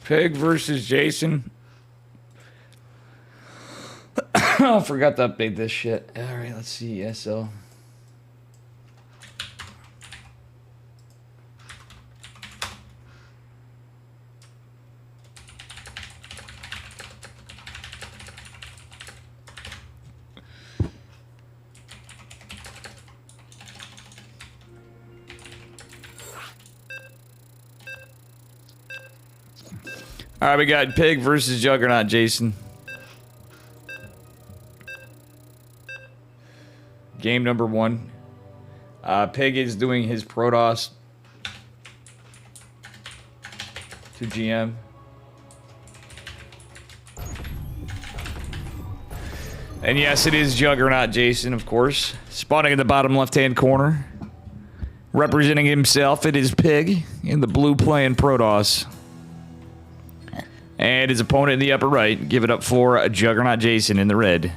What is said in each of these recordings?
Pig versus Jason. I forgot to update this shit. All right, let's see. ESL. All right, we got Pig versus Juggernaut Jason. Game number 1. Pig is doing his Protoss to GM. And yes, it is Juggernaut Jason, of course. Spawning in the bottom left-hand corner. Representing himself, it is Pig in the blue playing Protoss. And his opponent in the upper right, give it up for a Juggernaut Jason in the red.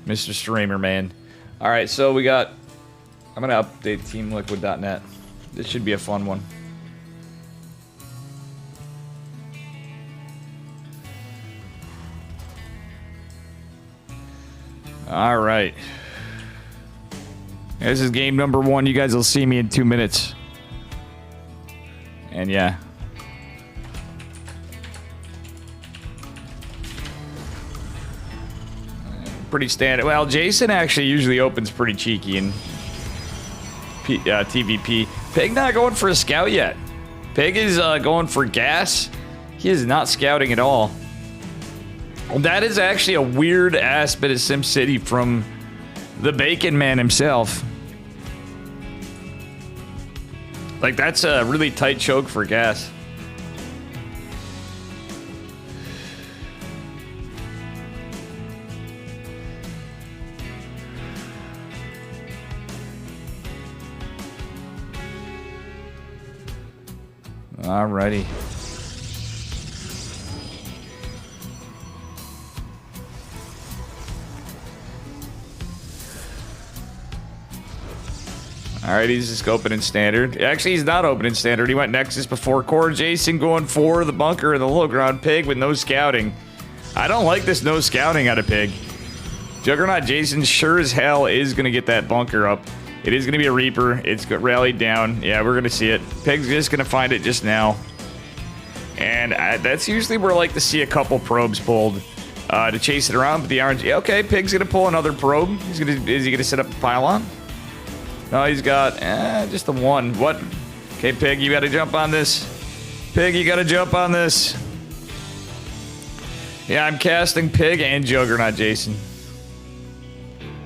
Mr. Streamer, man. Alright, so we got... I'm going to update teamliquid.net. This should be a fun one. Alright. This is game number 1. You guys will see me in 2 minutes. And yeah. Pretty standard. Well, Jason actually usually opens pretty cheeky in TVP. Pig not going for a scout yet. Pig is going for gas. He is not scouting at all. That is actually a weird ass bit of SimCity from the Bacon Man himself. Like, that's a really tight choke for gas. Alrighty. Alright, he's just opening standard. Actually, he's not opening standard. He went Nexus before core. Jason going for the bunker and the low ground. Pig with no scouting. I don't like this no scouting out of Pig. Juggernaut Jason sure as hell is going to get that bunker up. It is going to be a Reaper. It's got rallied down. Yeah, we're going to see it. Pig's just going to find it just now. And that's usually where I like to see a couple probes pulled to chase it around. But the RNG... Okay, Pig's going to pull another probe. Is he going to set up a pylon? No, he's got just the one. What? Okay, Pig, you got to jump on this. Pig, you got to jump on this. Yeah, I'm casting Pig and Juggernaut Jason.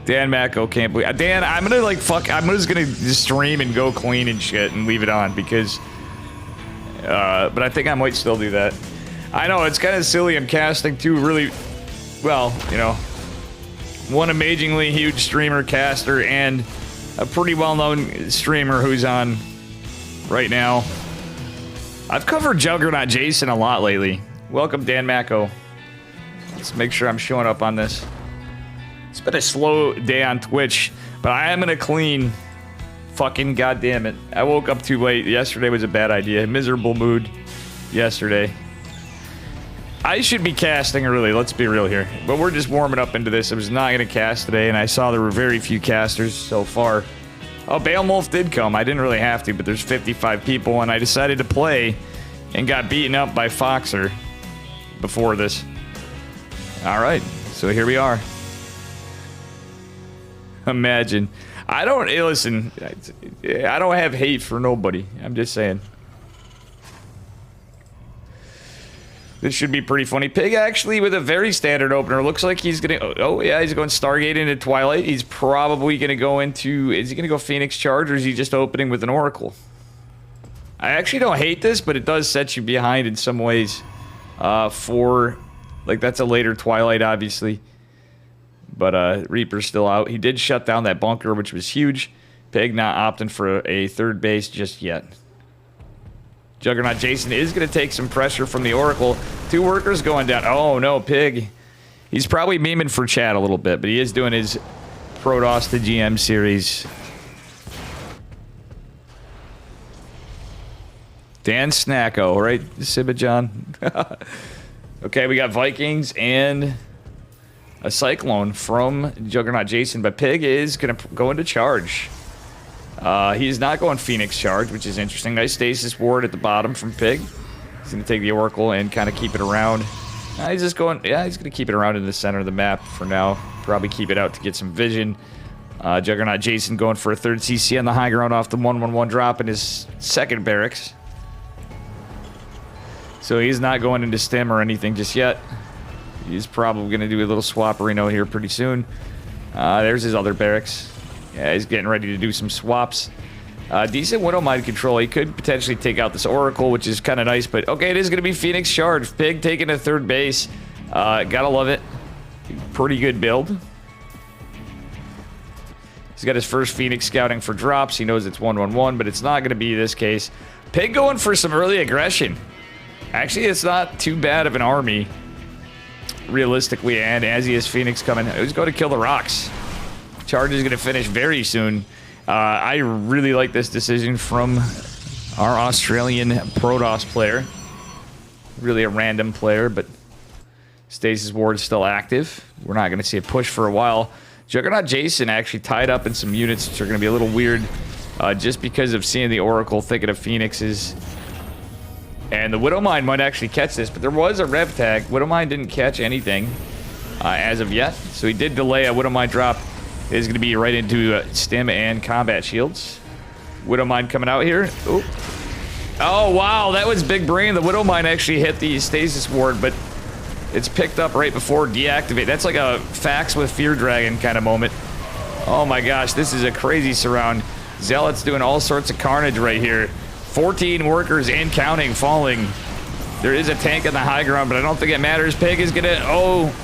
Dan Macko can't believe... Dan, I'm gonna like fuck... I'm just gonna stream and go clean and shit and leave it on because... but I think I might still do that. I know, it's kind of silly. I'm casting two really... Well, you know... One amazingly huge streamer caster and a pretty well-known streamer who's on right now. I've covered Juggernaut Jason a lot lately. Welcome, Dan Macko. Let's make sure I'm showing up on this. It's been a slow day on Twitch, but I am gonna clean. Fucking goddamn it. I woke up too late. Yesterday was a bad idea. Miserable mood yesterday. I should be casting early, let's be real here. But we're just warming up into this. I was not gonna cast today, and I saw there were very few casters so far. Oh, Beowulf did come. I didn't really have to, but there's 55 people, and I decided to play and got beaten up by Foxer before this. Alright, so here we are. Imagine. I don't... Listen, I don't have hate for nobody. I'm just saying. This should be pretty funny. Pig actually with a very standard opener. Looks like he's gonna... Oh, yeah, he's going Stargate into Twilight. He's probably gonna go into... Is he gonna go Phoenix Charge, or is he just opening with an Oracle? I actually don't hate this, but it does set you behind in some ways. For... Like, that's a later Twilight, obviously. But Reaper's still out. He did shut down that bunker, which was huge. Pig not opting for a third base just yet. Juggernaut Jason is going to take some pressure from the Oracle. Two workers going down. Oh, no, Pig. He's probably memeing for chat a little bit, but he is doing his Protoss to GM series. Dan Snacko, right? Sibba John. Okay, we got Vikings and a Cyclone from Juggernaut Jason, but Pig is going to go into charge. He's not going Phoenix charge, which is interesting. Nice stasis ward at the bottom from Pig. He's going to take the Oracle and kind of keep it around. He's just going, yeah, he's going to keep it around in the center of the map for now. Probably keep it out to get some vision. Juggernaut Jason going for a third CC on the high ground off the 111 drop in his second barracks. So he's not going into stem or anything just yet. He's probably going to do a little swapperino here pretty soon. There's his other barracks. Yeah, he's getting ready to do some swaps. Decent Widow Mind control. He could potentially take out this Oracle, which is kind of nice. But okay, it is going to be Phoenix charge. Pig taking a third base. Gotta love it. Pretty good build. He's got his first Phoenix scouting for drops. He knows it's 1-1-1, but it's not going to be this case. Pig going for some early aggression. Actually, it's not too bad of an army, realistically, and as he has Phoenix coming, he's going to kill the rocks. Charge is going to finish very soon. I really like this decision from our Australian Protoss player. Really a random player, but Stasis Ward is still active. We're not going to see a push for a while. Juggernaut Jason actually tied up in some units, which are going to be a little weird, just because of seeing the Oracle, thinking of Phoenixes. And the Widowmine might actually catch this, but there was a rev tag. Widowmine didn't catch anything as of yet, so he did delay a Widowmine drop. It is going to be right into stim and combat shields. Widowmine coming out here. Ooh. Oh, wow, that was big brain. The Widowmine actually hit the stasis ward, but it's picked up right before deactivate. That's like a fax with Fear Dragon kind of moment. Oh my gosh, this is a crazy surround. Zealot's doing all sorts of carnage right here. 14 workers and counting falling. There is a tank on the high ground, but I don't think it matters. Pig is gonna, oh,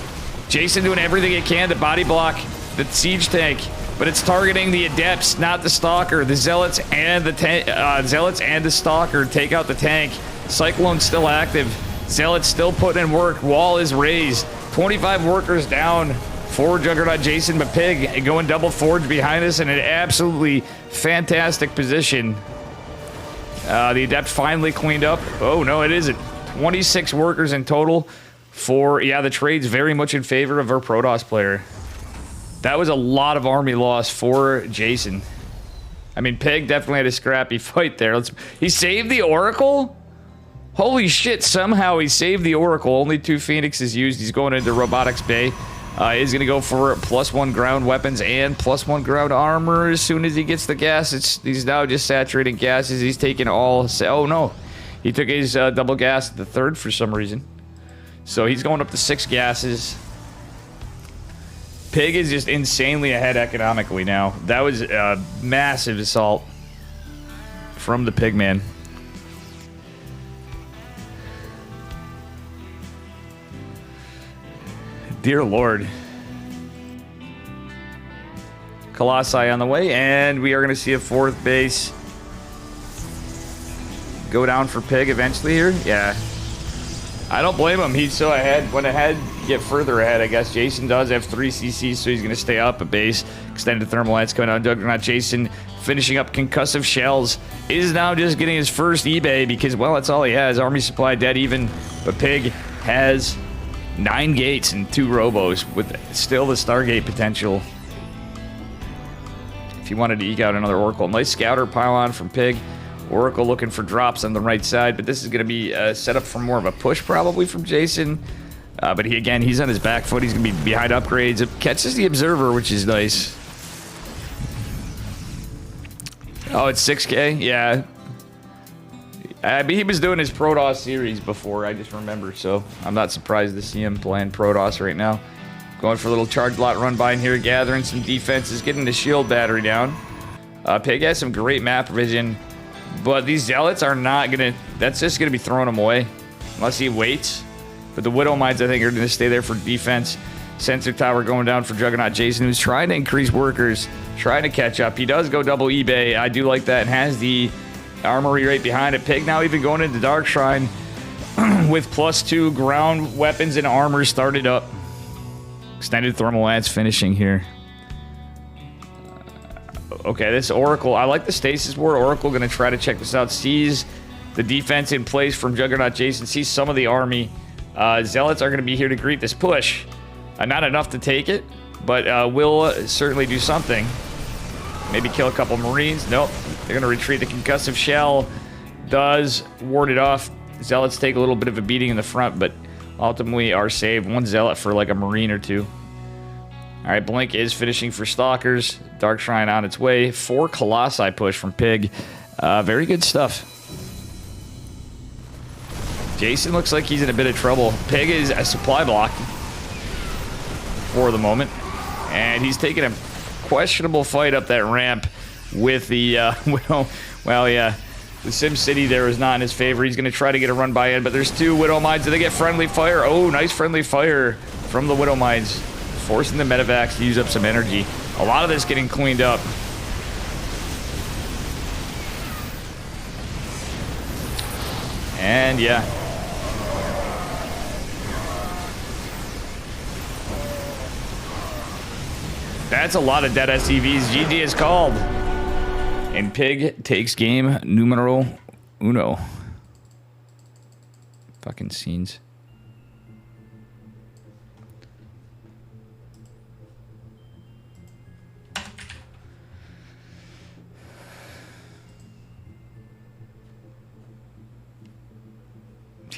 Jason doing everything he can to body block the siege tank, but it's targeting the adepts, not the stalker. The zealots and the stalker take out the tank. Cyclone's still active. Zealot's still putting in work. Wall is raised. 25 workers down for Juggernaut Jason, but Pig going double forge behind us in an absolutely fantastic position. The adept finally cleaned up. Oh no, it isn't. 26 workers in total for, yeah, the trade's very much in favor of our Protoss player. That was a lot of army loss for Jason. I mean, Pig definitely had a scrappy fight there. He saved the Oracle? Holy shit, somehow he saved the Oracle. Only 2 Phoenixes used. He's going into Robotics Bay. He's going to go for +1 ground weapons and +1 ground armor as soon as he gets the gas. He's now just saturating gases. He's taking all... Oh, no. He took his double gas at the third for some reason. So he's going up to 6 gases. Pig is just insanely ahead economically now. That was a massive assault from the Pigman. Dear Lord. Colossi on the way, and we are going to see a 4th base go down for Pig eventually here. Yeah. I don't blame him. He's so ahead. Went ahead, get further ahead, I guess. Jason does have 3 CCs, so he's going to stay up a base. Extended thermal lance coming out. Juggernaut Jason finishing up concussive shells. Is now just getting his first eBay because, well, that's all he has. Army supply dead even, but Pig has 9 gates and 2 robos with still the Stargate potential. If you wanted to eke out another Oracle. Nice scouter pylon from Pig. Oracle looking for drops on the right side, but this is going to be set up for more of a push probably from Jason. But he's on his back foot. He's going to be behind upgrades. It catches the Observer, which is nice. Oh, it's 6K? Yeah. He was doing his Protoss series before, I just remember, so I'm not surprised to see him playing Protoss right now. Going for a little charge lot run by in here, gathering some defenses, getting the shield battery down. Pig has some great map vision, but these Zealots are not going to... That's just going to be throwing them away, unless he waits. But the Widow Mines, I think, are going to stay there for defense. Sensor tower going down for Juggernaut Jason, who's trying to increase workers, trying to catch up. He does go double eBay. I do like that, and has the armory right behind it. Pig now even going into Dark Shrine with +2 ground weapons and armor started up. Extended thermal lance finishing here. Okay, this Oracle, I like the stasis ward. Oracle gonna try to check this out. Sees the defense in place from Juggernaut Jason. Sees some of the army. Zealots are going to be here to greet this push. Not enough to take it, but will certainly do something. Maybe kill a couple Marines. Nope. They're going to retreat. The concussive shell does ward it off. Zealots take a little bit of a beating in the front, but ultimately are saved. One Zealot for like a Marine or two. All right, Blink is finishing for Stalkers. Dark Shrine on its way. 4 Colossi push from Pig. Very good stuff. Jason looks like he's in a bit of trouble. Pig is a supply block for the moment. And he's taking a questionable fight up that ramp with the Widow. Well, yeah. The Sim City there is not in his favor. He's going to try to get a run by in, but there's 2 Widow Mines. Do they get friendly fire? Oh, nice friendly fire from the Widow Mines. Forcing the medevacs to use up some energy. A lot of this getting cleaned up. And yeah. That's a lot of dead SCVs. GG is called. And Pig takes game numero uno. Fucking scenes.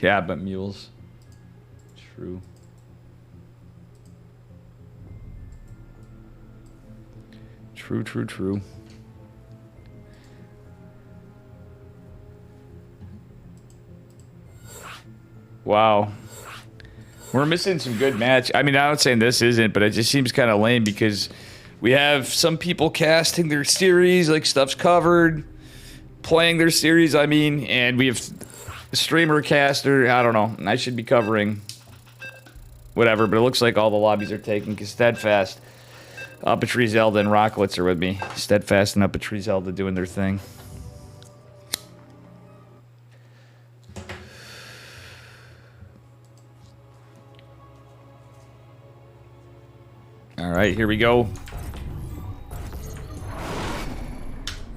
Yeah, but mules. True. True. Wow. We're missing some good match. I mean, I'm not saying this isn't, but it just seems kind of lame because we have some people casting their series, like stuff's covered, playing their series, I mean, and we have a streamer caster. I don't know. I should be covering whatever, but it looks like all the lobbies are taken because Steadfast, Up a Tree Zelda, and Rocklets are with me. Steadfast and Up a Tree Zelda doing their thing. All right, here we go.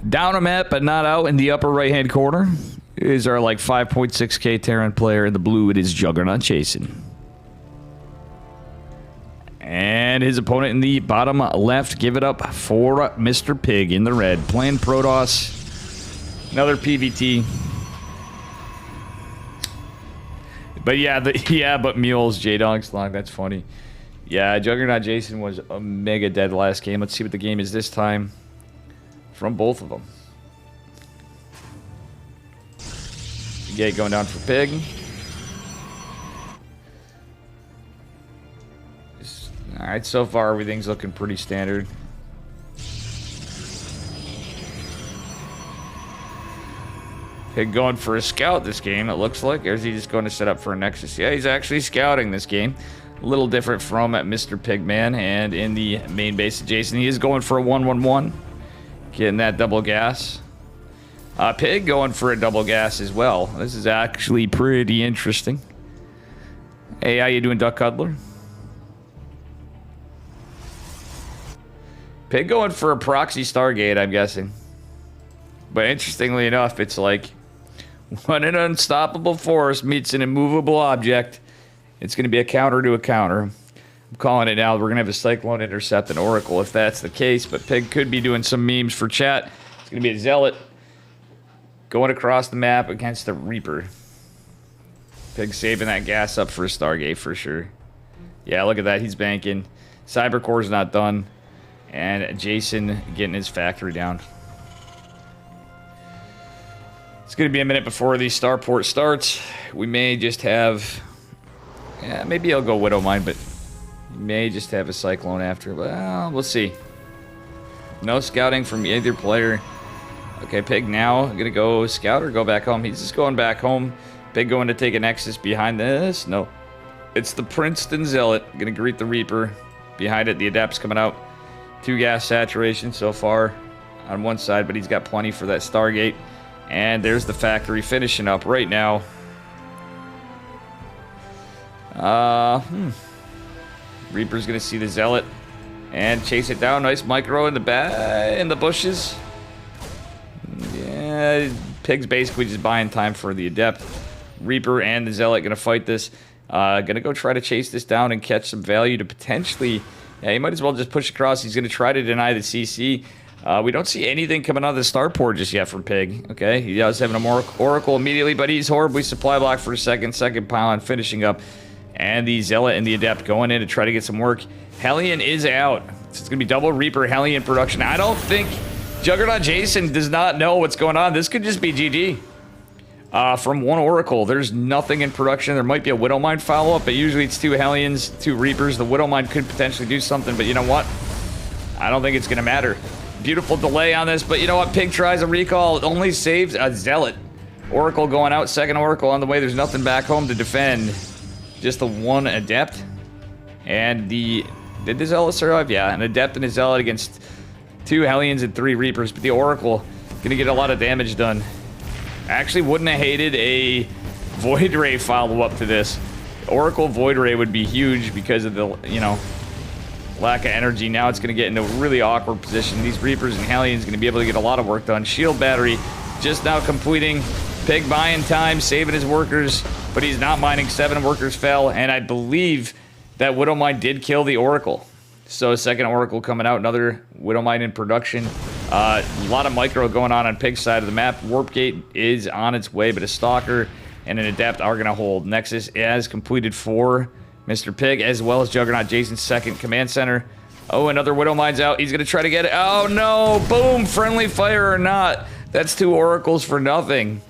Down a map, but not out in the upper right-hand corner is our like 5.6k Terran player. In the blue, it is Juggernaut Jason. And his opponent in the bottom left, give it up for Mr. Pig in the red. Playing Protoss. Another PVT. But yeah, but Mules, J-Dongslong, that's funny. Yeah, Juggernaut Jason was a mega dead last game. Let's see what the game is this time from both of them. Gate going down for Pig. Alright, so far everything's looking pretty standard. Pig going for a scout this game, it looks like. Or is he just going to set up for a Nexus? Yeah, he's actually scouting this game. A little different from Mr. Pigman. And in the main base of Jason, he is going for a 1-1-1. Getting that double gas. Pig going for a double gas as well. This is actually pretty interesting. Hey, how you doing, Duck Cuddler? Pig going for a proxy Stargate, I'm guessing. But interestingly enough, it's like when an unstoppable force meets an immovable object, it's going to be a counter to a counter. I'm calling it now. We're going to have a Cyclone intercept an Oracle if that's the case. But Pig could be doing some memes for chat. It's going to be a Zealot going across the map against the Reaper. Pig saving that gas up for a Stargate for sure. Yeah, look at that. He's banking. Cybercore's not done. And Jason getting his factory down. It's going to be a minute before the starport starts. We may just have... Yeah, maybe I'll go Widow Mine, but... may just have a Cyclone after. Well, we'll see. No scouting from either player. Okay, Pig now going to go scout or go back home. He's just going back home. Pig going to take a Nexus behind this. No. It's the Princeton Zealot. Going to greet the Reaper. Behind it, the Adept's coming out. 2 gas saturation so far on one side, but he's got plenty for that Stargate. And there's the factory finishing up right now. Reaper's gonna see the Zealot and chase it down. Nice micro in the bushes. Yeah, Pig's basically just buying time for the Adept. Reaper and the Zealot going to fight this. Going to go try to chase this down and catch some value to potentially... Yeah, he might as well just push across. He's going to try to deny the CC. We don't see anything coming out of the starport just yet from Pig. Okay, he does have an Oracle immediately, but he's horribly supply blocked for a second. Second pylon finishing up. And the Zealot and the Adept going in to try to get some work. Hellion is out. So it's going to be double Reaper Hellion production. I don't think Juggernaut Jason does not know what's going on. This could just be GG. From one Oracle, there's nothing in production. There might be a Widowmine follow-up, but usually it's 2 Hellions, 2 Reapers. The Widowmine could potentially do something, but you know what? I don't think it's going to matter. Beautiful delay on this, but you know what? Pig tries a recall. It only saves a Zealot. Oracle going out. Second Oracle on the way. There's nothing back home to defend. Just the one Adept. And the... Did the Zealot survive? Yeah, an Adept and a Zealot against 2 Hellions and 3 Reapers, but the Oracle going to get a lot of damage done. Actually, wouldn't have hated a Void Ray follow-up to this. Oracle Void Ray would be huge because of the, you know, lack of energy. Now it's going to get into a really awkward position. These Reapers and Hellions going to be able to get a lot of work done. Shield Battery just now completing. Pig buying time, saving his workers, but he's not mining. 7 workers fell, and I believe that Widowmine did kill the Oracle. So second Oracle coming out, another Widowmine in production. A lot of micro going on Pig's side of the map. Warp Gate is on its way, but a Stalker and an Adept are going to hold. Nexus has completed for Mr. Pig, as well as Juggernaut Jason's second command center. Oh, another Widowmine's out. He's going to try to get it. Oh, no. Boom. Friendly fire or not. That's 2 Oracles for nothing.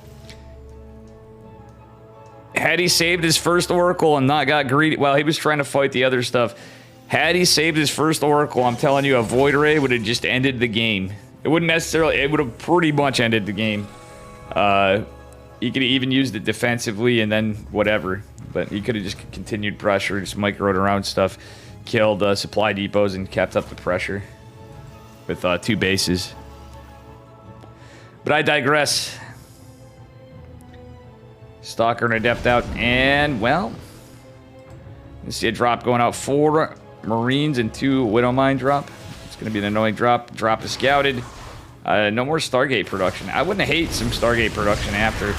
Had he saved his first Oracle and not got greedy... Well, he was trying to fight the other stuff. Had he saved his first Oracle, I'm telling you, a Void Ray would have just ended the game. It wouldn't necessarily... It would have pretty much ended the game. He could have even used it defensively and then whatever. But he could have just continued pressure, just microed around stuff, killed supply depots, and kept up the pressure with 2 bases. But I digress. Stalker and Adept out, and, well, you see a drop going out. 4 Marines and 2 Widowmine drop. It's going to be an annoying drop. Drop is scouted. No more Stargate production. I wouldn't hate some Stargate production after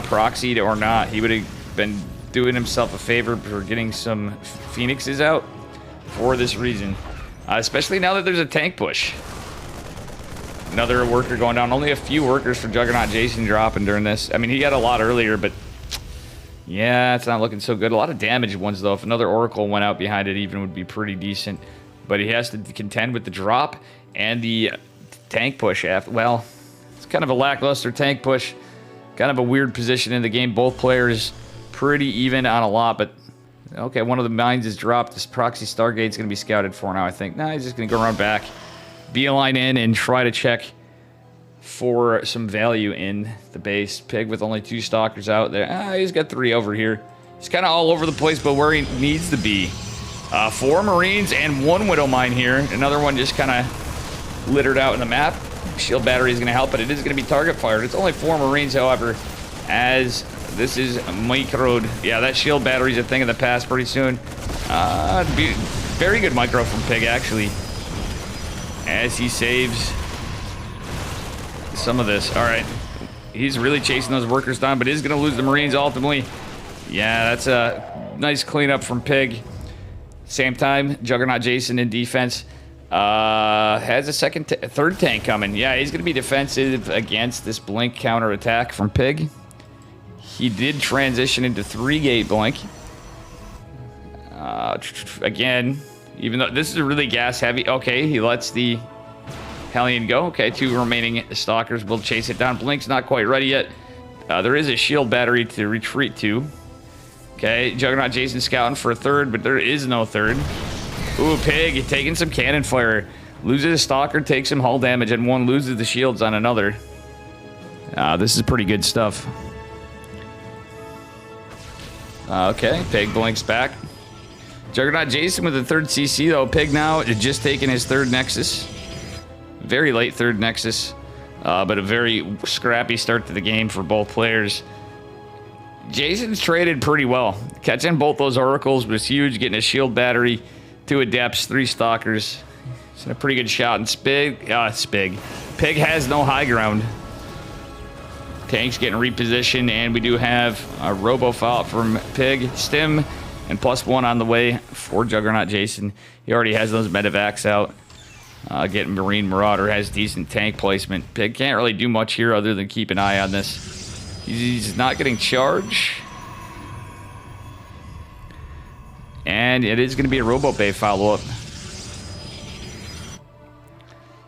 proxied or not. He would have been doing himself a favor for getting some Phoenixes out for this reason. Especially now that there's a tank push. Another worker going down. Only a few workers for Juggernaut Jason dropping during this. I mean, he got a lot earlier, but yeah, it's not looking so good. A lot of damaged ones, though. If another Oracle went out behind it, even would be pretty decent. But he has to contend with the drop and the tank push. Well, it's kind of a lackluster tank push. Kind of a weird position in the game. Both players pretty even on a lot, but okay, one of the mines is dropped. This proxy Stargate's going to be scouted for now, I think. Nah, he's just going to go around back. Beeline in and try to check for some value in the base. Pig with only 2 Stalkers out there. He's got 3 over here. He's kind of all over the place, but where he needs to be. 4 Marines and 1 Widowmine here. Another one just kind of littered out in the map. Shield Battery is going to help, but it is going to be target fired. It's only 4 Marines, however, as this is microed. Yeah, that Shield Battery is a thing of the past pretty soon. Very good micro from Pig, actually. As he saves some of this. All right. He's really chasing those workers down, but is going to lose the Marines ultimately. Yeah, that's a nice cleanup from Pig. Same time, Juggernaut Jason in defense. Has a third tank coming. Yeah, he's going to be defensive against this blink counter attack from Pig. He did transition into 3-gate blink. Again... Even though this is really gas heavy. Okay, he lets the Hellion go. Okay, 2 remaining Stalkers will chase it down. Blink's not quite ready yet. There is a shield battery to retreat to. Okay, Juggernaut Jason scouting for a third, but there is no third. Ooh, Pig taking some cannon fire. Loses a Stalker, takes some hull damage, and 1 loses the shields on another. This is pretty good stuff. Okay, Pig blinks back. Juggernaut Jason with the 3rd CC, though. Pig now just taking his 3rd Nexus. Very late 3rd Nexus, but a very scrappy start to the game for both players. Jason's traded pretty well. Catching both those Oracles was huge, getting a shield battery, 2 Adepts, 3 Stalkers. It's a pretty good shot. And Pig has no high ground. Tanks getting repositioned, and we do have a robo foul from Pig, Stim, and +1 on the way for Juggernaut Jason. He already has those medevacs out. Getting Marine Marauder has decent tank placement. Pig can't really do much here other than keep an eye on this. He's not getting charge. And it is going to be a Robo Bay follow-up.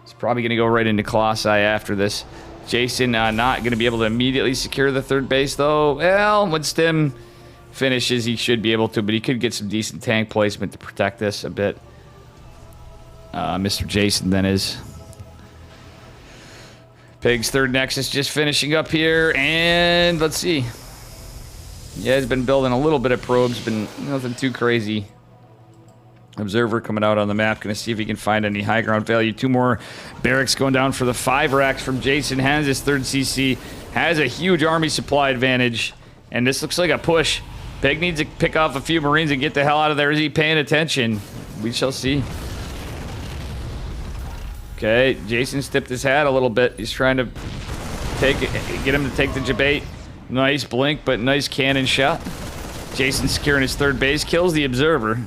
It's probably going to go right into Colossi after this. Jason not going to be able to immediately secure the third base, though. Well, when Stim finishes, he should be able to, but he could get some decent tank placement to protect this a bit. Mr. Jason, then is. Pig's third Nexus just finishing up here, and let's see. Yeah, he's been building a little bit of probes, been nothing too crazy. Observer coming out on the map, gonna see if he can find any high ground value. 2 more barracks going down for the 5 racks from Jason. Has his third CC, has a huge army supply advantage, and this looks like a push. Pig needs to pick off a few Marines and get the hell out of there. Is he paying attention? We shall see. Okay, Jason's tipped his hat a little bit. He's trying to get him to take the debate. Nice blink, but nice cannon shot. Jason securing his third base, kills the Observer.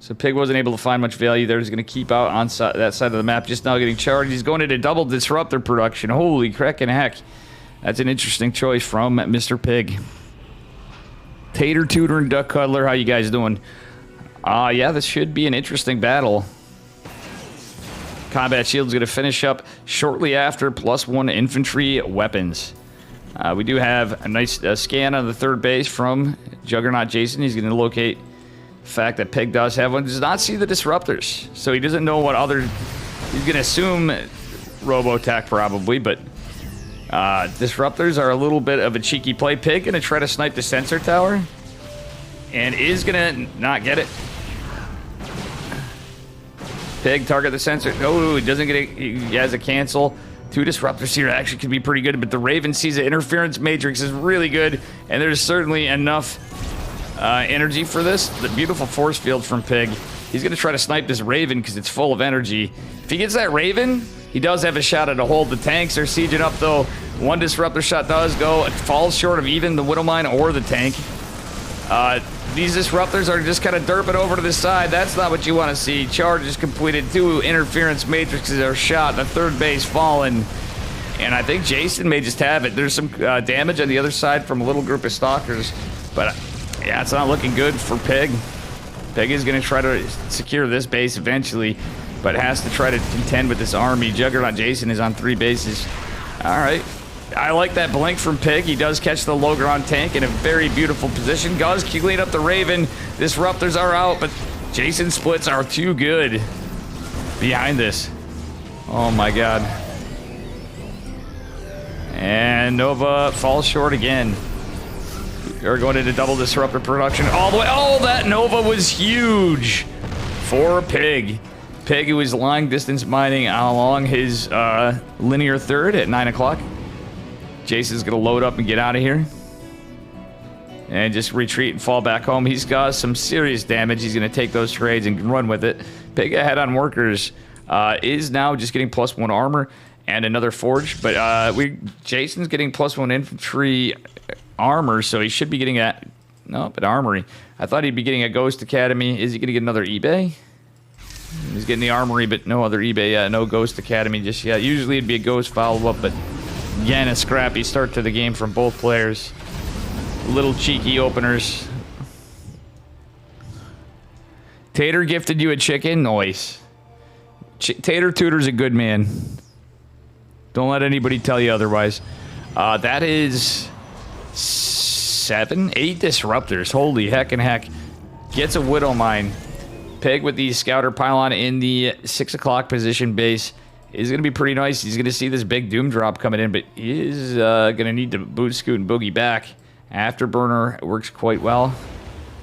So Pig wasn't able to find much value there. He's going to keep out on that side of the map, just now getting charged. He's going into double disruptor production. Holy cracking heck. That's an interesting choice from Mr. Pig. Tater, Tutor, and Duck Cuddler, how you guys doing? Yeah, this should be an interesting battle. Combat Shield's going to finish up shortly after +1 infantry weapons. We do have a nice scan on the third base from Juggernaut Jason. He's going to locate the fact that Pig does have one. Does not see the disruptors, so he doesn't know what other... He's going to assume Robotech probably, but disruptors are a little bit of a cheeky play. Pig going to try to snipe the sensor tower and is going to not get it. Pig target the sensor. Oh, he doesn't get it. He has a cancel. 2 disruptors here actually could be pretty good, but the Raven sees the interference matrix is really good, and there's certainly enough energy for this. The beautiful force field from Pig. He's going to try to snipe this Raven because it's full of energy. If he gets that Raven, he does have a shot at a hold. The tanks are sieging up, though. 1 disruptor shot does go. It falls short of even the Widowmine or the tank. These disruptors are just kind of derping over to the side. That's not what you want to see. Charge is completed. 2 interference matrices are shot. The third base fallen. And I think Jason may just have it. There's some damage on the other side from a little group of stalkers. But yeah, it's not looking good for Pig. Pig is going to try to secure this base eventually, but has to try to contend with this army. Juggernaut Jason is on 3 bases. All right. I like that blink from Pig. He does catch the low ground tank in a very beautiful position. Does clean up the Raven. Disruptors are out, but Jason's splits are too good behind this. Oh my god. And Nova falls short again. We're going into double disruptor production all the way. Oh, that Nova was huge for Pig. Pig, who is long distance mining along his linear third at 9 o'clock. Jason's going to load up and get out of here. And just retreat and fall back home. He's got some serious damage. He's going to take those trades and run with it. Pig ahead on workers is now just getting +1 armor and another forge. But Jason's getting +1 infantry armor, so he should be getting an armory. I thought he'd be getting a Ghost Academy. Is he going to get another eBay? He's getting the armory, but no other eBay yet. No Ghost Academy just yet. Usually it'd be a Ghost follow-up, but again, a scrappy start to the game from both players. Little cheeky openers. Tater gifted you a chicken? Nice. Tater Tutor's a good man. Don't let anybody tell you otherwise. That is 8 disruptors. Holy heck and heck. Gets a Widowmine. Pig with the Scouter Pylon in the 6 o'clock position base is going to be pretty nice. He's going to see this big Doom drop coming in, but he is going to need to boot, scoot, and boogie back. Afterburner works quite well.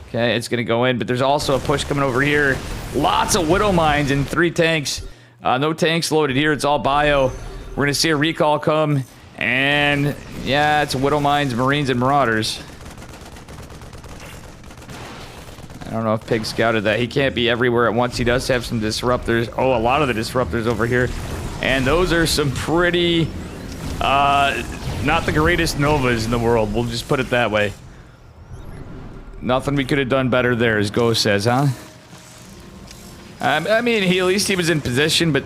Okay, it's going to go in, but there's also a push coming over here. Lots of Widowmines and 3 tanks. No tanks loaded here. It's all bio. We're going to see a recall come, and yeah, it's Widowmines, Marines, and Marauders. I don't know if Pig scouted that. He can't be everywhere at once. He does have some disruptors. Oh, a lot of the disruptors over here. And those are some pretty Not the greatest Novas in the world. We'll just put it that way. Nothing we could have done better there, as Go says, huh? I mean, at least he was in position, but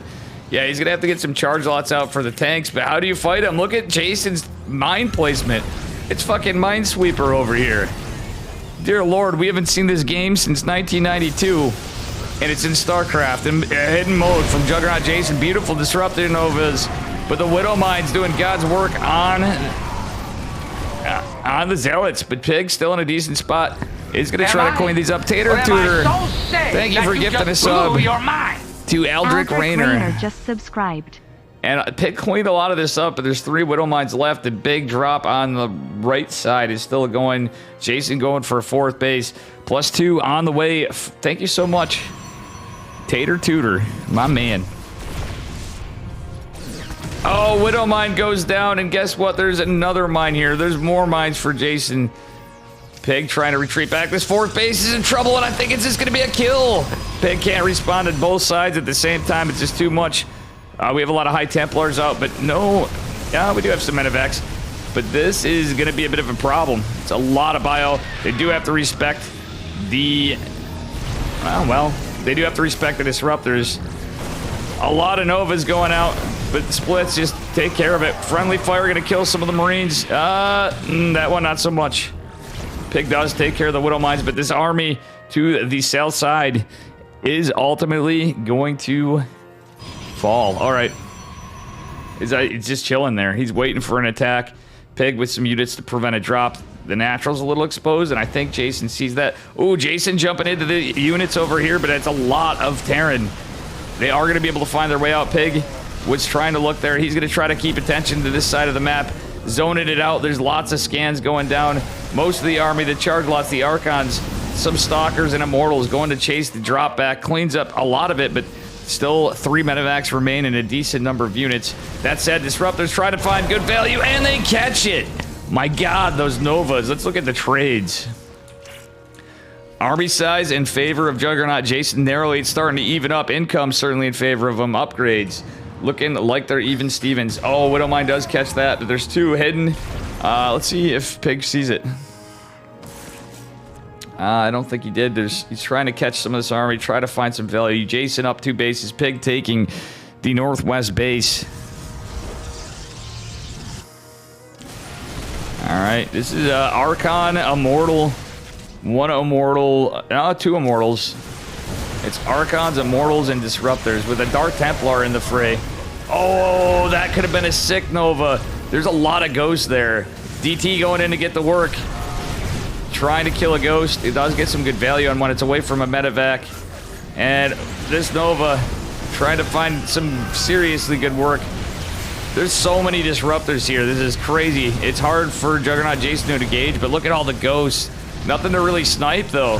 yeah, he's gonna have to get some charge lots out for the tanks. But how do you fight him? Look at Jason's mine placement. It's fucking Minesweeper over here. Dear Lord, we haven't seen this game since 1992, and it's in StarCraft in hidden mode from Juggernaut Jason. Beautiful disruptor Novas, but the Widow Mine's doing God's work on the Zealots. But Pig still in a decent spot. He's gonna try to clean these up. Tater Tutor, thank you for gifting a sub to Eldrick Rayner. Just subscribed. And Pig cleaned a lot of this up, but there's 3 Widow Mines left. The big drop on the right side is still going. Jason going for a 4th base. +2 on the way. Thank you so much. Tater Tutor, my man. Oh, Widow Mine goes down, and guess what? There's another mine here. There's more mines for Jason. Pig trying to retreat back. This 4th base is in trouble, and I think it's just going to be a kill. Pig can't respond at both sides at the same time. It's just too much. We have a lot of High Templars out, but no. Yeah, we do have some Medivacs. But this is going to be a bit of a problem. It's a lot of bio. They do have to respect the... well, they do have to respect the Disruptors. A lot of Novas going out, but the splits just take care of it. Friendly fire going to kill some of the Marines. That one, not so much. Pig does take care of the Widow Mines, but this army to the south side is ultimately going to fall. All right. It's just chilling there. He's waiting for an attack. Pig with some units to prevent a drop. The Natural's a little exposed, and I think Jason sees that. Ooh, Jason jumping into the units over here, but it's a lot of Terran. They are going to be able to find their way out. Pig was trying to look there. He's going to try to keep attention to this side of the map. Zoning it out. There's lots of scans going down. Most of the army, the charge lots, the Archons, some Stalkers and Immortals going to chase the drop back. Cleans up a lot of it, but still 3 Medivacs remain in a decent number of units. That said, Disruptors try to find good value, and they catch it. My God, those Novas. Let's look at the trades. Army size in favor of Juggernaut Jason narrowly. It's starting to even up. Income certainly in favor of them. Upgrades looking like they're even Stevens. Oh, Widowmine does catch that, but there's 2 hidden. Let's see if Pig sees it. I don't think he did. He's trying to catch some of this army, try to find some value. Jason up 2 bases. Pig taking the northwest base. All right, this is Archon, Immortal, 1 Immortal, 2 Immortals. It's Archons, Immortals, and Disruptors with a Dark Templar in the fray. Oh, that could have been a sick Nova. There's a lot of ghosts there. DT going in to get the work. Trying to kill a ghost. It does get some good value on one. It's away from a Medivac. And this Nova trying to find some seriously good work. There's so many Disruptors here. This is crazy. It's hard for Juggernaut Jason to gauge, but look at all the ghosts. Nothing to really snipe, though.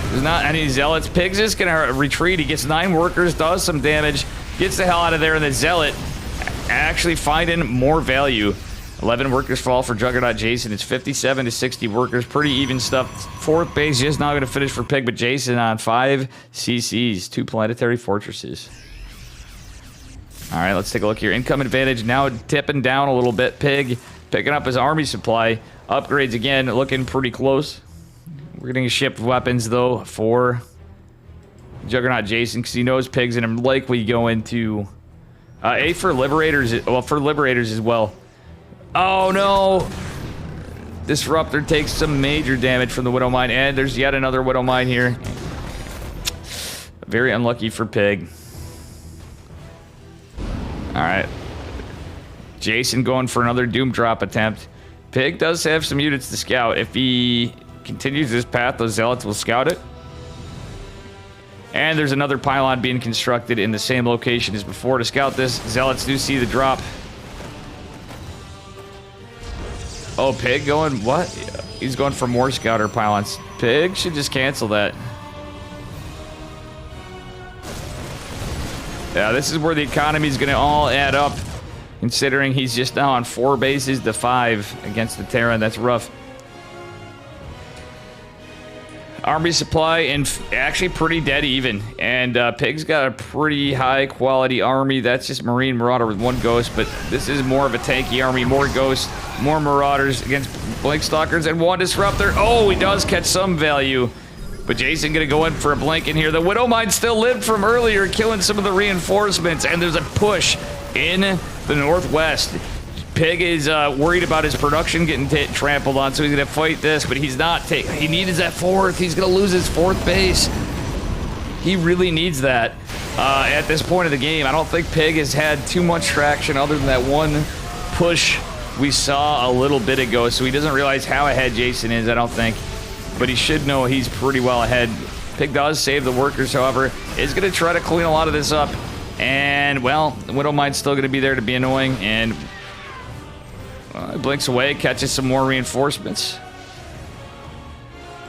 There's not any Zealots. Pig's just gonna retreat. He gets 9 workers, does some damage, gets the hell out of there, and the Zealot actually finding more value. 11 workers fall for Juggernaut Jason. It's 57 to 60 workers. Pretty even stuff. 4th base just now going to finish for Pig, but Jason on 5 CCs. 2 planetary fortresses. All right, let's take a look here. Income advantage now tipping down a little bit. Pig picking up his army supply. Upgrades again, looking pretty close. We're getting shipped weapons, though, for Juggernaut Jason, because he knows Pig's going to likely go into... A for Liberators, well, for Liberators as well. Oh, no. Disruptor takes some major damage from the Widow Mine, and there's yet another Widow Mine here. Very unlucky for Pig. All right. Jason going for another Doom Drop attempt. Pig does have some units to scout. If he continues this path, those Zealots will scout it. And there's another pylon being constructed in the same location as before to scout this. Zealots do see the drop. Oh, Pig going, what? He's going for more scouter pylons. Pig should just cancel that. Yeah, this is where the economy is going to all add up, considering he's just now on 4 bases to 5 against the Terran. That's rough. Army supply and actually pretty dead even. And Pig's got a pretty high quality army. That's just Marine Marauder with 1 ghost, but this is more of a tanky army. More ghosts, more marauders against blink stalkers, and 1 disruptor. Oh, he does catch some value. But Jason gonna go in for a blink in here. The Widow Mine still lived from earlier, killing some of the reinforcements, and there's a push in the northwest. Pig is worried about his production getting trampled on, so he's gonna fight this, but he's not. He needs that 4th. He's gonna lose his 4th base. He really needs that at this point of the game. I don't think Pig has had too much traction other than that 1 push we saw a little bit ago, so he doesn't realize how ahead Jason is, I don't think. But he should know he's pretty well ahead. Pig does save the workers, however, is going to try to clean a lot of this up. And, well, the Widow Mine's still going to be there to be annoying. And blinks away, catches some more reinforcements.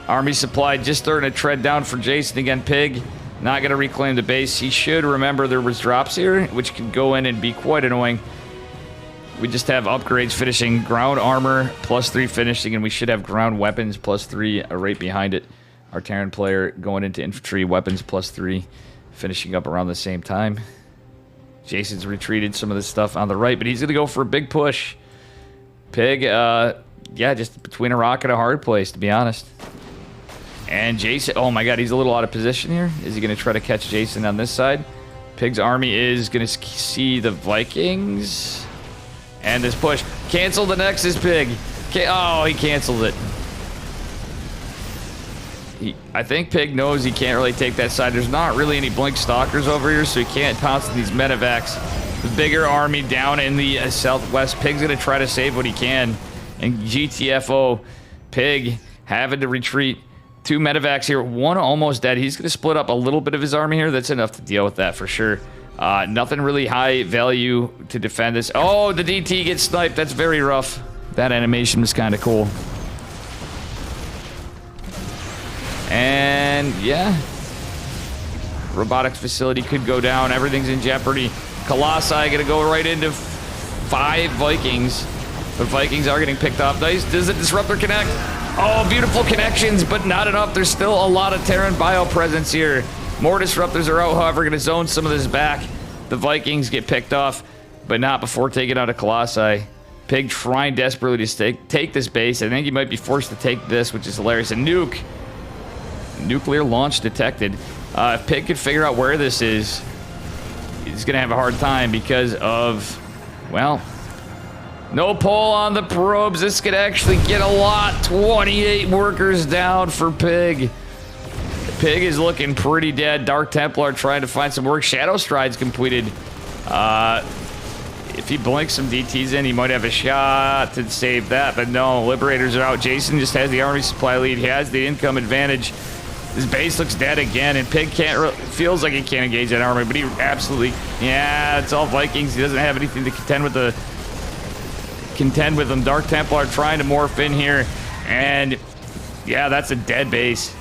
Army supply just starting to tread down for Jason again. Pig not going to reclaim the base. He should remember there was drops here, which can go in and be quite annoying. We just have upgrades finishing ground armor +3 finishing, and we should have ground weapons +3 right behind it. Our Terran player going into infantry weapons +3 finishing up around the same time. Jason's retreated some of this stuff on the right, but he's going to go for a big push. Pig, yeah, just between a rock and a hard place, to be honest. And Jason, oh my god, he's a little out of position here. Is he going to try to catch Jason on this side? Pig's army is going to see the Vikings. And this push. Cancel the Nexus, Pig. Oh, he canceled it. I think Pig knows he can't really take that side. There's not really any blink stalkers over here, so he can't pounce on these medevacs. The bigger army down in the southwest. Pig's going to try to save what he can. And GTFO, Pig having to retreat. 2 medevacs here. 1 almost dead. He's going to split up a little bit of his army here. That's enough to deal with that for sure. Nothing really high value to defend this. Oh, the DT gets sniped. That's very rough. That animation was kind of cool. And, yeah. Robotics facility could go down. Everything's in jeopardy. Colossi going to go right into 5 Vikings. The Vikings are getting picked off. Nice. Does the Disruptor connect? Oh, beautiful connections, but not enough. There's still a lot of Terran bio presence here. More Disruptors are out, however, going to zone some of this back. The Vikings get picked off, but not before taking out a Colossi. Pig trying desperately to take this base. I think he might be forced to take this, which is hilarious. A nuke. Nuclear launch detected. If Pig could figure out where this is, he's going to have a hard time because of, well, no pull on the probes. This could actually get a lot. 28 workers down for Pig. Pig is looking pretty dead. Dark Templar trying to find some work. Shadow Stride's completed. If he blinks some DTs in, he might have a shot to save that, but no, Liberators are out. Jason just has the army supply lead. He has the income advantage. His base looks dead again, and Pig feels like he can't engage that army, but he absolutely, yeah, it's all Vikings. He doesn't have anything to contend with them. Dark Templar trying to morph in here, and yeah, that's a dead base.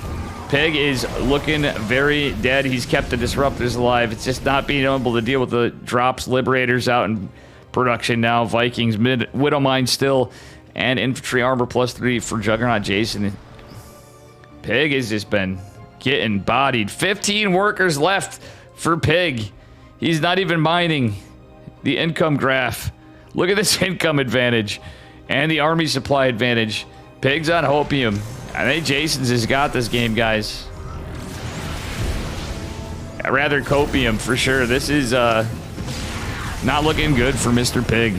Pig is looking very dead. He's kept the Disruptors alive. It's just not being able to deal with the drops. Liberators out in production now. Vikings, Widow Mine still, and infantry armor +3 for Juggernaut Jason. Pig has just been getting bodied. 15 workers left for Pig. He's not even mining the income graph. Look at this income advantage and the army supply advantage. Pig's on hopium. I think Jason's has got this game, guys. Rather copium for sure. This is not looking good for Mr. Pig.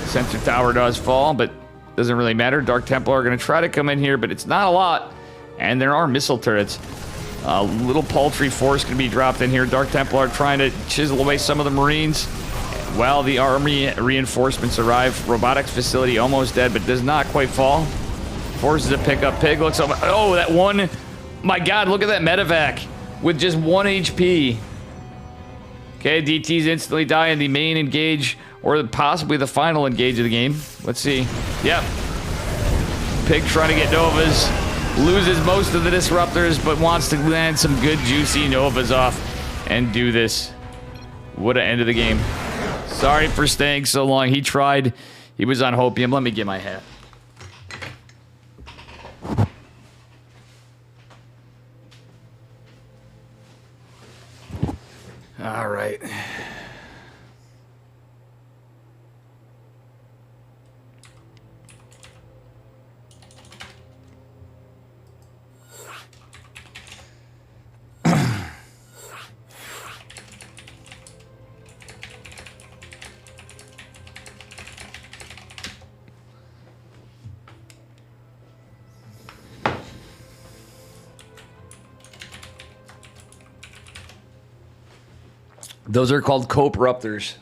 Sensor tower does fall, but doesn't really matter. Dark Templar are going to try to come in here, but it's not a lot. And there are missile turrets. A little paltry force can be dropped in here. Dark Templar trying to chisel away some of the Marines while the army reinforcements arrive. Robotics facility almost dead, but does not quite fall. Forces to pick up. Pig looks over. Oh, that one. My God, look at that medevac with just 1 HP. Okay, DTs instantly die in the main engage, or possibly the final engage of the game. Let's see. Yep. Pig trying to get Novas. Loses most of the Disruptors, but wants to land some good, juicy Novas off and do this. What an end of the game. Sorry for staying so long. He tried. He was on hopium. Let me get my hat. Those are called copruptors.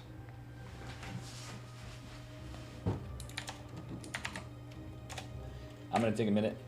I'm going to take a minute.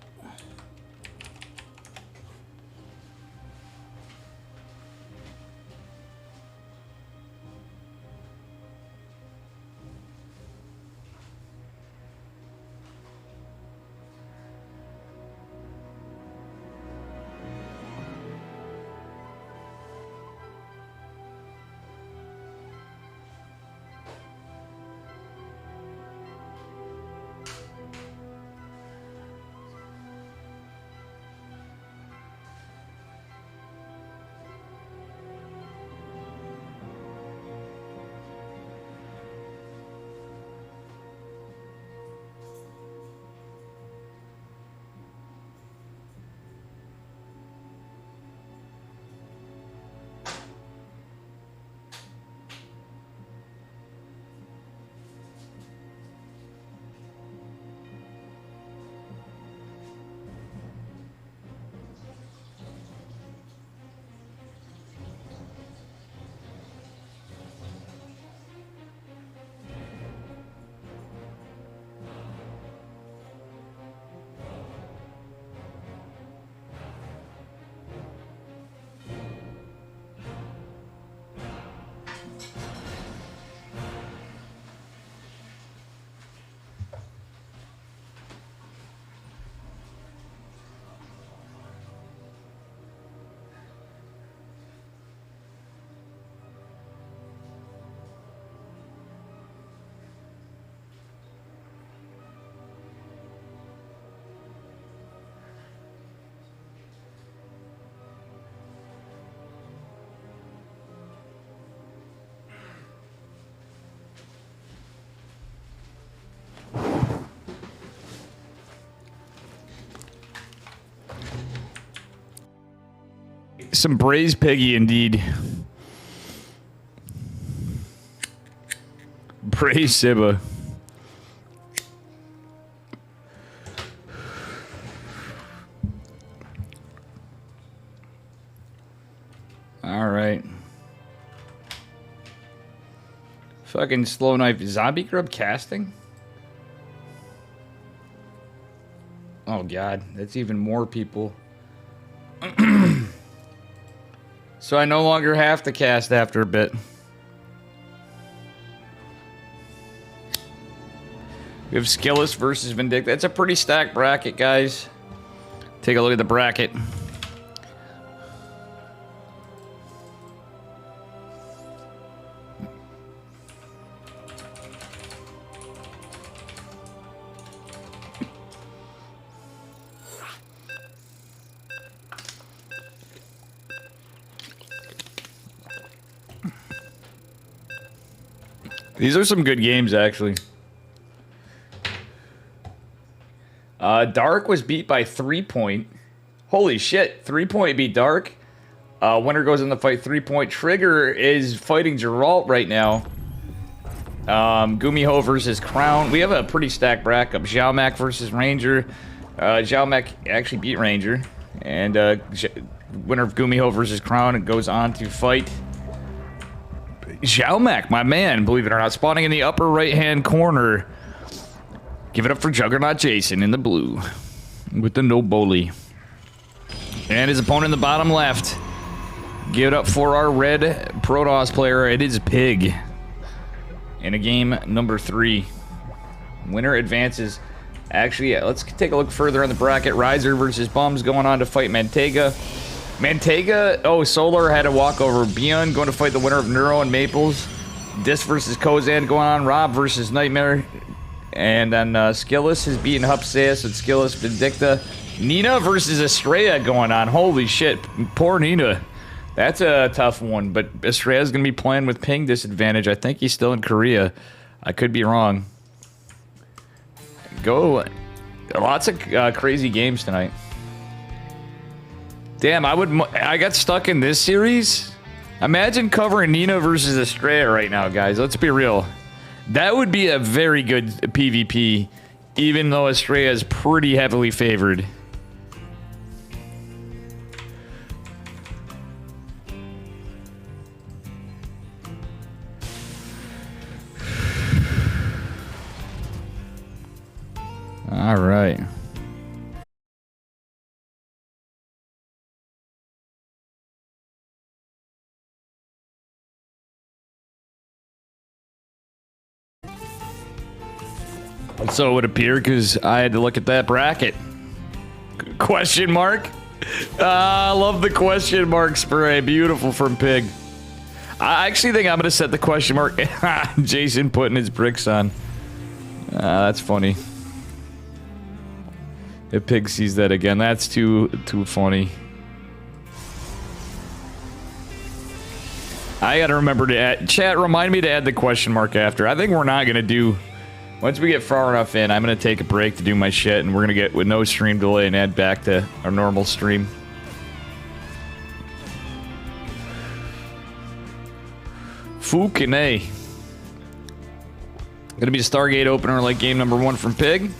Some braised piggy, indeed. Braised Sibba. All right. Fucking slow knife. Zombie grub casting? Oh, God. That's even more people. So I no longer have to cast after a bit. We have Skillis versus Vindicta. It's a pretty stacked bracket, guys. Take a look at the bracket. These are some good games, actually. Dark was beat by 3-point. Holy shit, 3-point beat Dark. Winner goes in the fight 3-point. Trigger is fighting Geralt right now. Gumiho versus Crown. We have a pretty stacked bracket. Xiaomak versus Ranger. Xiaomak actually beat Ranger. And winner of Gumiho versus Crown goes on to fight Xiaomak, my man, believe it or not, spawning in the upper right-hand corner. Give it up for Juggernaut Jason in the blue with the Noboli. And his opponent in the bottom left. Give it up for our red Protoss player. It is Pig. In a game number 3. Winner advances. Actually, let's take a look further on the bracket. Riser versus Bums going on to fight Mantega. Mantega, oh, Solar had a walkover. Beyond going to fight the winner of Neuro and Maples. Disc versus Kozan going on. Rob versus Nightmare. And then Skillis is beating Hupsaeus with Skillis Vindicta. Nina versus Estrella going on. Holy shit. Poor Nina. That's a tough one. But Estrella's going to be playing with ping disadvantage. I think he's still in Korea. I could be wrong. Go. Lots of crazy games tonight. Damn, I got stuck in this series. Imagine covering Nina versus Estrella right now, guys. Let's be real. That would be a very good PvP, even though Estrella is pretty heavily favored. So it would appear, because I had to look at that bracket. Question mark? I love the question mark spray. Beautiful from Pig. I actually think I'm going to set the question mark. Jason putting his bricks on. That's funny. If Pig sees that again, that's too funny. I gotta remember to add... Chat, remind me to add the question mark after. I think we're not gonna do... Once we get far enough in, I'm gonna take a break to do my shit, and we're gonna get with no stream delay and add back to our normal stream. Fucking A. Gonna be a Stargate opener like game number 1 from Pig.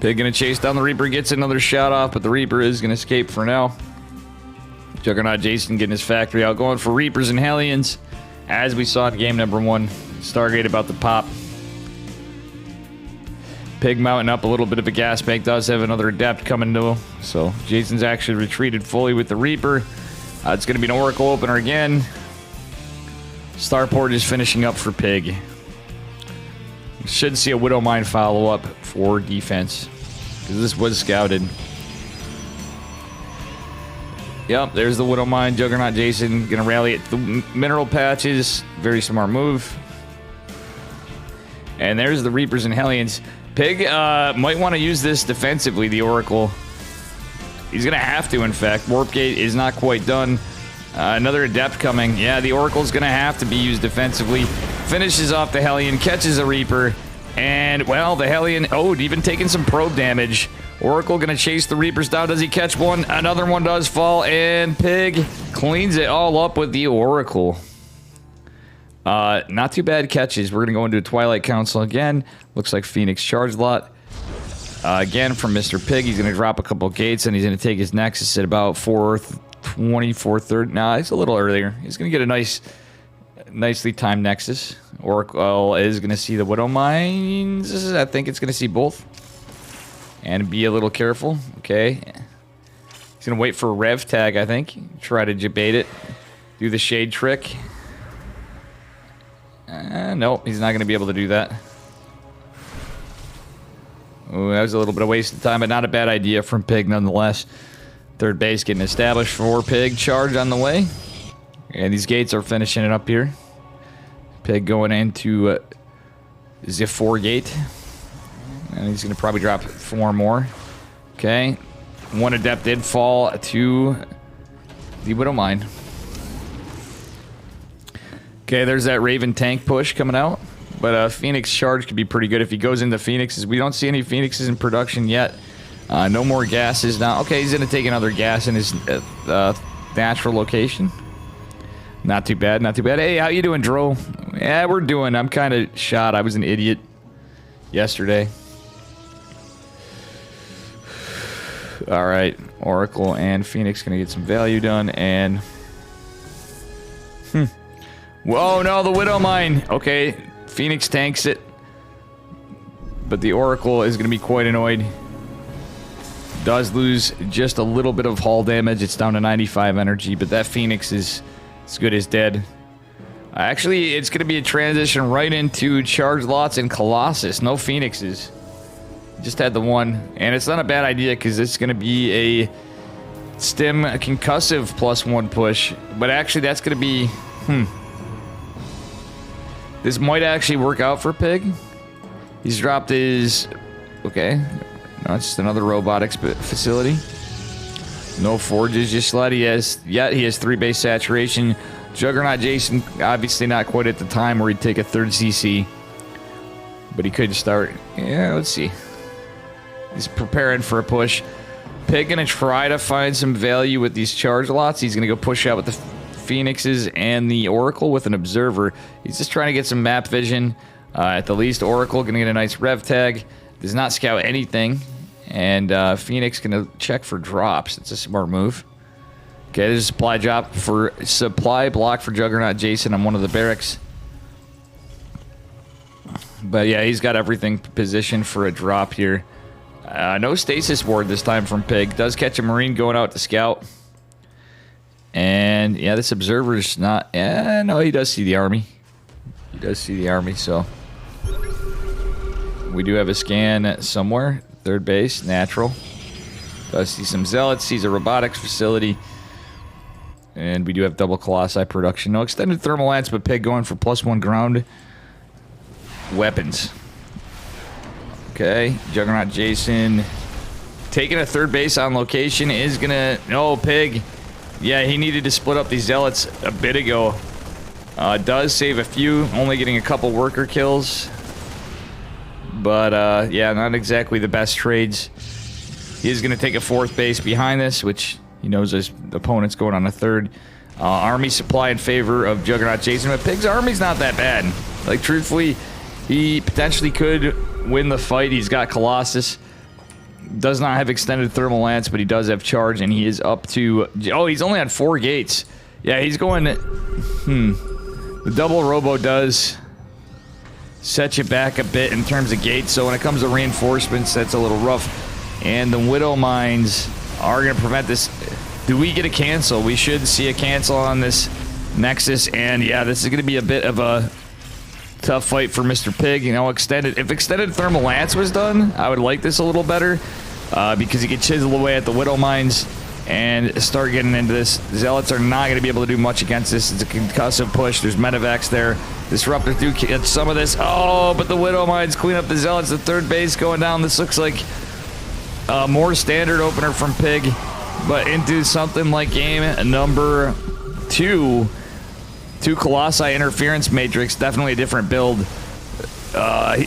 Pig gonna chase down the Reaper, gets another shot off, but the Reaper is gonna escape for now. Juggernaut Jason getting his factory out, going for Reapers and Hellions, as we saw in game number 1. Stargate about to pop. Pig mounting up a little bit of a gas bank, does have another Adept coming to him, so Jason's actually retreated fully with the Reaper. It's gonna be an Oracle opener again. Starport is finishing up for Pig. Should see a Widow Mine follow-up for defense, because this was scouted. Yep, there's the Widow Mine. Juggernaut Jason gonna rally at the mineral patches. Very smart move. And there's the Reapers and Hellions. Pig might want to use this defensively, the Oracle. He's gonna have to, in fact. Warp Gate is not quite done. Another Adept coming. Yeah, the Oracle's gonna have to be used defensively. Finishes off the Hellion, catches a Reaper, and, well, the Hellion, even taking some probe damage. Oracle gonna chase the Reapers down. Does he catch one? Another one does fall, and Pig cleans it all up with the Oracle. Not too bad catches. We're gonna go into a Twilight Council again. Looks like Phoenix Charge Lot. Again, from Mr. Pig, he's gonna drop a couple gates, and he's gonna take his Nexus at about 4:20, 4:30. Nah, it's a little earlier. He's gonna get a nicely timed Nexus. Oracle is going to see the Widow Mines. I think it's going to see both. And be a little careful. Okay. He's going to wait for a Rev Tag, I think. Try to debate it. Do the Shade trick. Nope, he's not going to be able to do that. Ooh, that was a little bit of waste of time, but not a bad idea from Pig nonetheless. Third base getting established for Pig. Charge on the way. And these gates are finishing it up here. Pig going into Zip 4 gate. And he's going to probably drop 4 more. Okay. One Adept did fall to the Widow Mine. Okay, there's that Raven tank push coming out. But Phoenix Charge could be pretty good if he goes into Phoenixes. We don't see any Phoenixes in production yet. No more gases now. Okay, he's going to take another gas in his natural location. Not too bad, not too bad. Hey, how you doing, Dro? Yeah, we're doing. I'm kind of shot. I was an idiot yesterday. All right, Oracle and Phoenix gonna get some value done, and whoa, no, the Widow Mine. Okay, Phoenix tanks it, but the Oracle is gonna be quite annoyed. Does lose just a little bit of hull damage. It's down to 95 energy, but that Phoenix is as good as dead. Actually, it's going to be a transition right into Charge Lots and Colossus. No Phoenixes. Just had the one. And it's not a bad idea because it's going to be a Stim concussive +1 push. But actually, that's going to be... This might actually work out for Pig. He's dropped his... Okay. No, it's just another robotics facility. No forges just yet. He has 3 base saturation. Juggernaut Jason, obviously not quite at the time where he'd take a 3rd CC. But he could start. Yeah, let's see. He's preparing for a push. Pig gonna try to find some value with these charge lots. He's gonna go push out with the Phoenixes and the Oracle with an Observer. He's just trying to get some map vision. At the least, Oracle gonna get a nice rev tag. Does not scout anything. And Phoenix gonna check for drops. It's a smart move. Okay, there's a supply block for Juggernaut Jason on one of the barracks. But yeah, he's got everything positioned for a drop here. No stasis ward this time from Pig. Does catch a Marine going out to scout. And And yeah, this observer's not. No, he does see the army. He does see the army, so we do have a scan somewhere. Third base, natural. Does see some zealots. Sees a robotics facility. And we do have double Colossi production. No extended thermal lance, but Pig going for +1 ground weapons. Okay, Juggernaut Jason taking a third base on location is gonna... No, Pig. Yeah, he needed to split up these zealots a bit ago. Does save a few, only getting a couple worker kills. But, yeah, not exactly the best trades. He is gonna take a fourth base behind this, which... He knows his opponent's going on a third. Army supply in favor of Juggernaut Jason. But Pig's army's not that bad. Like, truthfully, he potentially could win the fight. He's got Colossus. Does not have extended thermal lance, but he does have charge, and he is up to... Oh, he's only on 4 gates. Yeah, he's going... The double robo does set you back a bit in terms of gates, so when it comes to reinforcements, that's a little rough. And the Widow Mines are going to prevent this. Do we get a cancel? We should see a cancel on this Nexus, and yeah, this is going to be a bit of a tough fight for Mr. Pig. You know, if extended thermal lance was done, I would like this a little better, because he could chisel away at the Widow Mines and start getting into this. Zealots are not going to be able to do much against this. It's a concussive push. There's medevacs there. Disruptor through get some of this. Oh, but the Widow Mines clean up the Zealots. The third base going down. This looks like more standard opener from Pig, but into something like game number 2. 2 Colossi interference matrix, definitely a different build.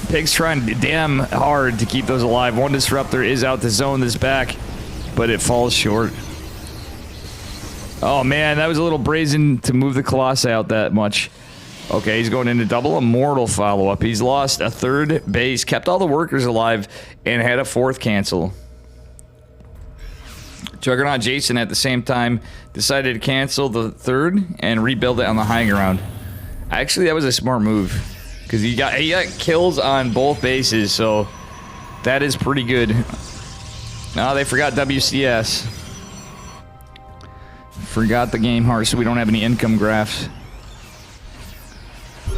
Pig's trying damn hard to keep those alive. 1 disruptor is out to zone this back, but it falls short. Oh man, that was a little brazen to move the Colossi out that much. Okay, he's going into double immortal follow-up. He's lost a third base, kept all the workers alive, and had a 4th cancel. Juggernaut Jason at the same time decided to cancel the 3rd and rebuild it on the high ground. Actually, that was a smart move, because he got kills on both bases, so that is pretty good. No, they forgot WCS. Forgot the game heart, so we don't have any income graphs.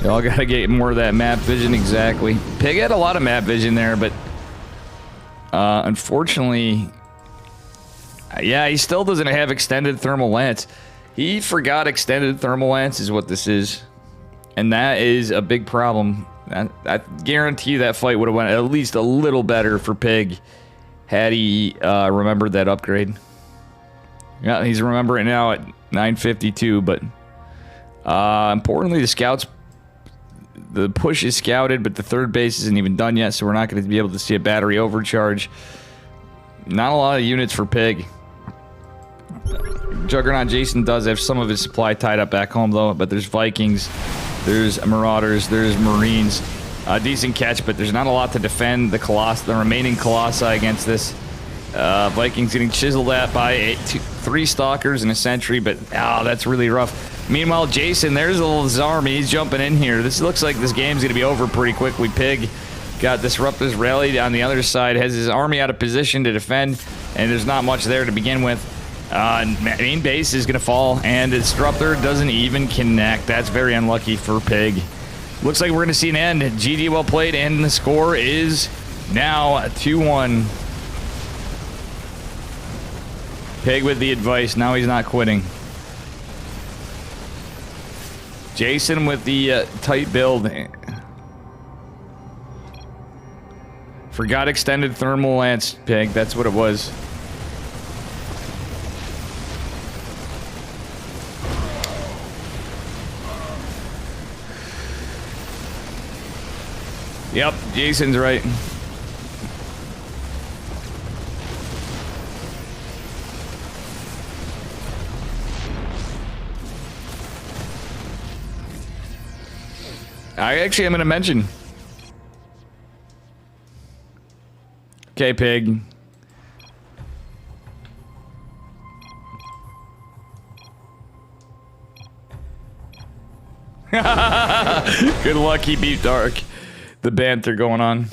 Y'all gotta get more of that map vision, exactly. Pig had a lot of map vision there, but unfortunately... Yeah, he still doesn't have extended thermal lance. He forgot extended thermal lance is what this is. And that is a big problem. I guarantee you that fight would have went at least a little better for Pig had he remembered that upgrade. Yeah, he's remembering now at 952, but importantly, the scouts... The push is scouted, but the third base isn't even done yet, so we're not going to be able to see a battery overcharge. Not a lot of units for Pig. Juggernaut Jason does have some of his supply tied up back home, though, but there's Vikings, there's Marauders, there's Marines. Decent catch, but there's not a lot to defend the remaining Colossi against this. Vikings getting chiseled at by 3 Stalkers and a Sentry, but that's really rough. Meanwhile, Jason, there's a little army. He's jumping in here. This looks like this game's going to be over pretty quickly. Pig got Disruptors rallied on the other side, has his army out of position to defend, and there's not much there to begin with. Main base is going to fall, and Disruptor doesn't even connect. That's very unlucky for Pig. Looks like we're going to see an end. GG well played, and the score is now 2-1. Pig with the advice. Now he's not quitting. Jason with the tight build. Forgot extended thermal lance, Pig. That's what it was. Yep, Jason's right. I actually am going to mention. Okay, Pig. Good luck, he beat Dark. The banter going on.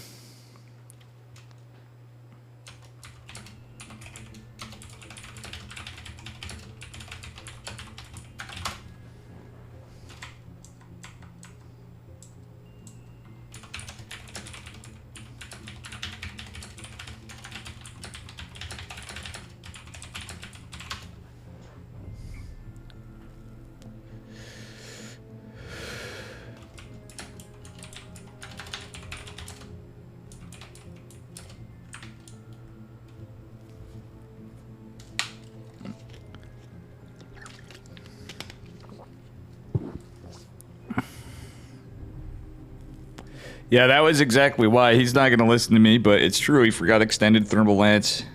Yeah, that was exactly why. He's not going to listen to me, but it's true. He forgot extended thermal lance.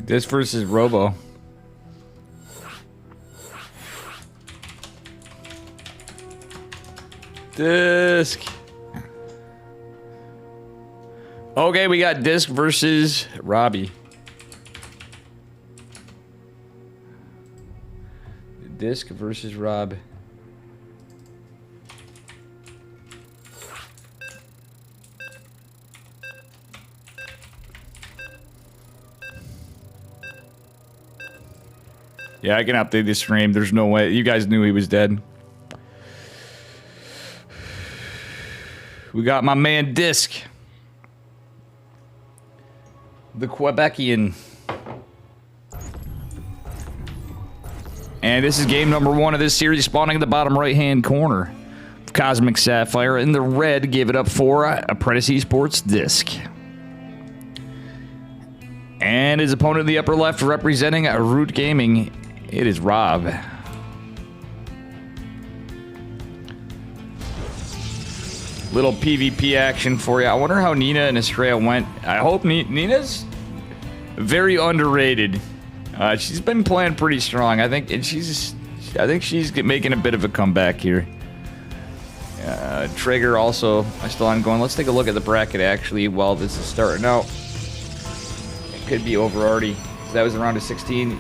This versus Robo. Disc. Okay, we got Disc versus Robbie. Disc versus Rob. Yeah, I can update this stream. There's no way. You guys knew he was dead. We got my man Disc. The Quebecian. And this is game number 1 of this series, spawning in the bottom right-hand corner. Cosmic Sapphire in the red gave it up for Apprentice Esports Disc. And his opponent in the upper left representing Root Gaming, it is Rob. Little PvP action for you. I wonder how Nina and Estrella went. I hope Nina's very underrated. She's been playing pretty strong. I think she's making a bit of a comeback here. Trigger also still ongoing. Let's take a look at the bracket actually while this is starting out. It could be over already. That was around a 16.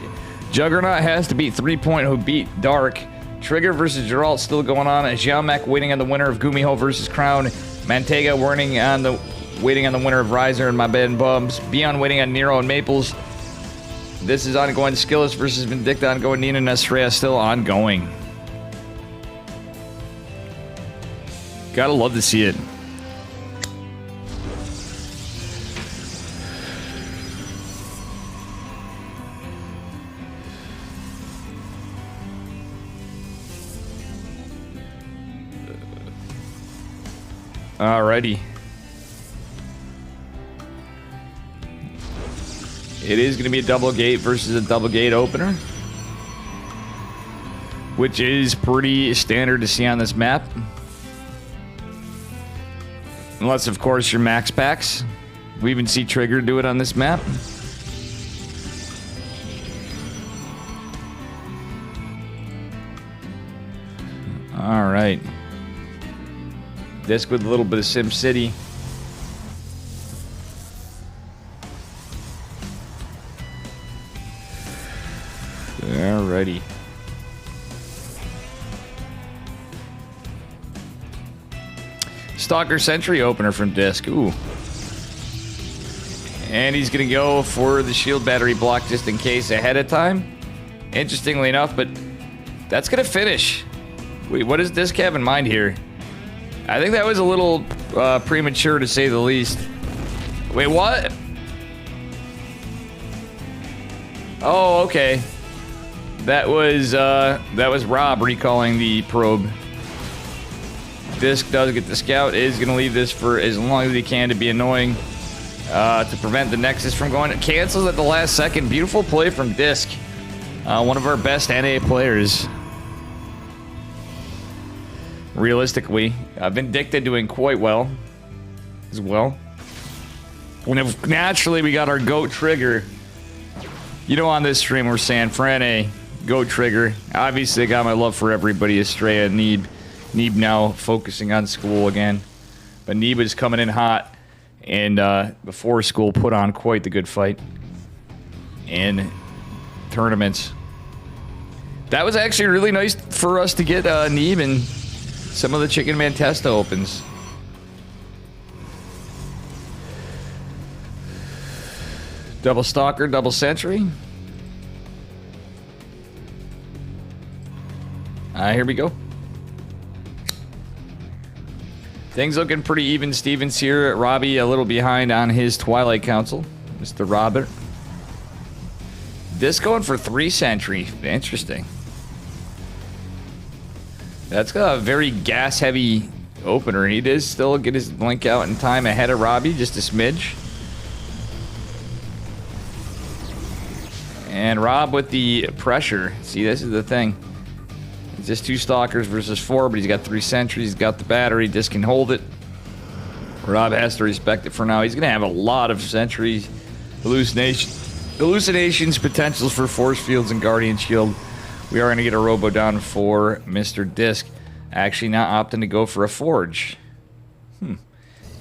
Juggernaut has to beat 3 Point, who beat Dark. Trigger versus Geralt still going on. Xiaomek waiting on the winner of Gumiho versus Crown. Mantega waiting on the winner of Riser and My Bed and Bubs. Beyond waiting on Nero and Maples. This is ongoing. Skillless versus Vindicta ongoing. Nina and Estrella still ongoing. Gotta love to see it. Alrighty. It is going to be a double gate versus a double gate opener, which is pretty standard to see on this map. Unless, of course, you're max packs. We even see Trigger do it on this map. Alright. Disc with a little bit of Sim City. Alrighty. Stalker Sentry opener from Disc. Ooh. And he's going to go for the shield battery block just in case ahead of time. Interestingly enough, but that's going to finish. Wait, what does Disc have in mind here? I think that was a little premature to say the least. Wait, what? Oh, okay. That was Rob recalling the probe. Disc does get the scout. Is going to leave this for as long as he can to be annoying to prevent the Nexus from going. It cancels at the last second. Beautiful play from Disc. One of our best NA players. Realistically, Vindicta doing quite well as well. And naturally, we got our GOAT Trigger. You know, on this stream, we're saying Fran A, GOAT Trigger. Obviously, I got my love for everybody. Estrella, Neeb. Neeb now focusing on school again. But Neeb is coming in hot. And before school, put on quite the good fight in tournaments. That was actually really nice for us to get Neeb and some of the Chicken Man Testa opens. Double Stalker, double Sentry. Here we go. Things looking pretty even Stevens here. Robbie a little behind on his Twilight Council. Mr. Robert. This going for 3 Sentry. Interesting. That's got a very gas-heavy opener. He does still get his blink out in time ahead of Robbie, just a smidge. And Rob with the pressure. See, this is the thing. It's just 2 Stalkers versus 4, but he's got 3 Sentries. He's got the battery. Disc can hold it. Rob has to respect it for now. He's going to have a lot of Sentries, hallucinations, potentials for Force Fields and Guardian Shield. We are going to get a Robo down for Mr. Disc. Actually not opting to go for a Forge.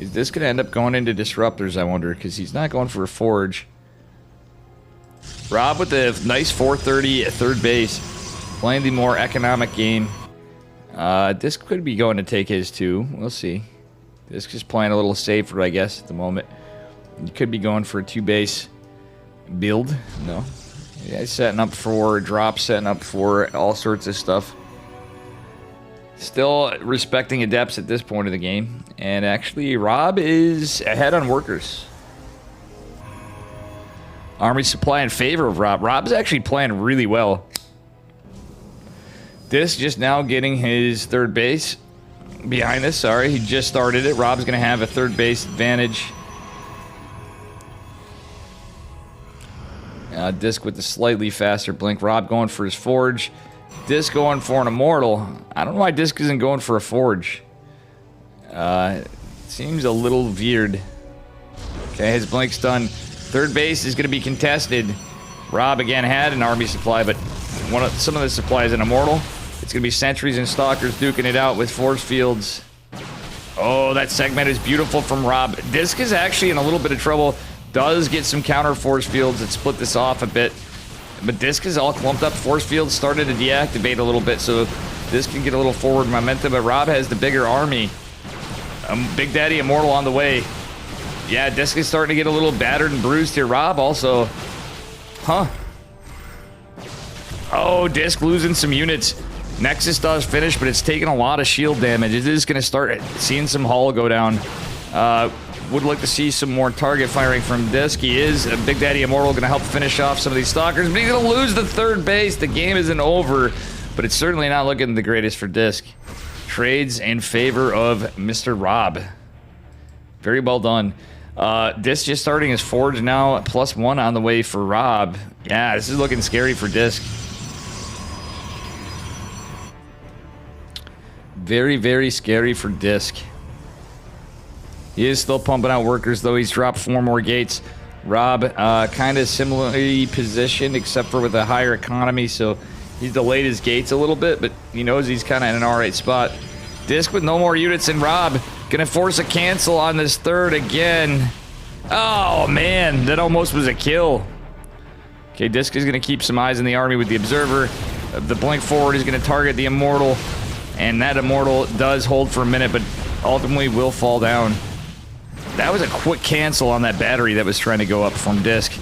Is this going to end up going into Disruptors, I wonder? Because he's not going for a Forge. Rob with the nice 430 at third base. Playing the more economic game. Disc could be going to take his too. We'll see. Disc is playing a little safer, I guess, at the moment. He could be going for a 2-base build. No. Yeah, he's setting up for drops, setting up for all sorts of stuff. Still respecting adepts at this point of the game. And actually, Rob is ahead on workers. Army supply in favor of Rob. Rob's actually playing really well. Disc just now getting his third base behind this. Sorry, he just started it. Rob's going to have a third base advantage. Disc with the slightly faster blink. Rob going for his Forge. Disc going for an Immortal. I don't know why Disc isn't going for a Forge. Seems a little weird. Okay, his blink's done. Third base is going to be contested. Rob again had an army supply, but some of the supply is an Immortal. It's going to be Sentries and Stalkers duking it out with Force Fields. Oh, that segment is beautiful from Rob. Disc is actually in a little bit of trouble. Does get some counter Force Fields that split this off a bit. But Disc is all clumped up. Force Fields started to deactivate a little bit, so Disc can get a little forward momentum. But Rob has the bigger army. Big Daddy Immortal on the way. Yeah, Disc is starting to get a little battered and bruised here. Rob also... Oh, Disc losing some units. Nexus does finish, but it's taking a lot of shield damage. It is going to start seeing some hull go down. Would like to see some more target firing from Disc. He is a Big Daddy Immortal, going to help finish off some of these Stalkers, but he's going to lose the third base. The game isn't over, but it's certainly not looking the greatest for Disc. Trades in favor of Mr. Rob. Very well done. Disc just starting his Forge now, +1 on the way for Rob. Yeah, this is looking scary for Disc. Very, very scary for Disc. He is still pumping out workers, though. He's dropped 4 more gates. Rob, kind of similarly positioned, except for with a higher economy, so he's delayed his gates a little bit, but he knows he's kind of in an alright spot. Disc with no more units than Rob. Gonna force a cancel on this third again. Oh, man. That almost was a kill. Okay, Disc is gonna keep some eyes in the army with the Observer. The blink forward is gonna target the Immortal. And that Immortal does hold for a minute, but ultimately will fall down. That was a quick cancel on that battery that was trying to go up from Disc.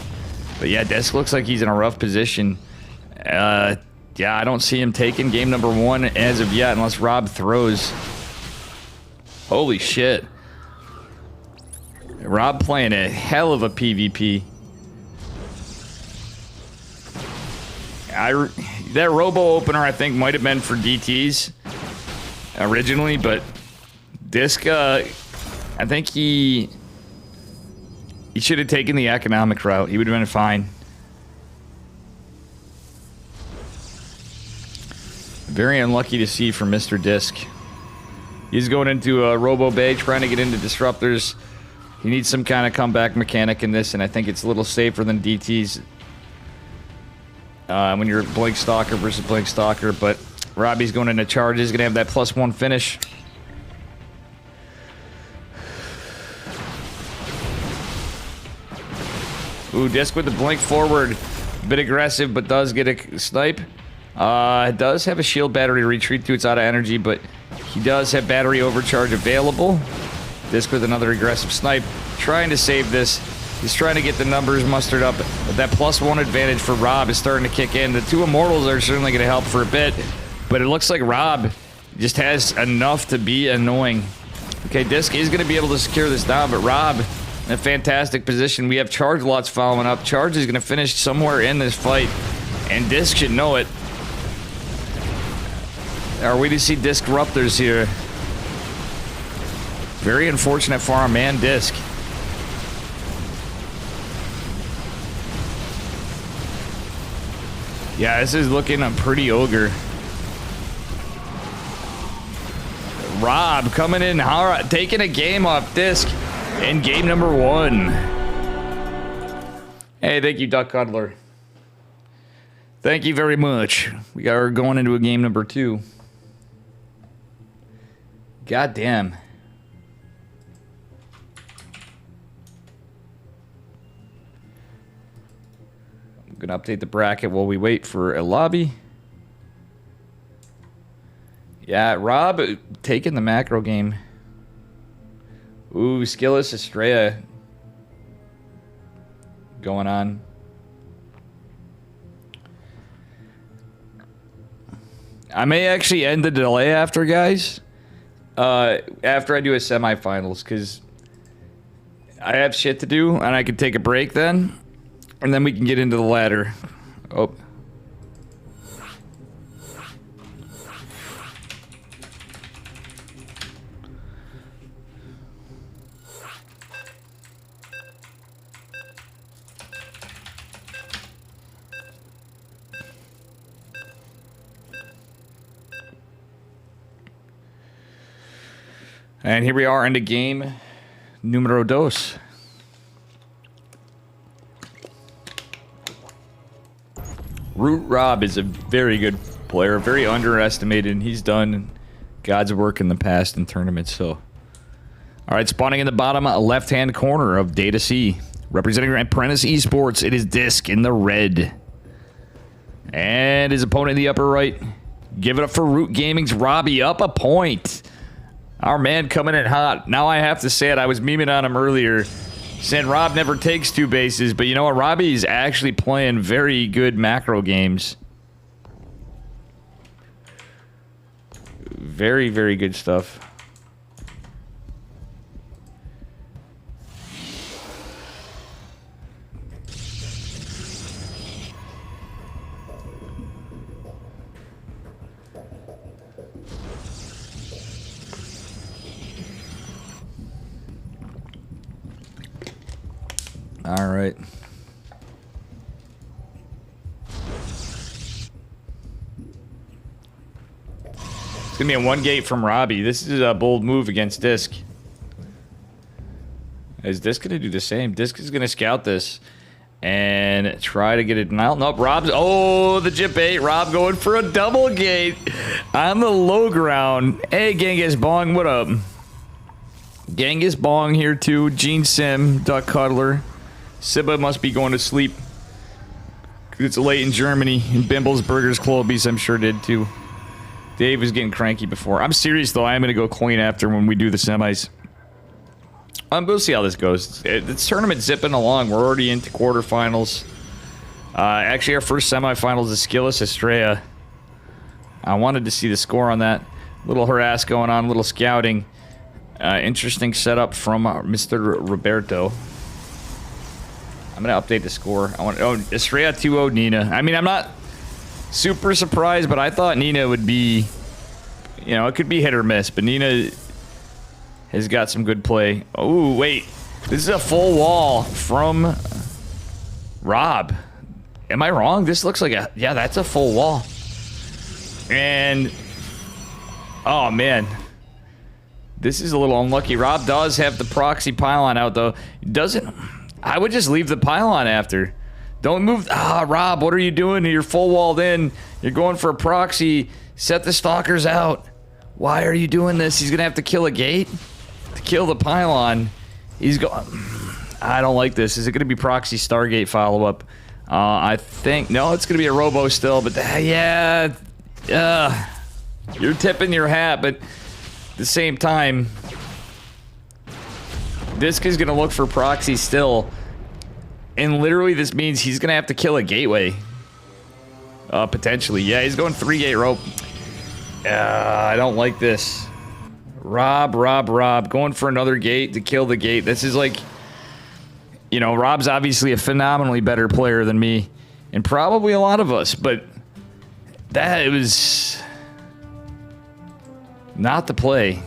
But yeah, Disc looks like he's in a rough position. Yeah, I don't see him taking game number 1 as of yet, unless Rob throws. Holy shit. Rob playing a hell of a PvP. That Robo opener, I think, might have been for DTs originally, but Disc, I think he should have taken the economic route. He would have been fine. Very unlucky to see from Mr. Disc. He's going into a Robo Bay, trying to get into Disruptors. He needs some kind of comeback mechanic in this, and I think it's a little safer than DTs when you're Blink Stalker versus Blink Stalker, but Robbie's going into charge. He's going to have that +1 finish. Ooh, Disc with the blink forward. A bit aggressive, but does get a snipe. It does have a shield battery retreat to. It's out of energy, but he does have battery overcharge available. Disc with another aggressive snipe. Trying to save this. He's trying to get the numbers mustered up. But that +1 advantage for Rob is starting to kick in. The 2 Immortals are certainly going to help for a bit. But it looks like Rob just has enough to be annoying. Okay, Disc is going to be able to secure this down, but Rob in a fantastic position. We have Charge Lots following up. Charge is going to finish somewhere in this fight, and Disc should know it. Are we to see Disruptors here? Very unfortunate for our man, Disc. Yeah, this is looking a pretty ogre. Rob coming in hard, taking a game off Disc in game number 1. Hey, thank you, Duck Cuddler. Thank you very much. We are going into a game number 2. God damn. I'm gonna update the bracket while we wait for a lobby. Yeah, Rob taking the macro game. Ooh, Skillless Estrella going on. I may actually end the delay after, guys. After I do a semifinals, because I have shit to do, and I can take a break then, and then we can get into the ladder. Oh. And here we are into game numero dos. Root Rob is a very good player, very underestimated. He's done God's work in the past in tournaments. So, all right, spawning in the bottom left-hand corner of Data C, representing Apprentice Esports. It is Disc in the red, and his opponent in the upper right. Give it up for Root Gaming's Robbie, up a point. Our man coming in hot. Now I have to say it. I was memeing on him earlier, saying Rob never takes 2 bases. But you know what? Robbie's actually playing very good macro games. Very, very good stuff. All right. It's going to be a 1 gate from Robbie. This is a bold move against Disc. Is Disc going to do the same? Disc is going to scout this and try to get it out. Nope, Rob's... Oh, the Jip 8. Rob going for a double gate on the low ground. Hey, Genghis Bong, what up? Genghis Bong here too. Gene Sim, Duck Cuddler. Sibba must be going to sleep. It's late in Germany. And Bimble's Burgers Clobies, I'm sure, did too. Dave was getting cranky before. I'm serious, though. I am going to go clean after when we do the semis. We'll see how this goes. This tournament's zipping along. We're already into quarterfinals. Actually, our first semifinals is Skillless Estrella. I wanted to see the score on that. Little harass going on, little scouting. Interesting setup from Mr. Roberto. I'm going to update the score. Estrella 2-0 Nina. I mean, I'm not super surprised, but I thought Nina would be, you know, it could be hit or miss, but Nina has got some good play. Oh, wait. This is a full wall from Rob. Am I wrong? This looks like a... Yeah, that's a full wall. And... Oh, man. This is a little unlucky. Rob does have the proxy pylon out, though. Doesn't... I would just leave the pylon after. Don't move... Ah, Rob, what are you doing? You're full walled in. You're going for a proxy. Set the stalkers out. Why are you doing this? He's going to have to kill a gate to kill the pylon. He's going... I don't like this. Is it going to be proxy Stargate follow-up? I think... No, it's going to be a robo still, but... Yeah... You're tipping your hat, but... At the same time... Disc is going to look for proxy still. And literally this means he's going to have to kill a gateway. Potentially. Yeah, he's going 3-gate rope. I don't like this. Rob. Going for another gate to kill the gate. This is like, you know, Rob's obviously a phenomenally better player than me. And probably a lot of us. But that was not the play.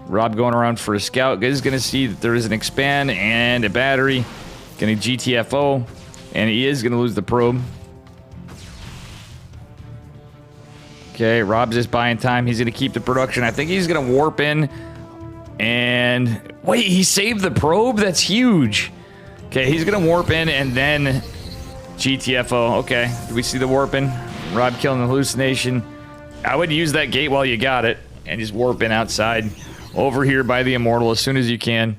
Rob going around for a scout. Is going to see that there is an expand and a battery. Going to GTFO. And he is going to lose the probe. Okay, Rob's just buying time. He's going to keep the production. I think he's going to warp in. And wait, he saved the probe? That's huge. Okay, he's going to warp in and then GTFO. Okay, do we see the warping? Rob killing the hallucination. I would use that gate while you got it and just warp in outside. Over here by the Immortal as soon as you can.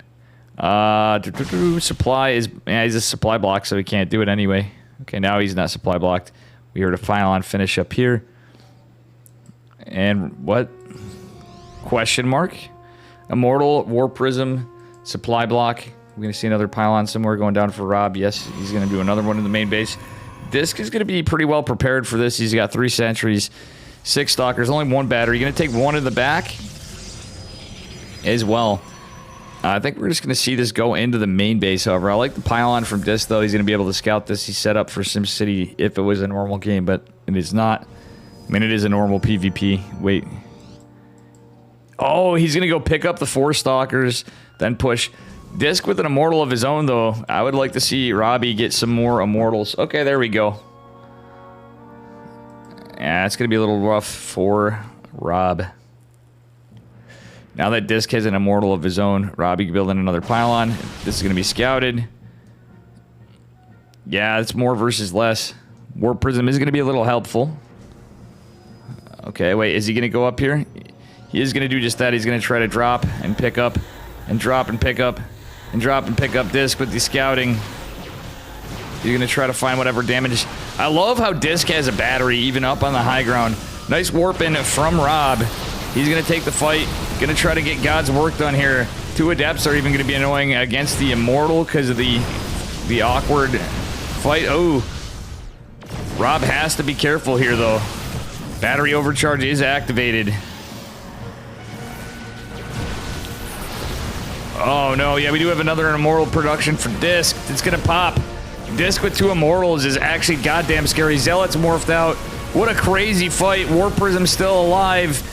Supply is... Yeah, he's a supply block, so he can't do it anyway. Okay, now he's not supply blocked. We heard a pylon finish up here. And what? Question mark? Immortal, War Prism, supply block. We're going to see another pylon somewhere going down for Rob. Yes, he's going to do another one in the main base. Disc is going to be pretty well prepared for this. He's got 3 sentries, 6 stalkers, only 1 battery. Going to take 1 in the back as well. I think we're just going to see this go into the main base, however. I like the pylon from Disc, though. He's going to be able to scout this. He's set up for SimCity if it was a normal game, but it is not. I mean, it is a normal PvP. Wait. Oh, he's going to go pick up the 4 stalkers, then push. Disc with an Immortal of his own, though. I would like to see Robbie get some more Immortals. Okay, there we go. Yeah, it's going to be a little rough for Rob. Now that Disc has an Immortal of his own, Robbie can build in another pylon. This is going to be scouted. Yeah, it's more versus less. War Prism is going to be a little helpful. Okay, wait, is he going to go up here? He is going to do just that. He's going to try to drop and pick up and drop and pick up and drop and pick up Disc with the scouting. He's going to try to find whatever damage. I love how Disc has a battery even up on the high ground. Nice warp in from Rob. He's going to take the fight. Going to try to get God's work done here. 2 Adepts are even going to be annoying against the Immortal because of the awkward fight. Oh. Rob has to be careful here, though. Battery overcharge is activated. Oh, no. Yeah, we do have another Immortal production for Disc. It's going to pop. Disc with 2 Immortals is actually goddamn scary. Zealot's morphed out. What a crazy fight. War Prism still alive.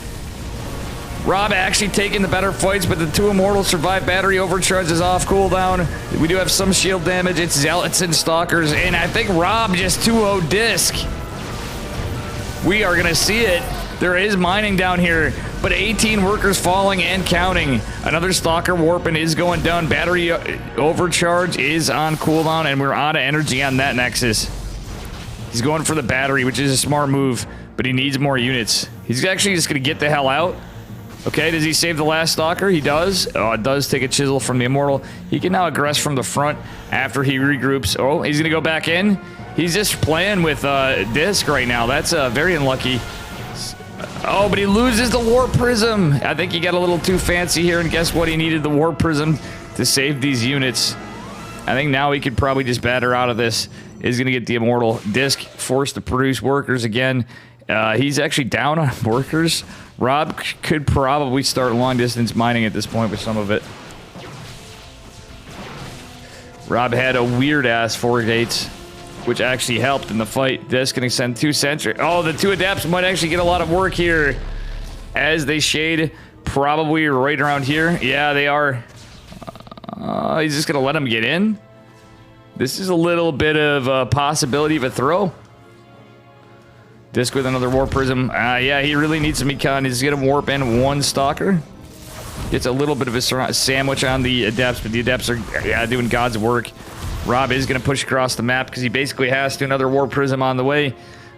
Rob actually taking the better fights, but the 2 Immortals survive. Battery overcharge is off cooldown. We do have some shield damage. It's Zealots and Stalkers, and I think Rob just 2-0 Disc. We are going to see it. There is mining down here, but 18 workers falling and counting. Another Stalker warping is going down. Battery overcharge is on cooldown, and we're out of energy on that Nexus. He's going for the battery, which is a smart move, but he needs more units. He's actually just going to get the hell out. Okay, does he save the last Stalker? He does. Oh, it does take a chisel from the Immortal. He can now aggress from the front after he regroups. Oh, he's going to go back in. He's just playing with Disc right now. That's very unlucky. Oh, but he loses the War Prism. I think he got a little too fancy here, and guess what? He needed the War Prism to save these units. I think now he could probably just batter out of this. He's going to get the Immortal. Disc forced to produce workers again. He's actually down on workers. Rob could probably start long-distance mining at this point with some of it. Rob had a weird-ass 4 gates, which actually helped in the fight. Disc going to send 2 sentry. Oh, the 2 Adepts might actually get a lot of work here as they shade probably right around here. Yeah, they are. He's just going to let them get in. This is a little bit of a possibility of a throw. Disc with another War Prism. Yeah, he really needs some econ. He's going to warp in 1 Stalker. Gets a little bit of a sandwich on the Adepts, but the Adepts are doing God's work. Rob is going to push across the map because he basically has to. Another War Prism on the way.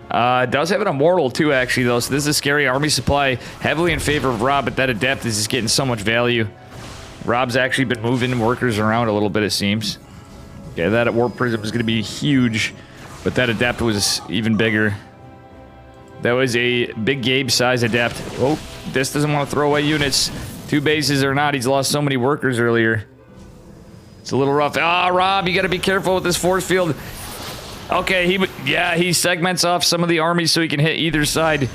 Does have an Immortal too, actually, though, so this is a scary army supply. Heavily in favor of Rob, but that Adept is just getting so much value. Rob's actually been moving workers around a little bit, it seems. Okay, that War Prism is going to be huge, but that Adept was even bigger. That was a big Gabe size Adept. Oh, this doesn't want to throw away units. 2 bases or not, he's lost so many workers earlier. It's a little rough. Ah, Rob, you got to be careful with this force field. Okay, he segments off some of the armies so he can hit either side.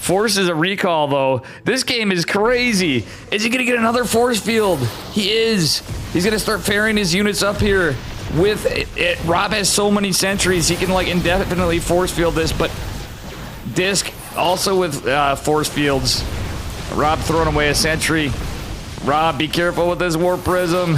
Forces a recall, though. This game is crazy. Is he going to get another force field? He is. He's going to start ferrying his units up here. With it, Rob has so many sentries, he can, like, indefinitely force field this, but Disc also with force fields. Rob throwing away a sentry. Rob, be careful with this Warp Prism.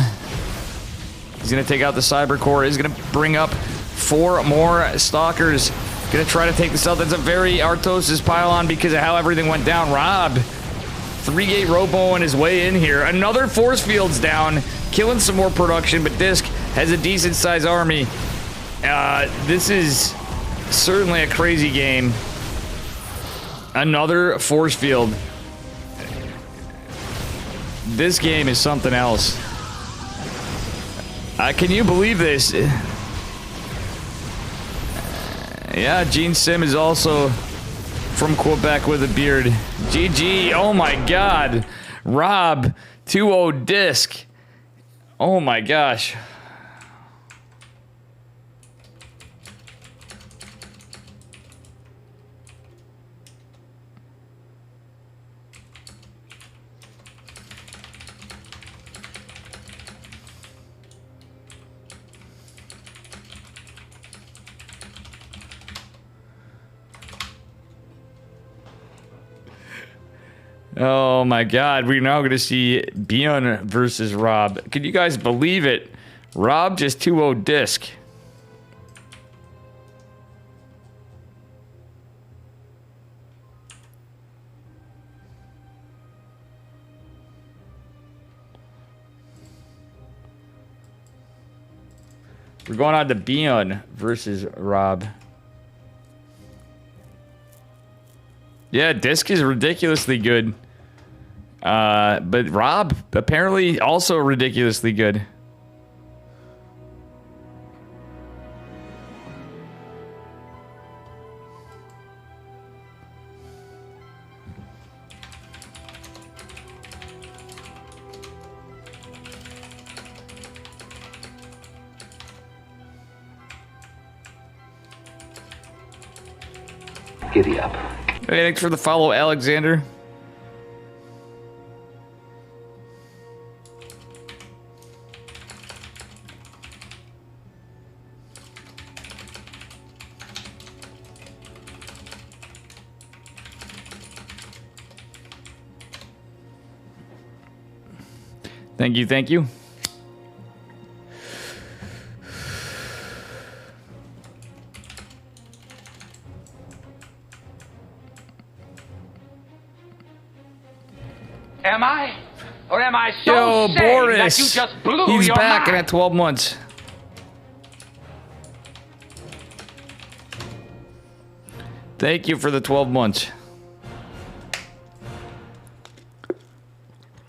He's going to take out the Cyber Core. He's going to bring up 4 more Stalkers. Going to try to take this out. That's a very Artosis pylon because of how everything went down. Rob, 3-gate Robo on his way in here. Another force field's down, killing some more production, but Disc has a decent-sized army. This is certainly a crazy game. Another force field. This game is something else. Can you believe this? Yeah, Gene Sim is also from Quebec with a beard. GG. Oh my god. Rob, 2-0 Disc. Oh my gosh. Oh my god, we're now going to see Bjorn versus Rob. Can you guys believe it? Rob just 2-0 Disc. We're going on to Bjorn versus Rob. Yeah, Disc is ridiculously good. But Rob, apparently also ridiculously good. Giddy up. Hey, thanks for the follow, Alexander. Thank you, thank you. Am I? Or am I so Yo, Boris. that you just blew He's your back mind? and at 12 months. Thank you for the 12 months.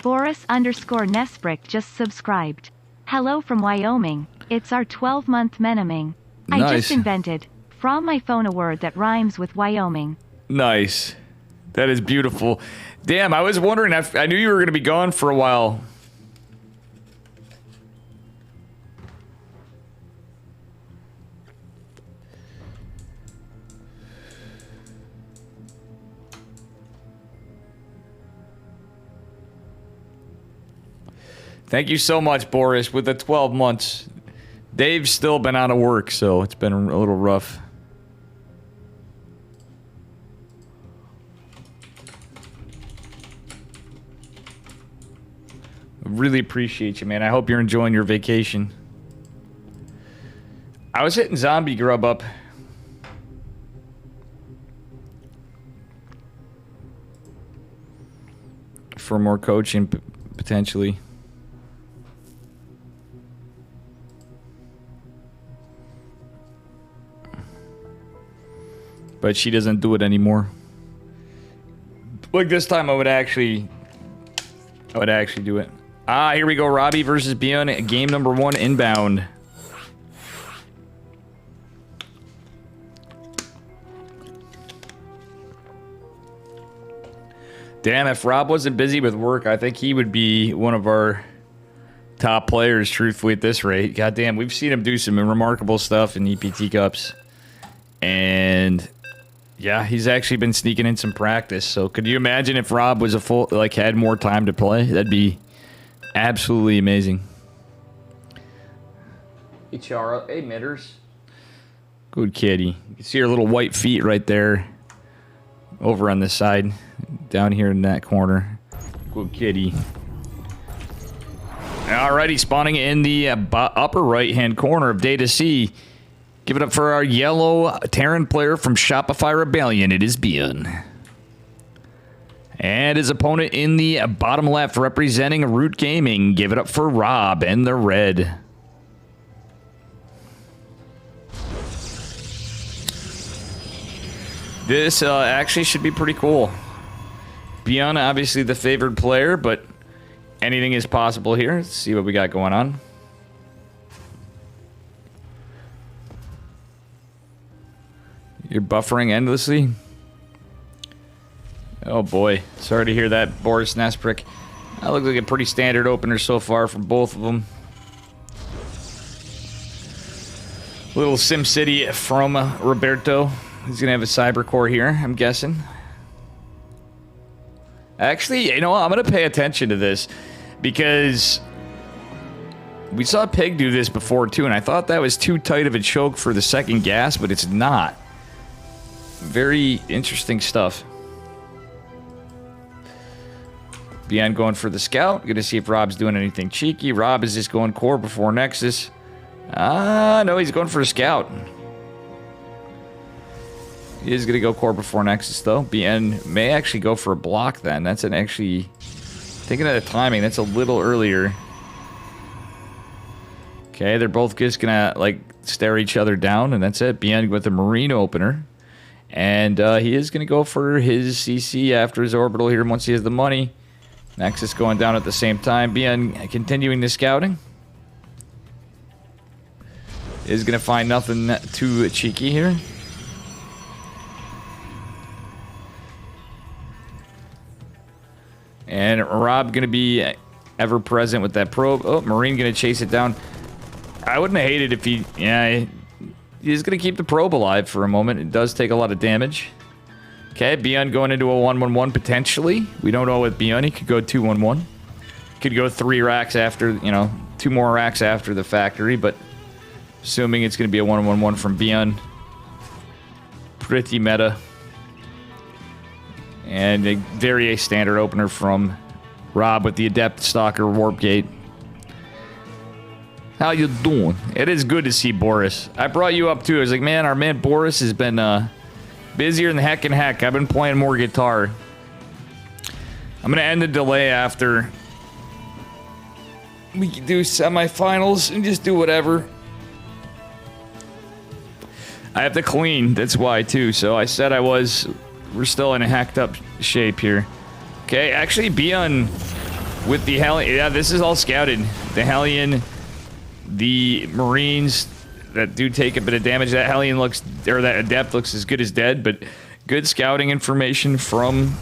Boris_Nesbrick just subscribed. Hello from Wyoming. It's our 12-month menoming. I Nice. just invented from my phone a word that rhymes with Wyoming. Nice. That is beautiful. Damn, I was wondering, I knew you were going to be gone for a while. Thank you so much, Boris, with the 12 months. Dave's still been out of work, so it's been a little rough. Really appreciate you, man. I hope you're enjoying your vacation. I was hitting Zombie Grub up. For more coaching, potentially. But she doesn't do it anymore. Like this time I would actually do it. Ah, here we go. Robbie versus Bjorn. Game number 1 inbound. Damn, if Rob wasn't busy with work, I think he would be one of our top players, truthfully, at this rate. Goddamn, we've seen him do some remarkable stuff in EPT Cups. And Yeah, he's actually been sneaking in some practice. So could you imagine if Rob was had more time to play? That'd be absolutely amazing. Hey, Chara. Hey, Mitters. Good kitty. You can see her little white feet right there. Over on this side. Down here in that corner. Good kitty. Alrighty, spawning in the upper right-hand corner of Data C. Give it up for our yellow Terran player from Shopify Rebellion. It is Bian. And his opponent in the bottom left representing Root Gaming. Give it up for Rob and the red. This actually should be pretty cool. Bian, obviously the favored player, but anything is possible here. Let's see what we got going on. You're buffering endlessly? Oh boy. Sorry to hear that, Boris Nesprick. That looks like a pretty standard opener so far from both of them. Little SimCity from Roberto. He's going to have a Cybercore here, I'm guessing. Actually, you know what? I'm going to pay attention to this because we saw Pig do this before too, and I thought that was too tight of a choke for the second gas, but it's not. Very interesting stuff. Bian going for the scout. Gonna see if Rob's doing anything cheeky. Rob is just going core before Nexus. No, he's going for a scout. He is gonna go core before Nexus though. Bian may actually go for a block then. That's an actually... Thinking of the timing, that's a little earlier. Okay, they're both just gonna like stare each other down, and that's it. Bian with the Marine opener. And he is going to go for his CC after his orbital here once he has the money. Nexus going down at the same time. Bian continuing the scouting. Is going to find nothing too cheeky here. And Rob going to be ever present with that probe. Oh, Marine going to chase it down. I wouldn't have hated if he... Yeah, he's going to keep the probe alive for a moment. It does take a lot of damage. Okay, Bian going into a 1-1-1 potentially. We don't know with Bian. He could go 2-1-1. Could go 3 racks after, you know, 2 more racks after the factory, but assuming it's going to be a 1-1-1 from Bian. Pretty meta. And a very standard opener from Rob with the Adept Stalker Warp Gate. How you doing? It is good to see Boris. I brought you up too. I was like, man, our man Boris has been busier than heck and heck. I've been playing more guitar. I'm gonna end the delay after we can do semifinals and just do whatever. I have to clean. That's why too. So I said I was. We're still in a hacked up shape here. Okay, actually, Bian with the Hellion. Yeah, this is all scouted. The Hellion. The Marines that do take a bit of damage. That Hellion looks, or that Adept looks as good as dead, but good scouting information from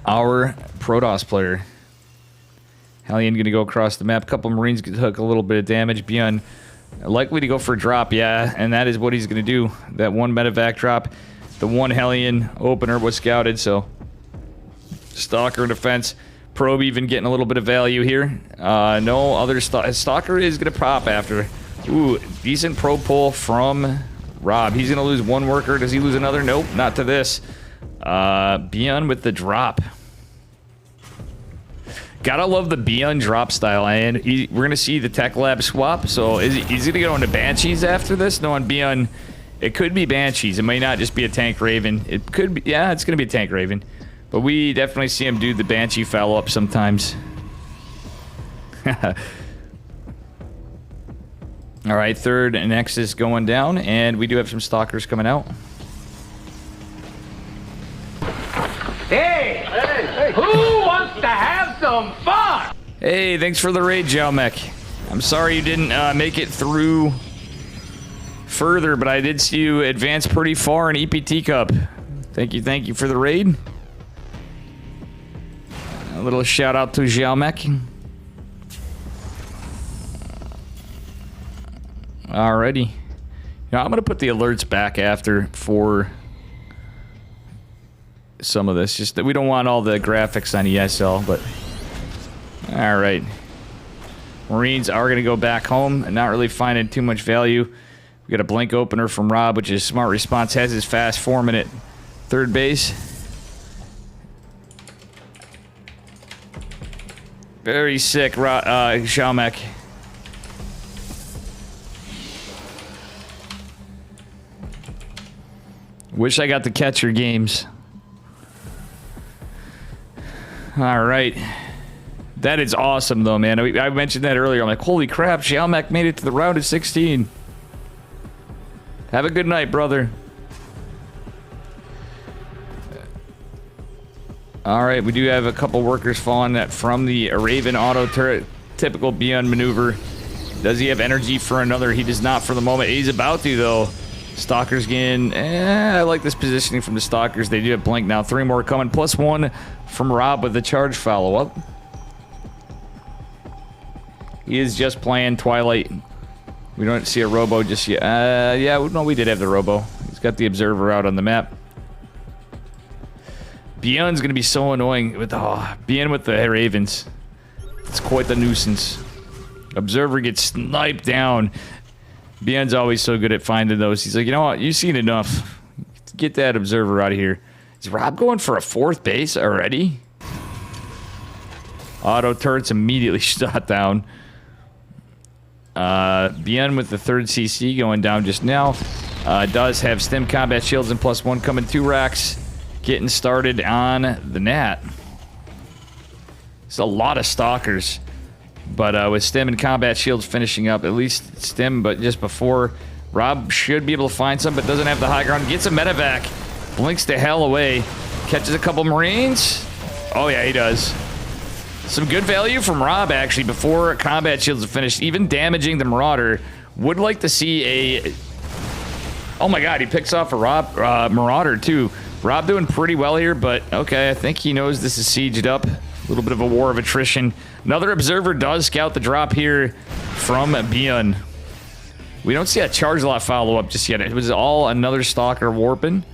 our Protoss player. Hellion gonna go across the map. Couple Marines took a little bit of damage. Bian likely to go for a drop, yeah, and that is what he's gonna do. That one medevac drop. The one Hellion opener was scouted, so Stalker defense. Probe even getting a little bit of value here. No other Stalker is gonna pop after. Ooh, decent probe pull from Rob. He's gonna lose one worker. Does he lose another? Nope, not to this. Bian with the drop. Gotta love the Bian drop style, and we're gonna see the Tech Lab swap. So is he gonna go into Banshees after this? No, on Bian, it could be Banshees. It may not just be a Tank Raven. It could be, yeah, it's gonna be a Tank Raven. But we definitely see him do the Banshee follow-up sometimes. Alright, third Nexus going down, and we do have some Stalkers coming out. Hey! Hey! Who wants to have some fun? Hey, thanks for the raid, Jalmec. I'm sorry you didn't make it through further, but I did see you advance pretty far in EPT Cup. Thank you for the raid. A little shout out to Jalmec. Alrighty. Now I'm gonna put the alerts back after for some of this. Just that we don't want all the graphics on ESL, but... Alright. Marines are going to go back home and not really finding too much value. We got a blink opener from Rob, which is smart response. Has his fast 4-minute third base. Very sick, Xiaomek. Wish I got the catcher games. Alright. That is awesome, though, man. I mentioned that earlier. I'm like, holy crap, Xiaomek made it to the round of 16. Have a good night, brother. Alright, we do have a couple workers falling from the Raven auto turret. Typical Beyond maneuver. Does he have energy for another? He does not for the moment. He's about to, though. Stalkers again. I like this positioning from the Stalkers. They do have blink now. 3 more coming. +1 from Rob with the charge follow-up. He is just playing Twilight. We don't see a Robo just yet. Yeah, no, we did have the Robo. He's got the Observer out on the map. Beyond's going to be so annoying with Beyond with the Ravens. It's quite the nuisance. Observer gets sniped down. Beyond's always so good at finding those. He's like, you know what? You've seen enough. Get that Observer out of here. Is Rob going for a 4th base already? Auto turrets immediately shot down. Beyond with the 3rd CC going down just now. Does have stem combat shields and +1 coming. 2 racks getting started on the Nat. It's a lot of Stalkers. But with stem and combat shields finishing up, at least stem, but just before, Rob should be able to find some, but doesn't have the high ground. Gets a medevac. Blinks the hell away. Catches a couple Marines. Oh yeah, he does. Some good value from Rob, actually, before combat shields are finished. Even damaging the Marauder. Would like to see a... Oh my god, he picks off a Marauder, too. Rob doing pretty well here, but okay, I think he knows this is sieged up. A little bit of a war of attrition. Another Observer does scout the drop here from Beyond. We don't see a charge lot follow-up just yet. It was all another Stalker warping.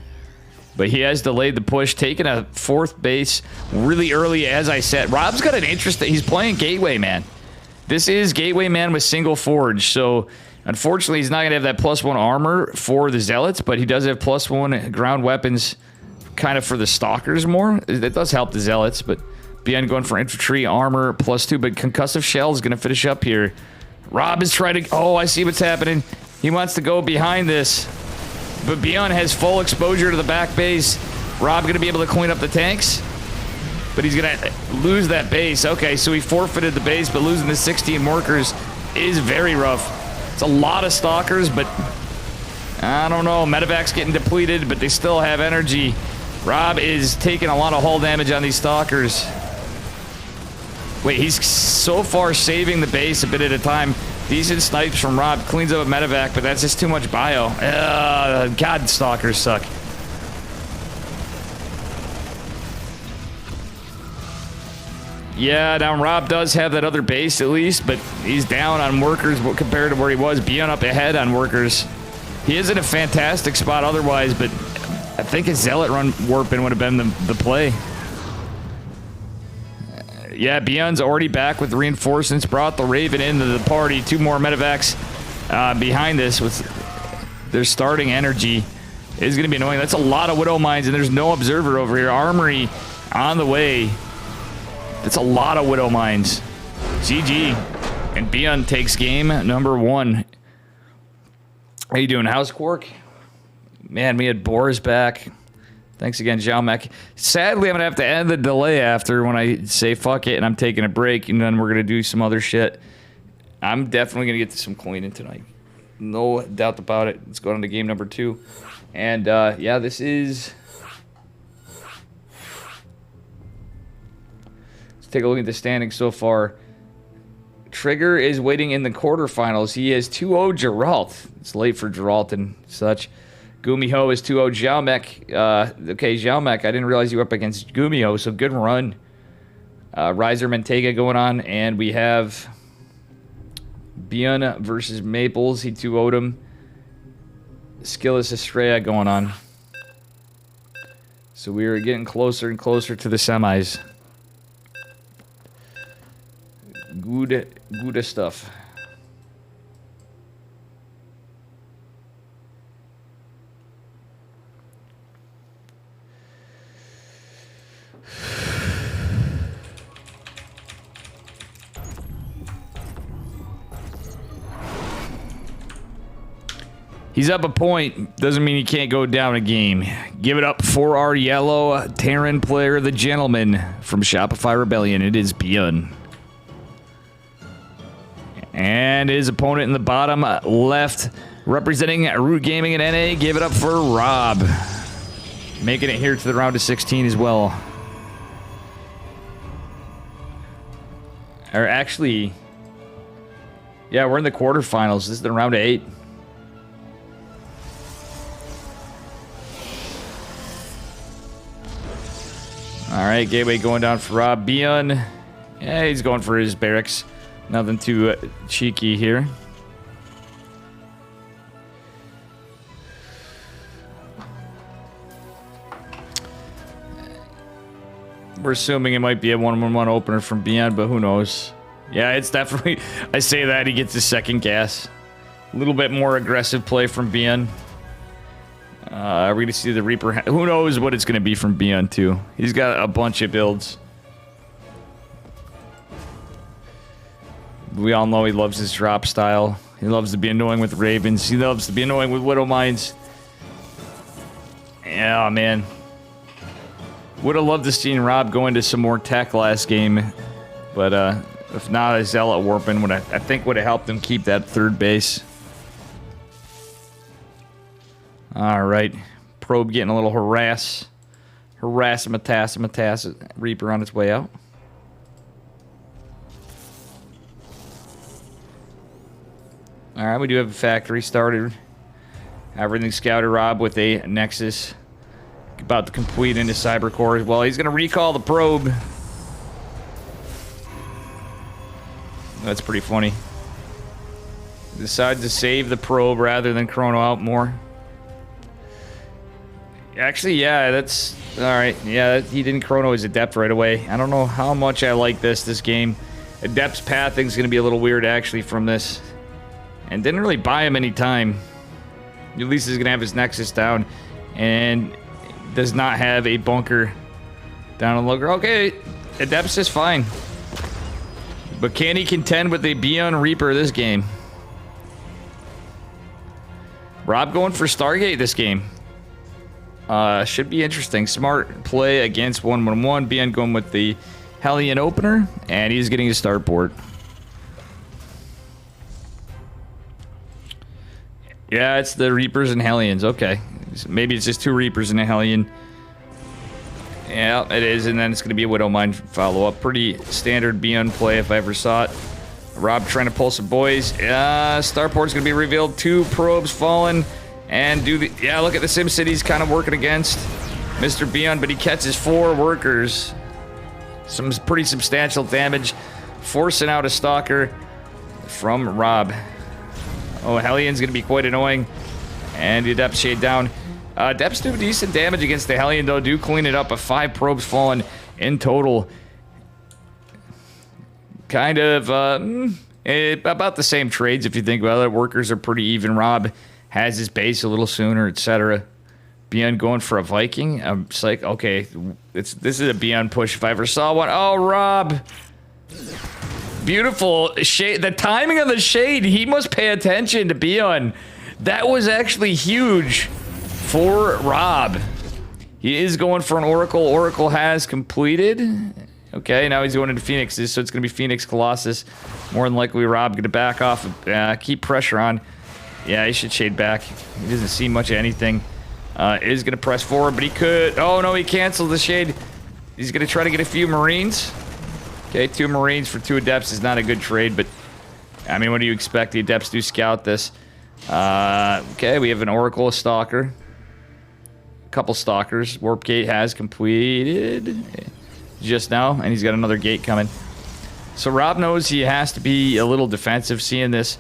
But he has delayed the push, taking a 4th base really early, as I said. Rob's got an interest that he's playing Gateway Man. This is Gateway Man with single forge, so unfortunately he's not going to have that +1 armor for the Zealots, but he does have +1 ground weapons kind of for the Stalkers more. That does help the Zealots, but Beyond going for infantry, armor, +2, but concussive shell is going to finish up here. Rob is trying to... Oh, I see what's happening. He wants to go behind this. But Beyond has full exposure to the back base. Rob going to be able to clean up the tanks. But he's going to lose that base. Okay, so he forfeited the base, but losing the 16 workers is very rough. It's a lot of Stalkers, but I don't know. Medevac's getting depleted, but they still have energy. Rob is taking a lot of hull damage on these Stalkers. Wait, he's so far saving the base a bit at a time. Decent snipes from Rob. Cleans up a medevac, but that's just too much bio. God, Stalkers suck. Yeah, now Rob does have that other base at least, but he's down on workers compared to where he was. Beyond up ahead on workers. He is in a fantastic spot otherwise, but I think his Zealot run warping would have been the play. Yeah, Beyond's already back with reinforcements. Brought the Raven into the party. 2 more medevacs behind this with their starting energy. Is going to be annoying. That's a lot of Widow Mines, and there's no Observer over here. Armory on the way. That's a lot of Widow Mines. GG. And Beyond takes game number 1. How you doing, House Quark? Man, we had Boris back. Thanks again, Xiaomek. Sadly, I'm going to have to end the delay after when I say fuck it and I'm taking a break, and then we're going to do some other shit. I'm definitely going to get to some cleaning tonight. No doubt about it. Let's go on to game number 2. And, yeah, this is... Let's take a look at the standings so far. Trigger is waiting in the quarterfinals. He is 2-0 Geralt. It's late for Geralt and such. Gumiho is 2-0 Xiaomek. Okay, Xiaomek, I didn't realize you were up against Gumiho, so good run. Riser Mentega going on, and we have Beyond versus Maples. He 2-0'd him. Skillless Estrella going on. So we are getting closer and closer to the semis. Good stuff. He's up a point. Doesn't mean he can't go down a game. Give it up for our yellow Terran player, the gentleman from Shopify Rebellion. It is Bjorn. And his opponent in the bottom left, representing Root Gaming and NA, give it up for Rob. Making it here to the round of 16 as well. Or actually, yeah, we're in the quarterfinals. This is the round of 8. Alright, gateway going down for Rob. Bjorn, yeah, he's going for his barracks. Nothing too cheeky here. We're assuming it might be a 1-1-1 opener from Bjorn, but who knows? Yeah, it's definitely... I say that, he gets his second gas. A little bit more aggressive play from Bjorn. Are we going to see the Reaper? Who knows what it's going to be from Bjorn, too. He's got a bunch of builds. We all know he loves his drop style. He loves to be annoying with Ravens. He loves to be annoying with Widow Mines. Yeah, man. Would have loved to seen Rob go into some more tech last game. But if not, a Zealot Warping would I think would have helped him keep that third base. Alright. Probe getting a little harass. Harass Reaper on its way out. Alright, we do have a factory started. Everything scouted. Rob with a Nexus. About to complete into Cyber Core as well. He's going to recall the probe. That's pretty funny. Decides to save the probe rather than chrono out more. Actually, yeah, that's... Alright, yeah, he didn't chrono his Adept right away. I don't know how much I like this game. Adept's pathing is going to be a little weird, actually, from this. And didn't really buy him any time. At least he's going to have his Nexus down. And does not have a bunker down on Logger. Okay, Adept's is fine. But can he contend with a Bjorn Reaper this game? Rob going for Stargate this game. Should be interesting. Smart play against 1-1-1. Bjorn going with the Hellion opener. And he's getting a start board. Yeah, it's the Reapers and Hellions. Okay. Maybe it's just 2 Reapers and a Hellion. Yeah, it is. And then it's going to be a Widow Mine follow-up. Pretty standard Bjorn play if I ever saw it. Rob trying to pull some boys. Starport's going to be revealed. 2 probes fallen. And do the... Yeah, look at the SimCity's kind of working against Mr. Bjorn, but he catches 4 workers. Some pretty substantial damage. Forcing out a Stalker from Rob. Oh, Hellion's going to be quite annoying. And the Adept shade down. Adepts do decent damage against the Hellion, though. Do clean it up. 5 probes fallen in total. Kind of about the same trades if you think about it. Workers are pretty even. Rob has his base a little sooner, etc. Bjorn going for a Viking. I'm just like, okay, this is a Bjorn push if I ever saw one. Oh, Rob. Beautiful shade. The timing of the shade. He must pay attention to Bjorn. That was actually huge for Rob. He is going for an Oracle. Oracle has completed. Okay, now he's going into Phoenixes, so it's going to be Phoenix Colossus. More than likely, Rob going to back off. Keep pressure on. Yeah, he should shade back. He doesn't see much of anything. Is going to press forward, but he could... Oh, no, he canceled the shade. He's going to try to get a few Marines. Okay, 2 Marines for 2 Adepts is not a good trade, but... I mean, what do you expect? The Adepts do scout this. Okay, we have an Oracle, a Stalker. A couple Stalkers. Warp Gate has completed just now, and he's got another gate coming. So Rob knows he has to be a little defensive, seeing this.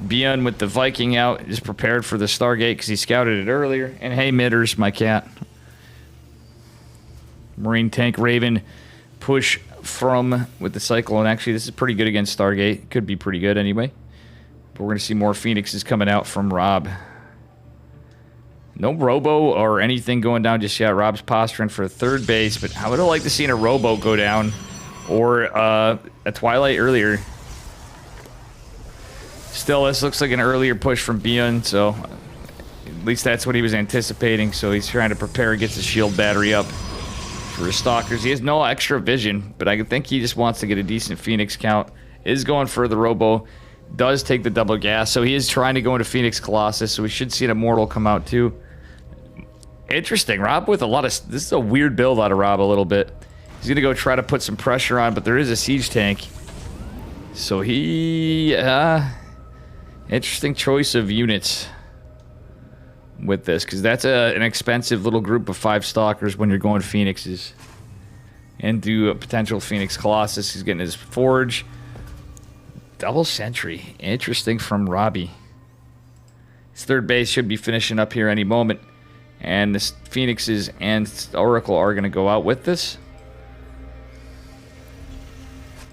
Bjorn with the Viking out is prepared for the Stargate because he scouted it earlier. And hey, Mitters, my cat. Marine tank Raven push from with the Cyclone. Actually, this is pretty good against Stargate. Could be pretty good anyway. But we're going to see more Phoenixes coming out from Rob. No Robo or anything going down just yet. Rob's posturing for third base, but I would have liked to see a Robo go down or a Twilight earlier. Still, this looks like an earlier push from Bion, so at least that's what he was anticipating. So he's trying to prepare, gets his shield battery up for his Stalkers. He has no extra vision, but I think he just wants to get a decent Phoenix count. Is going for the Robo. Does take the double gas, so he is trying to go into Phoenix Colossus, so we should see an Immortal come out too. Interesting. Rob with a lot of... This is a weird build out of Rob a little bit. He's going to go try to put some pressure on, but there is a siege tank. So he... interesting choice of units with this, because that's an expensive little group of 5 Stalkers when you're going Phoenixes. And do a potential Phoenix Colossus. He's getting his Forge. Double Sentry. Interesting from Robbie. His third base should be finishing up here any moment. And the Phoenixes and Oracle are going to go out with this.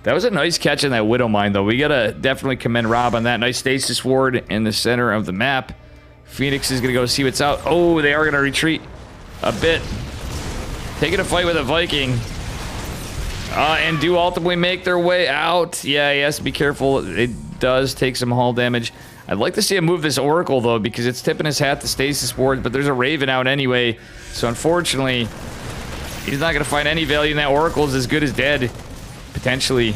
That was a nice catch in that Widow Mine, though. We got to definitely commend Rob on that. Nice Stasis Ward in the center of the map. Phoenix is going to go see what's out. Oh, they are going to retreat a bit. Taking a fight with a Viking. And do ultimately make their way out. Yeah, he has to be careful. It does take some hull damage. I'd like to see him move this Oracle, though, because it's tipping his hat to Stasis Ward, but there's a Raven out anyway. So, unfortunately, he's not going to find any value in that. Oracle is as good as dead, potentially.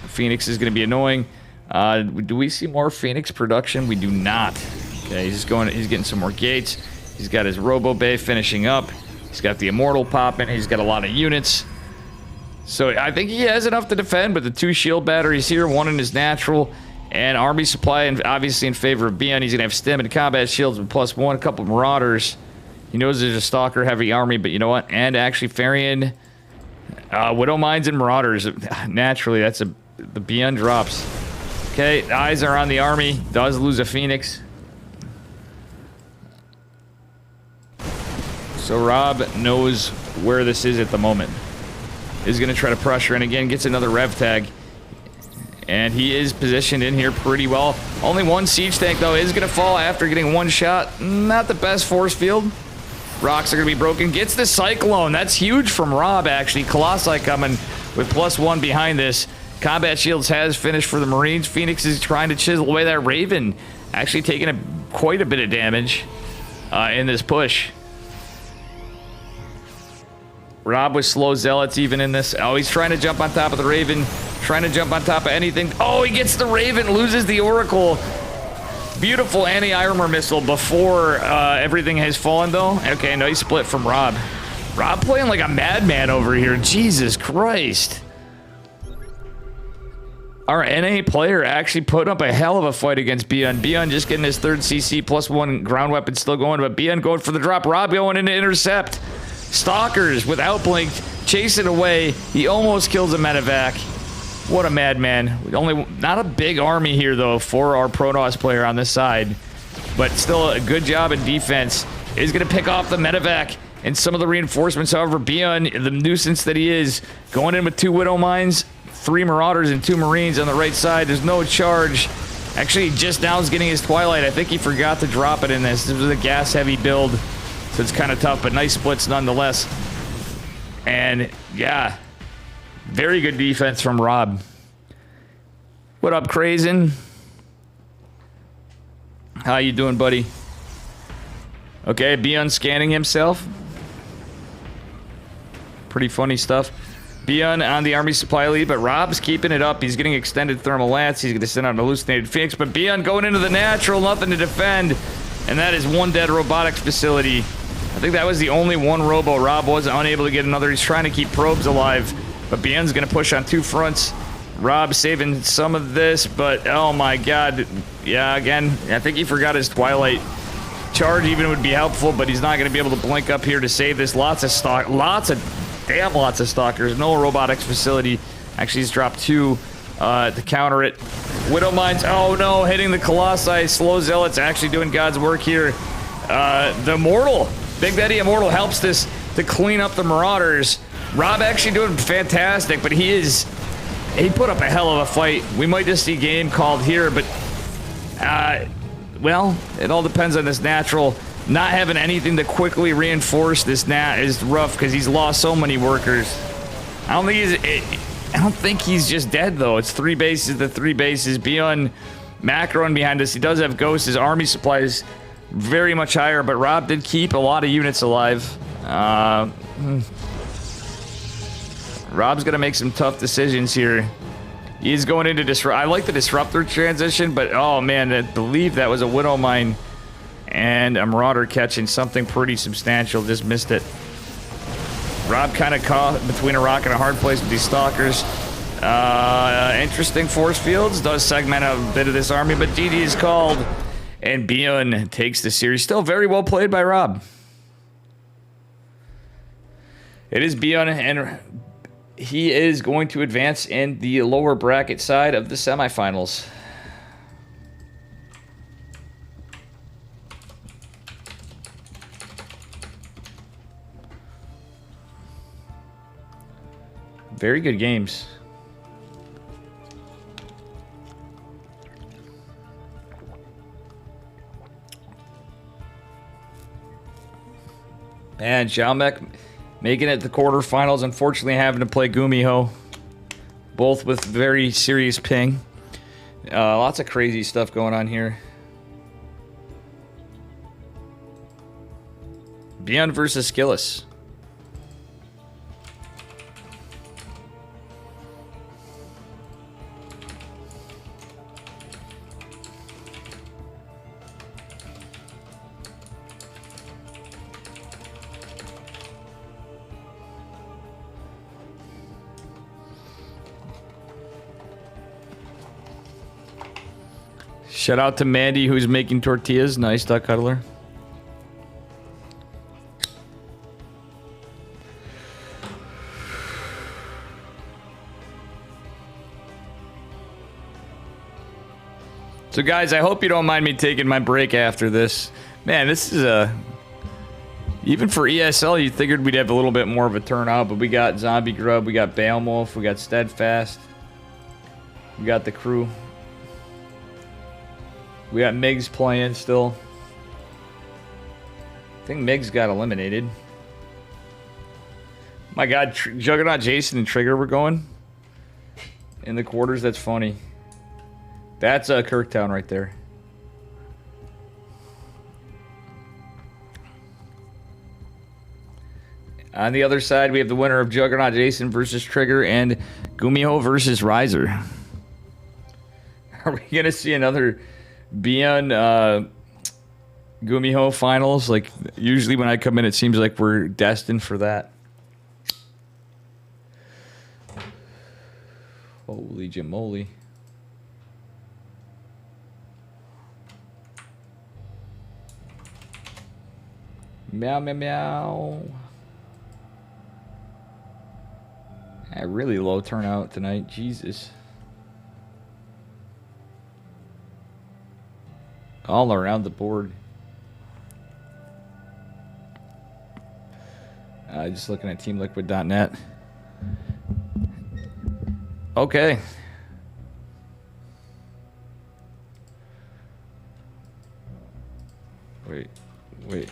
Phoenix is going to be annoying. Do we see more Phoenix production? We do not. Okay, he's getting some more gates. He's got his Robo Bay finishing up. He's got the Immortal popping. He's got a lot of units. So I think he has enough to defend, but the 2 shield batteries here, 1 in his natural, and army supply, and obviously in favor of Bion. He's going to have stem and combat shields with +1, a couple of Marauders. He knows there's a Stalker heavy army, but you know what? And actually Farian, Widow Mines and Marauders. Naturally, that's the Bion drops. Okay, the eyes are on the army. Does lose a Phoenix. So Rob knows where this is at the moment. Is going to try to pressure, and again gets another rev tag. And he is positioned in here pretty well. Only 1 siege tank, though, is going to fall after getting 1 shot. Not the best force field. Rocks are going to be broken. Gets the Cyclone. That's huge from Rob, actually. Colossi coming with +1 behind this. Combat shields has finished for the Marines. Phoenix is trying to chisel away that Raven. Actually taking quite a bit of damage in this push. Rob with slow Zealots even in this. Oh, he's trying to jump on top of the Raven. Trying to jump on top of anything. Oh, he gets the Raven. Loses the Oracle. Beautiful anti-armor missile before everything has fallen, though. Okay, nice split from Rob. Rob playing like a madman over here. Jesus Christ. Our NA player actually put up a hell of a fight against Bion. Bion just getting his 3rd CC, +1 ground weapon still going, but Bion going for the drop. Rob going in to intercept. Stalkers with outblink, chasing away. He almost kills a medevac. What a madman. Not a big army here, though, for our Protoss player on this side. But still a good job in defense. Is going to pick off the medevac and some of the reinforcements. However, Bion, the nuisance that he is, going in with 2 Widow Mines, 3 Marauders, and 2 Marines on the right side. There's no charge. Actually, just now is getting his Twilight. I think he forgot to drop it in this. This was a gas-heavy build. So it's kind of tough, but nice splits nonetheless. And, yeah, very good defense from Rob. What up, Crazen? How you doing, buddy? Okay, Bion scanning himself. Pretty funny stuff. Bion on the army supply lead, but Rob's keeping it up. He's getting extended thermal lance. He's going to send out an hallucinated Phoenix, but Bion going into the natural, nothing to defend. And that is 1 dead robotics facility. I think that was the only 1 robo. Rob was unable to get another. He's trying to keep probes alive, but Bion's going to push on 2 fronts. Rob saving some of this, but oh my god. Yeah, again, I think he forgot his Twilight. Charge even would be helpful, but he's not going to be able to blink up here to save this. Lots of Stalkers. No robotics facility. Actually, he's dropped 2 to counter it. Widow Mines, oh no, hitting the Colossi. Slow Zealots actually doing God's work here. The Immortal, Big Daddy Immortal helps this to clean up the Marauders. Rob actually doing fantastic, but he put up a hell of a fight. We might just see game called here, but well, it all depends on this natural. Not having anything to quickly reinforce this nat is rough because he's lost so many workers. I don't think he's just dead though. It's 3 bases to 3 bases. Beyond Macron behind us. He does have ghosts. His army supply is very much higher, but Rob did keep a lot of units alive. Rob's gonna make some tough decisions here. He's going into disrupt. I like the disruptor transition, but oh man, I believe that was a Widow Mine and a Marauder catching something pretty substantial. Just missed it. Rob kind of caught between a rock and a hard place with these stalkers. Interesting force fields. Does segment a bit of this army, but GG is called. And Bion takes the series. Still very well played by Rob. It is Bion, and he is going to advance in the lower bracket side of the semifinals. Very good games. And Xiaomek making it to the quarterfinals, unfortunately having to play Gumiho. Both with very serious ping. Lots of crazy stuff going on here. Beyond versus Skillis. Shout out to Mandy, who's making tortillas. Nice, Duck Cuddler. So, guys, I hope you don't mind me taking my break after this. Man, this is a... Even for ESL, you figured we'd have a little bit more of a turnout, but we got Zombie Grub, we got Beowulf, we got Steadfast. We got the crew. We got Migs playing still. I think Migs got eliminated. My God, Juggernaut, Jason, and Trigger were going in the quarters. That's funny. That's Kirktown right there. On the other side, we have the winner of Juggernaut, Jason versus Trigger, and Gumiho versus Riser. Are we going to see another... Beyond Gumiho finals? Like, usually when I come in, it seems like we're destined for that. Holy jamoly. Meow, meow, meow. Yeah, really low turnout tonight. Jesus. All around the board. Just looking at teamliquid.net. Okay. Wait.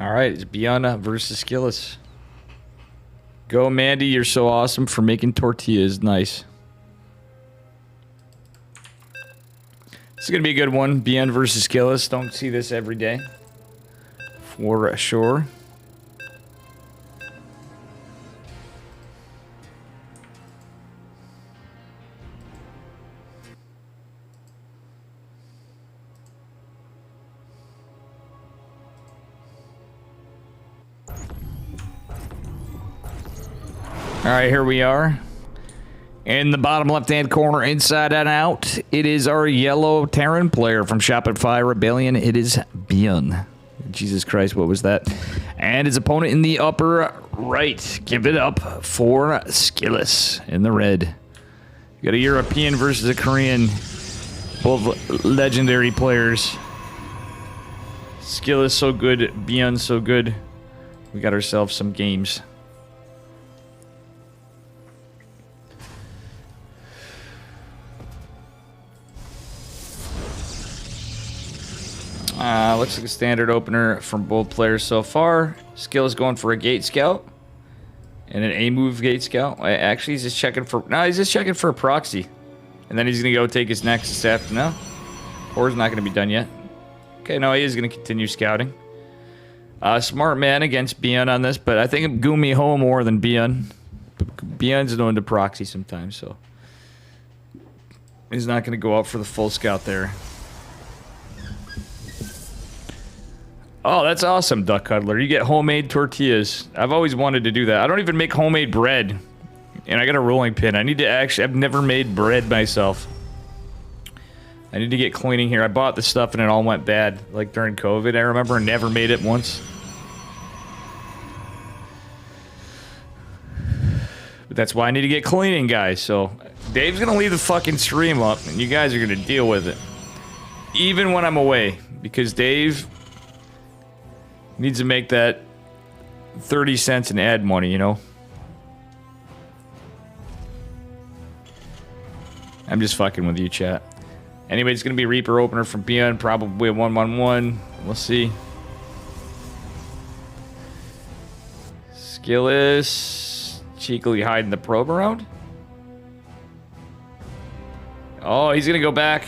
Alright, it's Biana versus Skillis. Go, Mandy. You're so awesome for making tortillas. Nice. This is going to be a good one. Biana versus Skillis. Don't see this every day. For sure. Alright, here we are. In the bottom left-hand corner, inside and out, it is our yellow Terran player from Shopify Rebellion. It is Bian. Jesus Christ, what was that? And his opponent in the upper right. Give it up for Skillis in the red. You got a European versus a Korean. Both legendary players. Skillis so good, Bian so good. We got ourselves some games. Looks like a standard opener from both players so far. Skill is going for a gate scout. And an A-move gate scout. Actually, he's just checking for... No, he's just checking for a proxy. And then he's going to go take his Nexus after... No. Or is not going to be done yet. Okay, no, he is going to continue scouting. Smart man against Bian on this, but I think Gumi Ho more than Bian. Bian's known to proxy sometimes, so... He's not going to go out for the full scout there. Oh, that's awesome, Duck Cuddler. You get homemade tortillas. I've always wanted to do that. I don't even make homemade bread. And I got a rolling pin. I need to actually... I've never made bread myself. I need to get cleaning here. I bought the stuff and it all went bad. Like during COVID, I remember. I never made it once. But that's why I need to get cleaning, guys. So, Dave's gonna leave the fucking stream up. And you guys are gonna deal with it. Even when I'm away. Because Dave... needs to make that 30 cents in ad money, you know? I'm just fucking with you, chat. Anyway, it's going to be Reaper opener from Bian, probably a 1-1-1. We'll see. Skillis cheekily hiding the probe around. Oh, he's going to go back.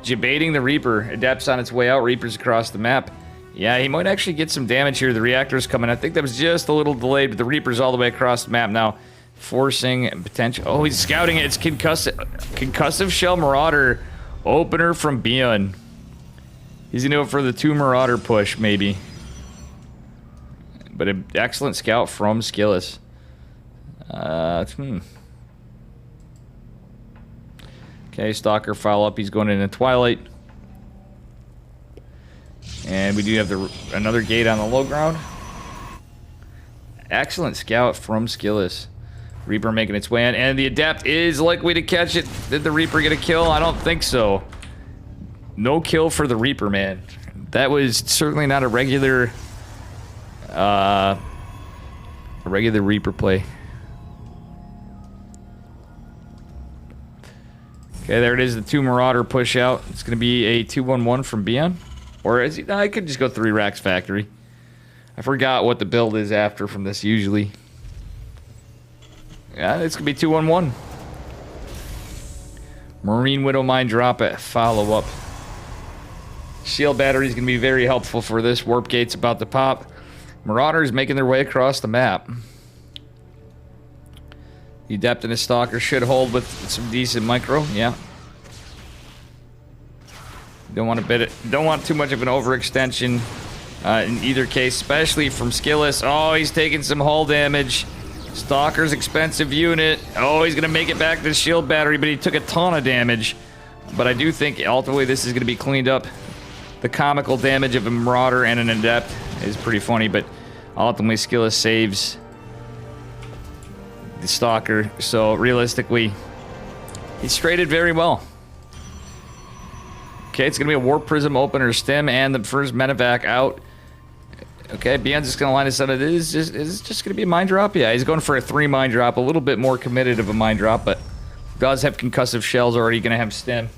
Debating the Reaper. Adept's on its way out. Reaper's across the map. Yeah, he might actually get some damage here. The reactor's coming. I think that was just a little delayed, but the Reaper's all the way across the map now. Forcing potential... Oh, he's scouting it. It's Concussive Shell Marauder opener from Bian. He's going to go for the 2 Marauder push, maybe. But an excellent scout from Skillis. Okay, Stalker follow up. He's going into Twilight. And we do have another gate on the low ground. Excellent scout from Skillis. Reaper making its way in. And the Adept is likely to catch it. Did the Reaper get a kill? I don't think so. No kill for the Reaper, man. That was certainly not a regular... Reaper play. Okay, there it is. The 2 Marauder push out. It's going to be a 2-1-1 from Bian. Or is he, no, I could just go 3 Racks Factory. I forgot what the build is after from this usually. Yeah, it's going to be 2-1-1. Marine Widow Mine drop it. Follow up. Shield battery is going to be very helpful for this. Warp gate's about to pop. Marauders making their way across the map. The Adept and his Stalker should hold with some decent micro. Yeah. Don't want to bid it. Don't want too much of an overextension in either case, especially from Skillis. Oh, he's taking some hull damage. Stalker's expensive unit. Oh, he's going to make it back to the shield battery, but he took a ton of damage. But I do think ultimately this is going to be cleaned up. The comical damage of a Marauder and an Adept is pretty funny, but ultimately Skillis saves the Stalker. So realistically, he's traded very well. Okay, it's going to be a Warp Prism opener stem and the first Medevac out. Okay, Bian's just going to line us up. It is just going to be a mine drop. Yeah, he's going for a 3 mine drop. A little bit more committed of a mine drop, but does have concussive shells already. Going to have stem.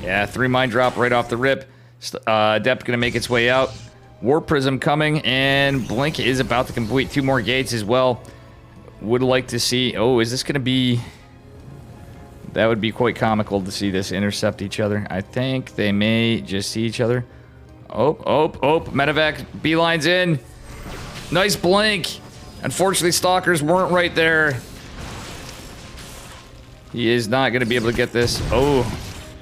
Yeah, 3 mine drop right off the rip. Adept going to make its way out. Warp Prism coming, and Blink is about to complete 2 more gates as well. Would like to see... Oh, is this going to be... That would be quite comical to see this intercept each other. I think they may just see each other. Oh, Medevac beelines in. Nice Blink. Unfortunately, Stalkers weren't right there. He is not going to be able to get this. Oh,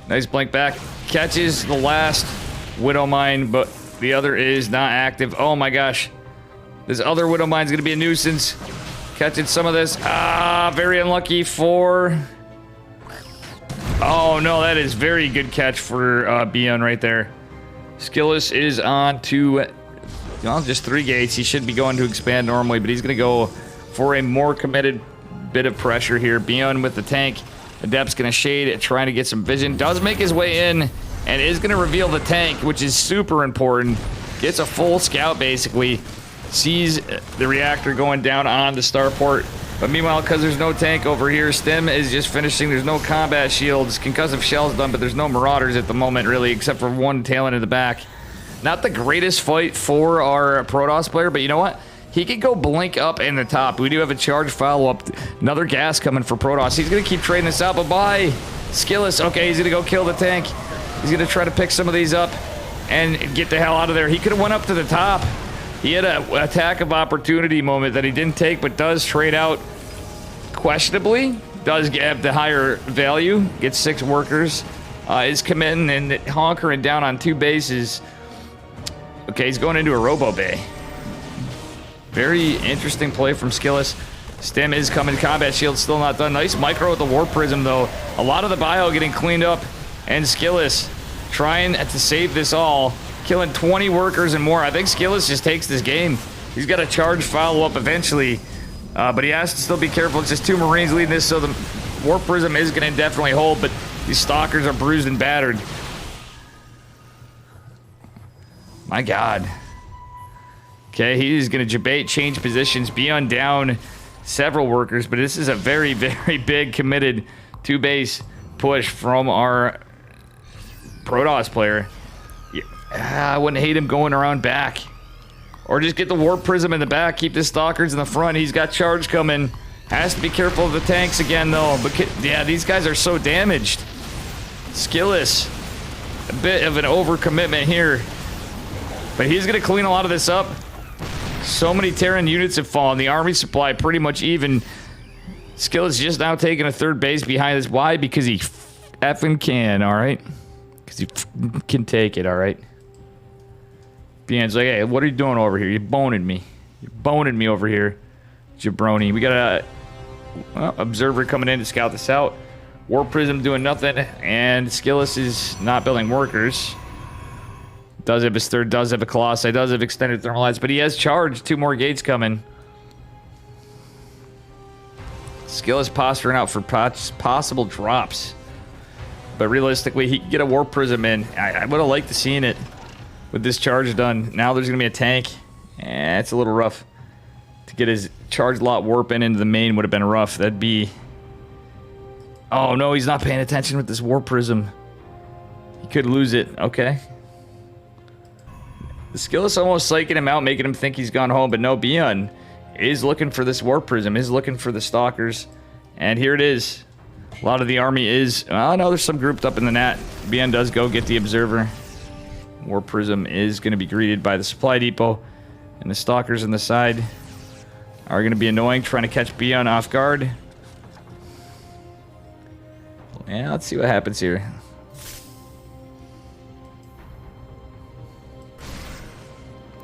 nice Blink back. Catches the last Widow Mine, but the other is not active. Oh my gosh. This other Widow Mine is going to be a nuisance. Catching some of this. Ah, very unlucky for... Oh no, that is very good catch for Bion right there. Skillis is on to, well, just 3 gates. He should be going to expand normally, but he's going to go for a more committed bit of pressure here. Bion with the tank. Adept's going to shade, trying to get some vision. Does make his way in, and is going to reveal the tank, which is super important. Gets a full scout, basically. Sees the reactor going down on the starport. But meanwhile, because there's no tank over here, Stim is just finishing. There's no combat shields. Concussive shell's done, but there's no marauders at the moment, really, except for one Talon in the back. Not the greatest fight for our Protoss player, but you know what? He could go Blink up in the top. We do have a charge follow-up. Another gas coming for Protoss. He's going to keep trading this out, but bye. Skillis, okay, he's going to go kill the tank. He's going to try to pick some of these up and get the hell out of there. He could have went up to the top. He had an attack of opportunity moment that he didn't take, but does trade out questionably. Does get the higher value. Gets 6 workers. Is committing and honkering down on 2 bases. Okay, he's going into a Robo Bay. Very interesting play from Skillis. Stim is coming. Combat shield still not done. Nice micro with the Warp Prism, though. A lot of the bio getting cleaned up. And Skillis trying to save this all. Killing 20 workers and more. I think Skillis just takes this game. He's got a charge follow-up eventually. But he has to still be careful. It's just 2 Marines leading this, so the Warp Prism is going to definitely hold, but these Stalkers are bruised and battered. My God. Okay, he's going to debate, change positions, be on down several workers, but this is a very, very big committed 2-base push from our Protoss player. I wouldn't hate him going around back. Or just get the Warp Prism in the back, keep the Stalkers in the front. He's got charge coming. Has to be careful of the tanks again, though. But yeah, these guys are so damaged. Skillis, a bit of an overcommitment here. But he's going to clean a lot of this up. So many Terran units have fallen. The army supply pretty much even. Skillis just now taking a 3rd base behind this. Why? Because he effing can, alright? Because he can take it, alright? Bian's like, hey, what are you doing over here? You're boning me. You're boning me over here, jabroni. We got a observer coming in to scout this out. Warp Prism doing nothing, and Skillis is not building workers. Does have his 3rd, does have a Colossi, does have extended thermal lights, but he has charged. 2 more gates coming. Skillis posturing out for possible drops. But realistically, he could get a Warp Prism in. I would have liked to seen it with this charge done. Now there's going to be a tank. It's a little rough. To get his charge lot warp into the main would have been rough. That'd be... Oh, no, he's not paying attention with this Warp Prism. He could lose it. Okay. The Skillis almost psyching him out, making him think he's gone home. But no, Bion is looking for this Warp Prism, is looking for the Stalkers. And here it is. A lot of the army is... Oh, no, there's some grouped up in the net. Bion does go get the Observer. Warp Prism is going to be greeted by the supply depot. And the Stalkers on the side are going to be annoying, trying to catch Bion off guard. Yeah, let's see what happens here.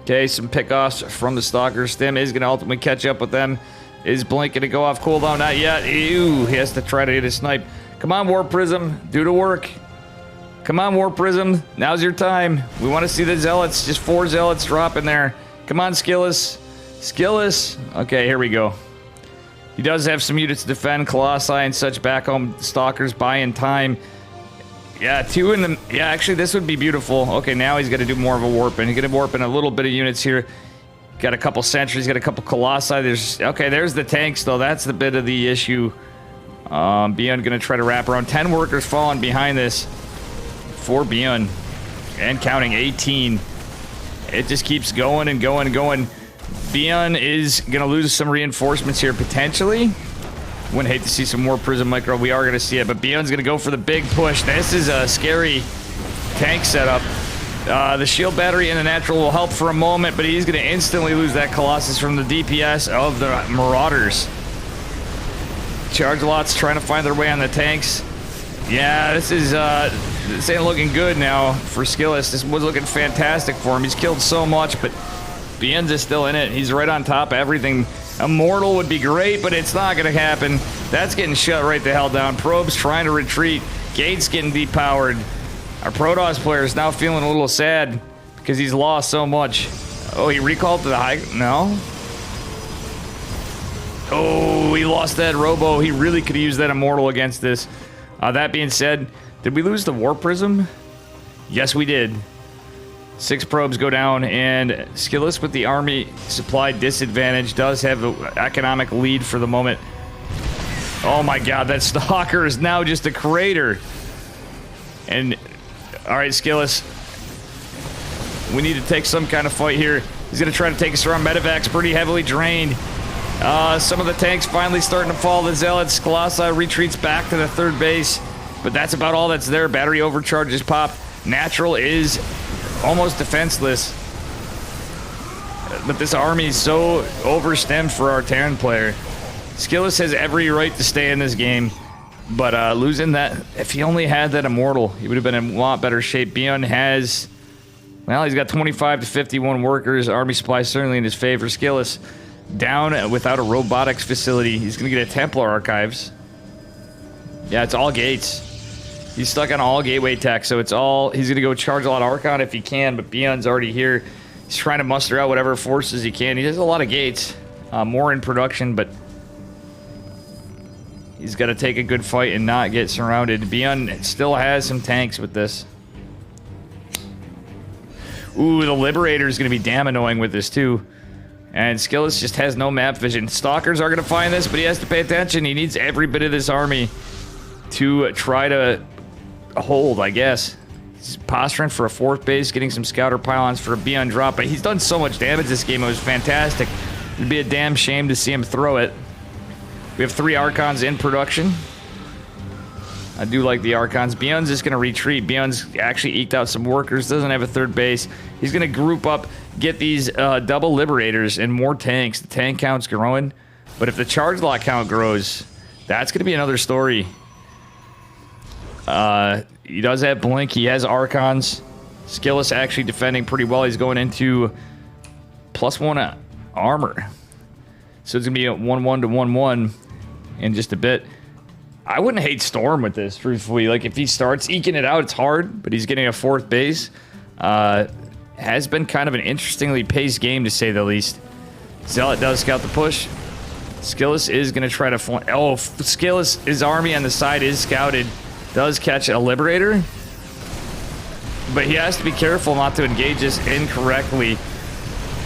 Okay, some pickoffs from the Stalkers. Stim is going to ultimately catch up with them. Is Blink going to go off cooldown? Not yet. Ew, he has to try to hit a snipe. Come on, Warp Prism. Do the work. Come on, Warp Prism. Now's your time. We want to see the Zealots. Just 4 Zealots drop in there. Come on, Skillis. Skillis. Okay, here we go. He does have some units to defend. Colossi and such back home. Stalkers buying time. Yeah, 2 in the... Yeah, actually, this would be beautiful. Okay, now he's going to do more of a warping. He's going to warp in a little bit of units here. Got a couple sentries. Got a couple Colossi. Okay, there's the tanks, though. That's the bit of the issue. Bion going to try to wrap around. 10 workers falling behind this. For Bion. And counting 18. it just keeps going and going and going. Beyond is going to lose some reinforcements here, potentially. Wouldn't hate to see some more Prism Micro. We are going to see it, but Beyond's going to go for the big push. This is a scary tank setup. The shield battery and the natural will help for a moment, but he's going to instantly lose that Colossus from the DPS of the Marauders. Charge lots trying to find their way on the tanks. Yeah, this ain't looking good now for Skillis. This was looking fantastic for him. He's killed so much, but Bien's is still in it. He's right on top of everything. Immortal would be great, but it's not going to happen. That's getting shut right the hell down. Probe's trying to retreat. Gate's getting depowered. Our Protoss player is now feeling a little sad because he's lost so much. Oh, he recalled to the high... No? Oh, he lost that Robo. He really could have used that Immortal against this. That being said, did we lose the War Prism? Yes, we did. 6 probes go down, and Skillis with the army supply disadvantage does have the economic lead for the moment. Oh my god, that Stalker is now just a crater. And, alright, Skillis. We need to take some kind of fight here. He's going to try to take us around. Medevac's pretty heavily drained. Some of the tanks finally starting to fall. The Zealots. Colossi retreats back to the 3rd base. But that's about all that's there. Battery overcharges pop. Natural is almost defenseless. But this army is so overstemmed for our Terran player. Skillis has every right to stay in this game. But losing that, if he only had that Immortal, he would have been in a lot better shape. Bion has, well, he's got 25 to 51 workers. Army supply certainly in his favor. Skillis down without a robotics facility. He's going to get a Templar Archives. Yeah, it's all gates. He's stuck on all gateway tech, so it's all... He's going to go charge a lot of Archon if he can, but Bion's already here. He's trying to muster out whatever forces he can. He has a lot of gates. More in production, but... He's got to take a good fight and not get surrounded. Bion still has some tanks with this. Ooh, the Liberator is going to be damn annoying with this, too. And Skillis just has no map vision. Stalkers are going to find this, but he has to pay attention. He needs every bit of this army to try to hold, I guess. He's posturing for a 4th base, getting some scouter pylons for a Bion drop, but he's done so much damage this game. It was fantastic. It'd be a damn shame to see him throw it. We have 3 Archons in production. I do like the Archons. Bion's just going to retreat. Bion's actually eked out some workers. Doesn't have a 3rd base. He's going to group up, get these double Liberators and more tanks. The tank count's growing. But if the charge lot count grows, that's going to be another story. He does have Blink. He has Archons. Skillis actually defending pretty well. He's going into +1 armor. So it's going to be a 1-1 to 1-1 in just a bit. I wouldn't hate Storm with this, truthfully. Like, if he starts eking it out, it's hard, but he's getting a 4th base. Has been kind of an interestingly paced game, to say the least. Zealot does scout the push. Skillis is going to try to... Oh, Skillis, his army on the side is scouted. Does catch a Liberator. But he has to be careful not to engage this incorrectly.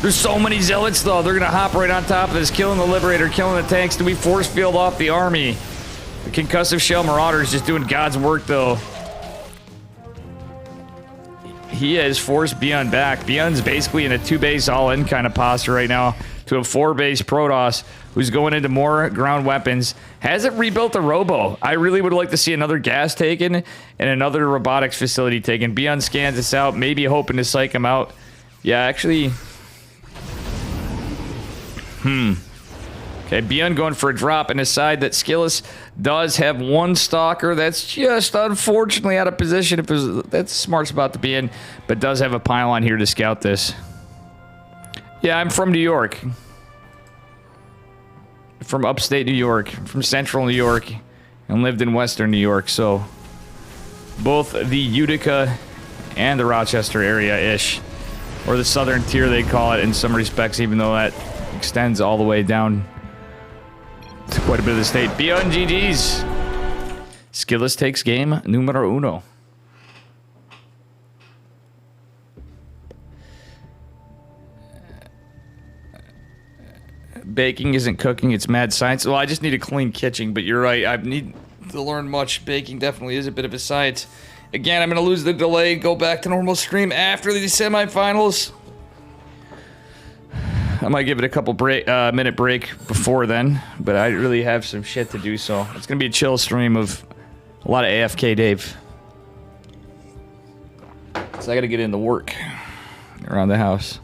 There's so many Zealots, though. They're going to hop right on top of this, killing the Liberator, killing the tanks. Do we force field off the army? The Concussive Shell Marauder is just doing God's work, though. He has forced Bion back. Bion's basically in a 2-base all-in kind of posture right now to a 4-base Protoss who's going into more ground weapons. Hasn't rebuilt the Robo. I really would like to see another gas taken and another robotics facility taken. Bion scans this out, maybe hoping to psych him out. Yeah, actually... Okay, Bion going for a drop and aside that Skillis does have 1 Stalker. That's just unfortunately out of position. That's a smart spot to be in, but does have a pylon here to scout this. Yeah, I'm from New York. From upstate New York, from central New York, and lived in western New York, so both the Utica and the Rochester area-ish, or the southern tier they call it in some respects, even though that extends all the way down to quite a bit of the state. Beyond GG's. Skillis takes game numero 1. Baking isn't cooking, it's mad science. Well, I just need a clean kitchen, but you're right. I need to learn much. Baking definitely is a bit of a science. Again, I'm going to lose the delay, go back to normal stream after the semifinals. I might give it a couple minute break before then, but I really have some shit to do, so it's gonna be a chill stream of a lot of AFK Dave. So I gotta get into work around the house.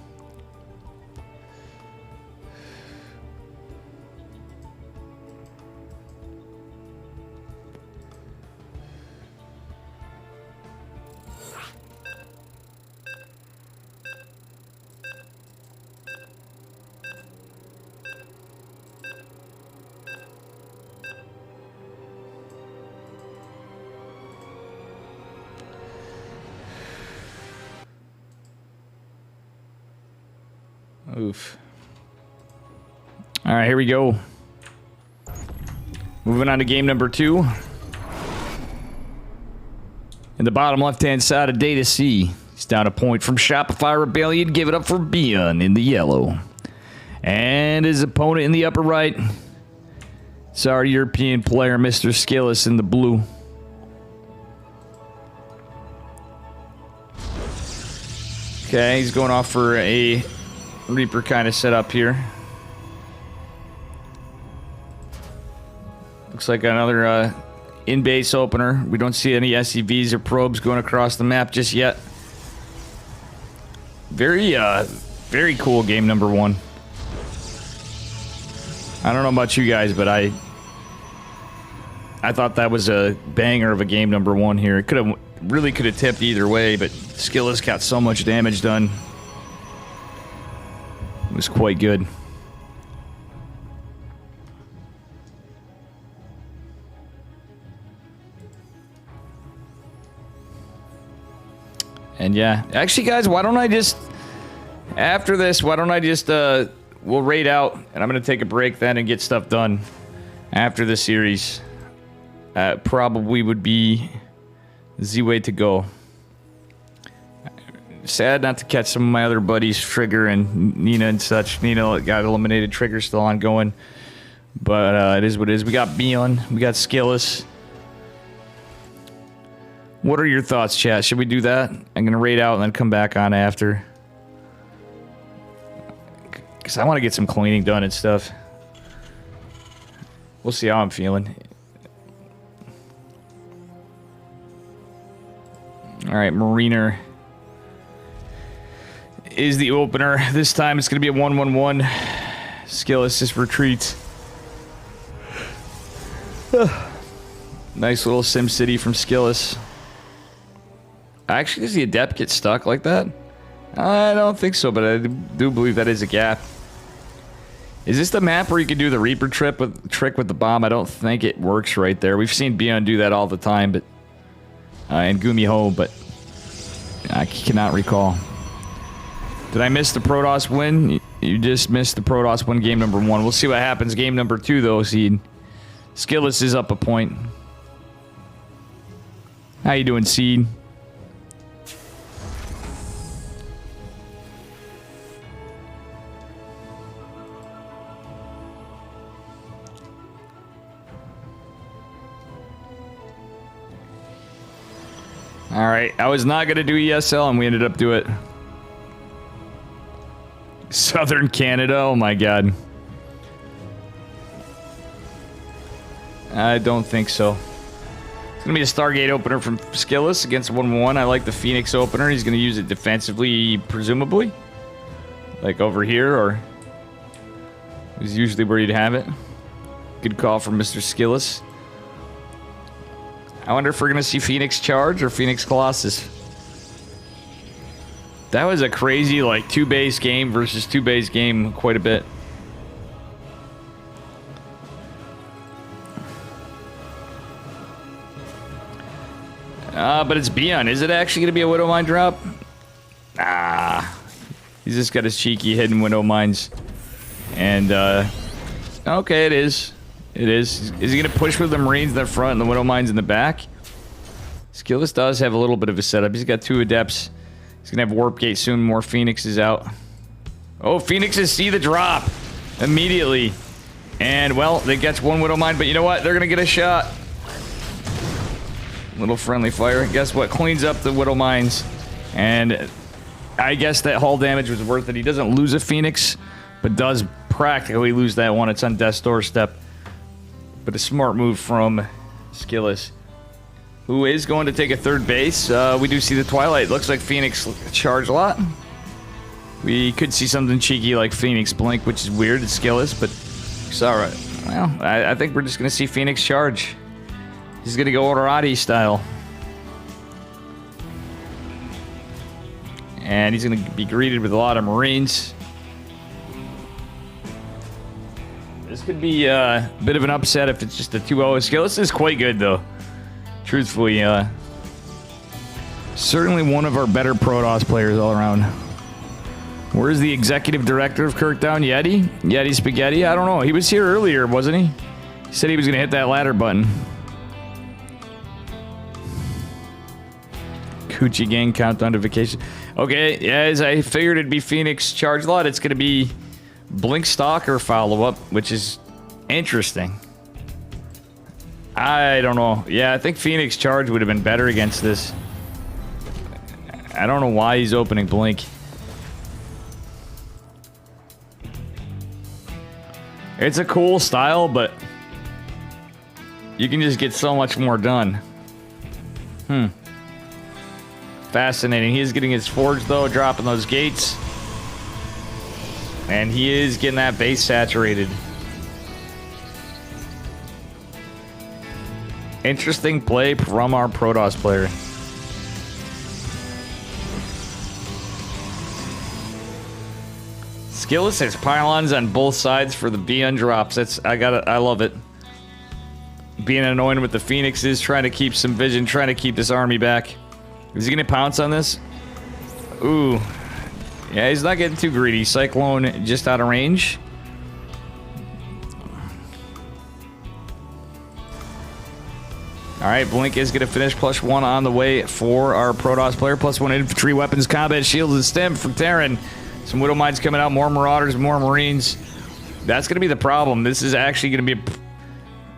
Oof. All right, here we go. Moving on to game number 2. In the bottom left-hand side of Data C, he's down a point from Shopify Rebellion. Give it up for Bion in the yellow. And his opponent in the upper right, it's our European player, Mr. Skillis, in the blue. Okay, he's going off for a Reaper kind of setup here. Looks like another in-base opener. We don't see any SCVs or probes going across the map just yet. Very cool game number 1. I don't know about you guys, but I thought that was a banger of a game number 1 here. It really could have tipped either way, but Skillis got so much damage done. It was quite good. And yeah, actually guys, why don't I just, after this, we'll raid out, and I'm going to take a break then and get stuff done after the series. Probably would be the way to go. Sad not to catch some of my other buddies, Trigger and Nina and such. Nina got eliminated, Trigger still ongoing. But it is what it is. We got Bion, we got Skillis. What are your thoughts, chat? Should we do that? I'm going to raid out and then come back on after. Because I want to get some cleaning done and stuff. We'll see how I'm feeling. Alright, Mariner is the opener. This time it's going to be a 1-1-1. Skillis just retreats. Nice little Sim City from Skillis. Actually, does the Adept get stuck like that? I don't think so, but I do believe that is a gap. Is this the map where you can do the Reaper trick with the bomb? I don't think it works right there. We've seen Bion do that all the time, but and Gumiho, but I cannot recall. Did I miss the Protoss win? You just missed the Protoss win game number 1. We'll see what happens game number 2, though, Seed. Skillis is up a point. How you doing, Seed? Alright, I was not going to do ESL, and we ended up doing it. Southern Canada, oh my god. I don't think so. It's going to be a Stargate opener from Skillis against 1-1. I like the Phoenix opener. He's going to use it defensively, presumably. Like over here, or... is usually where you'd have it. Good call from Mr. Skillis. I wonder if we're going to see Phoenix Charge or Phoenix Colossus. That was a crazy, like, 2-base game versus 2-base game quite a bit. But it's Bion. Is it actually going to be a Widow Mine drop? Ah. He's just got his cheeky hidden Widow Mines. And, okay, it is. It is. Is he going to push with the Marines in the front and the Widow Mines in the back? Skillis does have a little bit of a setup. He's got 2 Adepts. He's going to have Warp Gate soon. More Phoenixes out. Oh, Phoenixes see the drop immediately. And, well, they get 1 Widow Mine, but you know what? They're going to get a shot. Little friendly fire. Guess what? Cleans up the Widow Mines. And I guess that hull damage was worth it. He doesn't lose a Phoenix, but does practically lose that one. It's on death's doorstep. But a smart move from Skillis, who is going to take a third base. We do see the Twilight. Looks like Phoenix charge a lot. We could see something cheeky like Phoenix Blink, which is weird. It's Skillis, but it's alright. Well, I think we're just going to see Phoenix charge. He's going to go Orati style. And he's going to be greeted with a lot of Marines. This could be a bit of an upset if it's just a 2-0 Skillis. This is quite good, though. Truthfully, certainly one of our better Protoss players all around. Where's the executive director of Kirkdown? Yeti? Yeti Spaghetti? I don't know. He was here earlier, wasn't he? He said he was going to hit that ladder button. Coochie Gang countdown to vacation. Okay, yeah, as I figured it'd be Phoenix charge lot, it's going to be Blink Stalker follow-up, which is interesting. I don't know. Yeah, I think Phoenix charge would have been better against this. I don't know why he's opening Blink. It's a cool style, but you can just get so much more done. Fascinating. He is getting his forge, though, dropping those gates. And he is getting that base saturated. Interesting play from our Protoss player. Skillis has pylons on both sides for the BN drops. I love it. Being annoying with the Phoenixes, trying to keep some vision, trying to keep this army back. Is he gonna pounce on this? Ooh. Yeah, he's not getting too greedy. Cyclone just out of range. Alright, Blink is gonna finish +1 on the way for our Protoss player. +1 infantry, weapons, combat, shields, and stem from Terran. Some Widow Mines coming out, more Marauders, more Marines. That's gonna be the problem. This is actually gonna be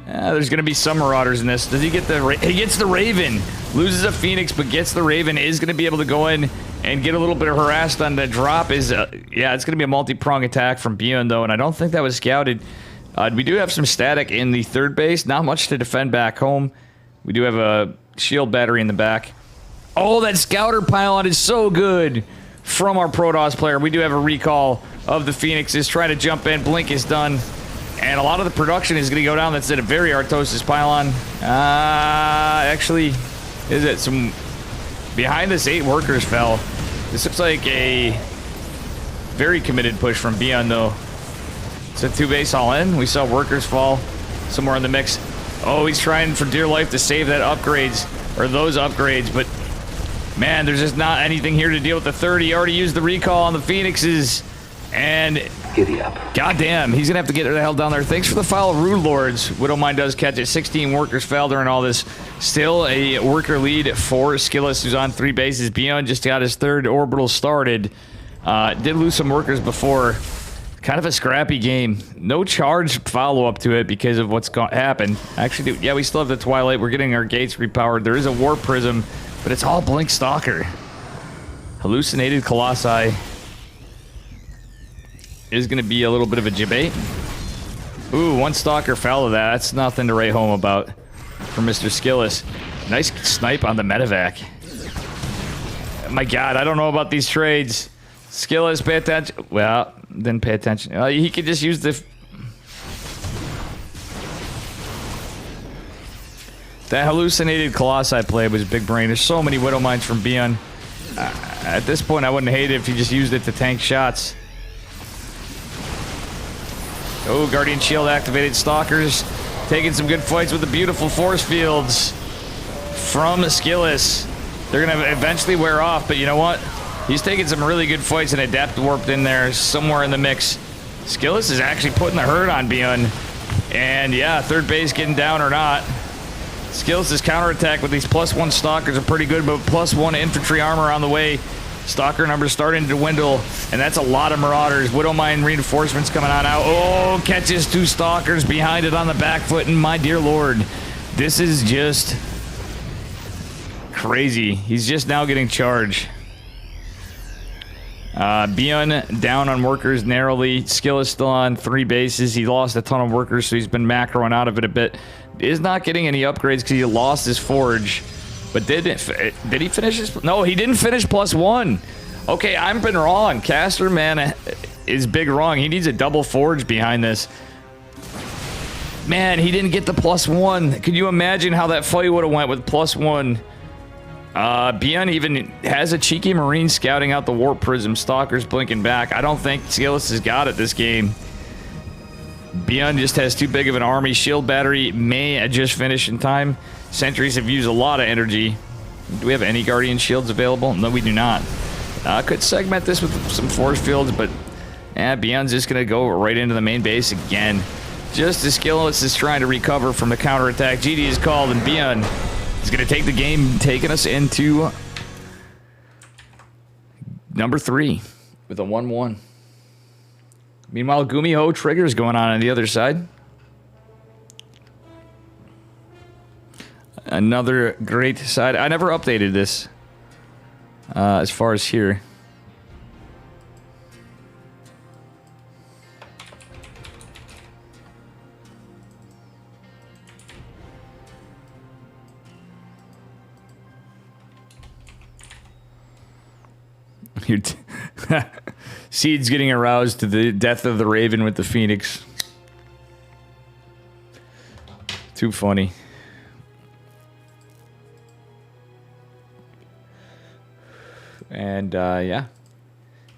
there's gonna be some Marauders in this. Does he get the he gets the Raven. Loses a Phoenix, but gets the Raven. Is gonna be able to go in and get a little bit of harassed on the drop. Is yeah, it's gonna be a multi-prong attack from Beyond, though, and I don't think that was scouted. We do have some static in the third base. Not much to defend back home. We do have a shield battery in the back. Oh, that scouter pylon is so good from our Protoss player. We do have a recall of the Phoenixes trying to jump in. Blink is done. And a lot of the production is going to go down. That's at a very Artosis pylon. Actually, is it some... Behind this, 8 workers fell. This looks like a very committed push from Beyond, though. It's a 2-base all-in. We saw workers fall somewhere in the mix. Oh, he's trying for dear life to save that upgrades, or those upgrades, but man, there's just not anything here to deal with the 30. He already used the recall on the Phoenixes, and Giddy up. goddamn, he's gonna have to get the hell down there. Thanks for the foul, Rude Lords. Widowmine does catch it. 16 workers fell during all this. Still a worker lead for Skillis, who's on 3 bases. Beyond just got his 3rd orbital started. Did lose some workers before. Kind of a scrappy game. No charge follow-up to it because of what's happened. Actually, yeah, we still have the Twilight. We're getting our gates repowered. There is a Warp Prism, but it's all Blink Stalker. Hallucinated Colossi is going to be a little bit of a debate. Ooh, 1 Stalker fell to that. That's nothing to write home about for Mr. Skillis. Nice snipe on the medevac. My God, I don't know about these trades. Skillis, pay attention. Well, didn't pay attention. He could just use the... That hallucinated Colossi play was big brain. There's so many Widow Mines from Beyond. At this point, I wouldn't hate it if he just used it to tank shots. Oh, Guardian Shield activated. Stalkers taking some good fights with the beautiful force fields from Skillis. They're going to eventually wear off, but you know what? He's taking some really good fights and Adept warped in there somewhere in the mix. Skillis is actually putting the hurt on Beyond. And yeah, 3rd base getting down or not. Skillis' counterattack with these +1 Stalkers are pretty good, but +1 infantry armor on the way. Stalker numbers starting to dwindle, and that's a lot of Marauders. Widowmine reinforcements coming on out. Oh, catches 2 Stalkers behind it on the back foot, and my dear lord, this is just crazy. He's just now getting charged. Bion down on workers narrowly. Skill is still on 3 bases. He lost a ton of workers, so he's been macroing out of it a bit. Is not getting any upgrades because he lost his forge. But did he finish his... No, he didn't finish +1. Okay, I've been wrong. Caster, man, is big wrong. He needs a double forge behind this. Man, he didn't get the +1. Could you imagine how that fight would have went with +1? Bion even has a cheeky Marine scouting out the Warp Prism. Stalker's blinking back. I don't think Skillus has got it this game. Bion just has too big of an army. Shield battery may just finish in time. Sentries have used a lot of energy. Do we have any Guardian Shields available? No, we do not. Could segment this with some force fields, but Bion's just going to go right into the main base again. Just as Skillus is trying to recover from the counterattack, GD is called, and Bion is going to take the game, taking us into number 3 with a 1-1. Meanwhile, Gumiho triggers going on the other side. Another great side. I never updated this as far as here. Seed's getting aroused to the death of the Raven with the Phoenix. Too funny. And yeah,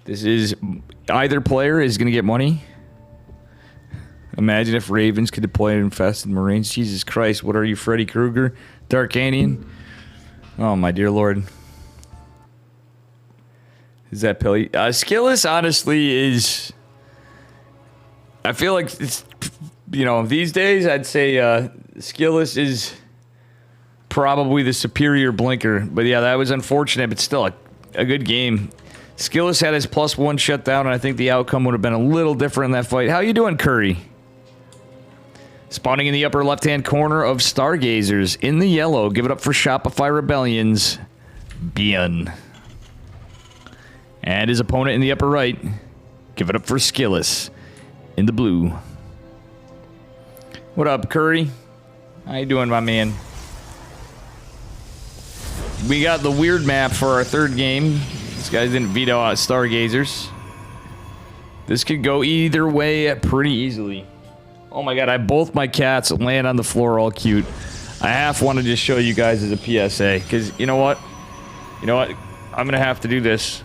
this is either player is going to get money. Imagine if Ravens could deploy infested Marines. Jesus Christ, what are you, Freddy Krueger? Darkanian? Oh my dear Lord. Is that Pilly? Skillus, honestly, is... I feel like it's... You know, these days, I'd say Skillus is probably the superior blinker. But yeah, that was unfortunate, but still a good game. Skillus had his +1 shut down, and I think the outcome would have been a little different in that fight. How you doing, Curry? Spawning in the upper left-hand corner of Stargazers in the yellow. Give it up for Shopify Rebellions. Bion. And his opponent in the upper right. Give it up for Skillus in the blue. What up, Curry? How you doing, my man? We got the weird map for our third game. This guy didn't veto out Stargazers. This could go either way pretty easily. Oh my god, both my cats laying on the floor all cute. I half want to just show you guys as a PSA, because you know what? You know what? I'm going to have to do this.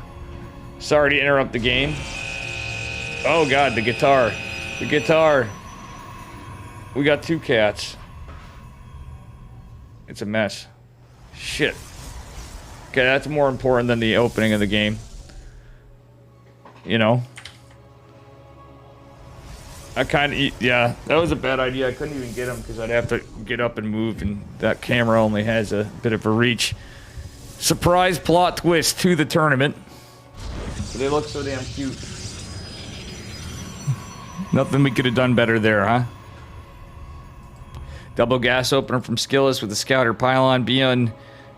Sorry to interrupt the game. Oh god, the guitar. The guitar. We got 2 cats. It's a mess. Shit. Okay, that's more important than the opening of the game. You know? I kind of... Yeah, that was a bad idea. I couldn't even get them because I'd have to get up and move, and that camera only has a bit of a reach. Surprise plot twist to the tournament. They look so damn cute. Nothing we could have done better there, huh? Double gas opener from Skillus with the Scouter Pylon. Bion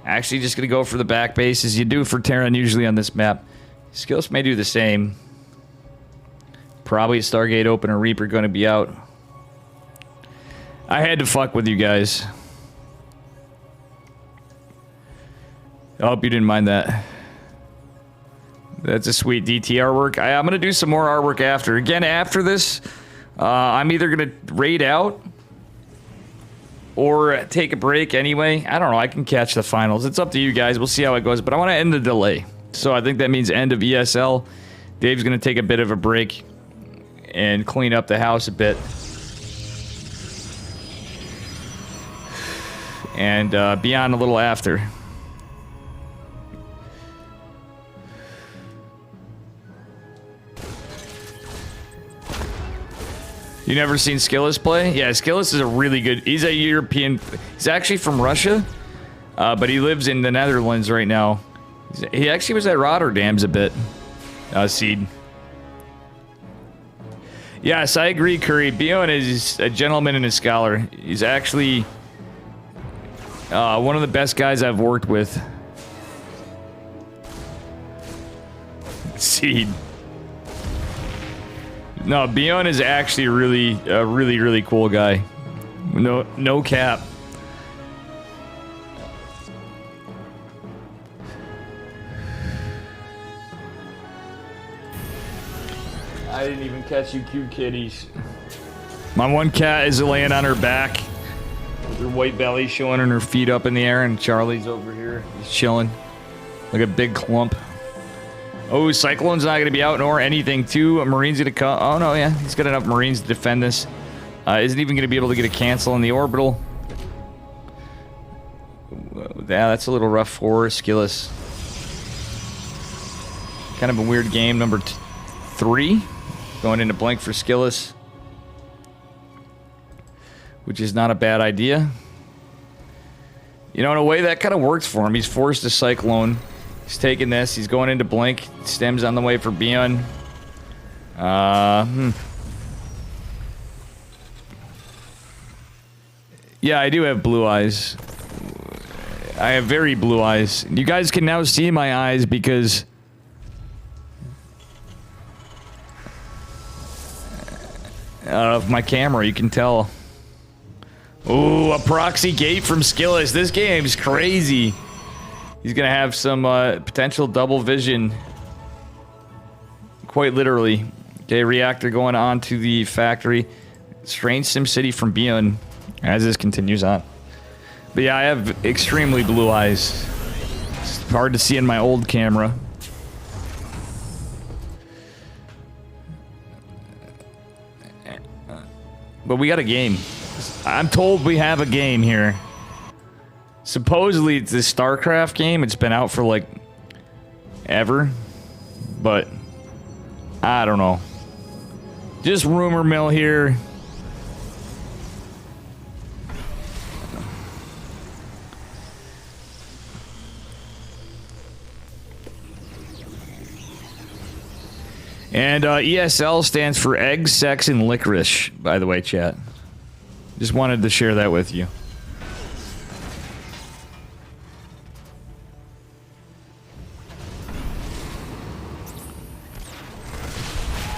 actually just going to go for the back base as you do for Terran usually on this map. Skillus may do the same. Probably a Stargate opener. Reaper going to be out. I had to fuck with you guys. I hope you didn't mind that. That's a sweet DT artwork. I'm going to do some more artwork after. Again, after this, I'm either going to raid out or take a break anyway. I don't know. I can catch the finals. It's up to you guys. We'll see how it goes. But I want to end the delay. So I think that means end of ESL. Dave's going to take a bit of a break and clean up the house a bit. And be on a little after. You never seen Skillus play? Yeah, Skillus is a really good... He's a European... He's actually from Russia, but he lives in the Netherlands right now. He actually was at Rotterdam's a bit. Seed. Yes, I agree, Curry. Bion is a gentleman and a scholar. He's actually one of the best guys I've worked with. succeed. No, Beyond is actually a really cool guy. No cap. I didn't even catch you cute kitties. My one cat is laying on her back with her white belly showing and her feet up in the air, and Charlie's over here. He's chilling like a big clump. Oh, Cyclone's not going to be out nor anything, too. A Marine's going to come. Oh, no, yeah. He's got enough Marines to defend this. Isn't even going to be able to get a cancel in the orbital. Yeah, that's a little rough for Skillis. Kind of a weird game. Number 3. Going into blank for Skillis. Which is not a bad idea. You know, in a way, that kind of works for him. He's forced a Cyclone. He's taking this. He's going into blink. Stems on the way for Beyond. Yeah, I do have blue eyes. I have very blue eyes. You guys can now see my eyes because... of my camera, you can tell. Ooh, a proxy gate from Skillis. This game's crazy. He's going to have some potential double vision. Quite literally. Okay, reactor going on to the factory. Strange SimCity from Beyond as this continues on. But yeah, I have extremely blue eyes. It's hard to see in my old camera. But we got a game. I'm told we have a game here. Supposedly it's this StarCraft game. It's been out for like ever, but I don't know. Just rumor mill here. And ESL stands for egg, sex, and licorice, by the way, chat. Just wanted to share that with you.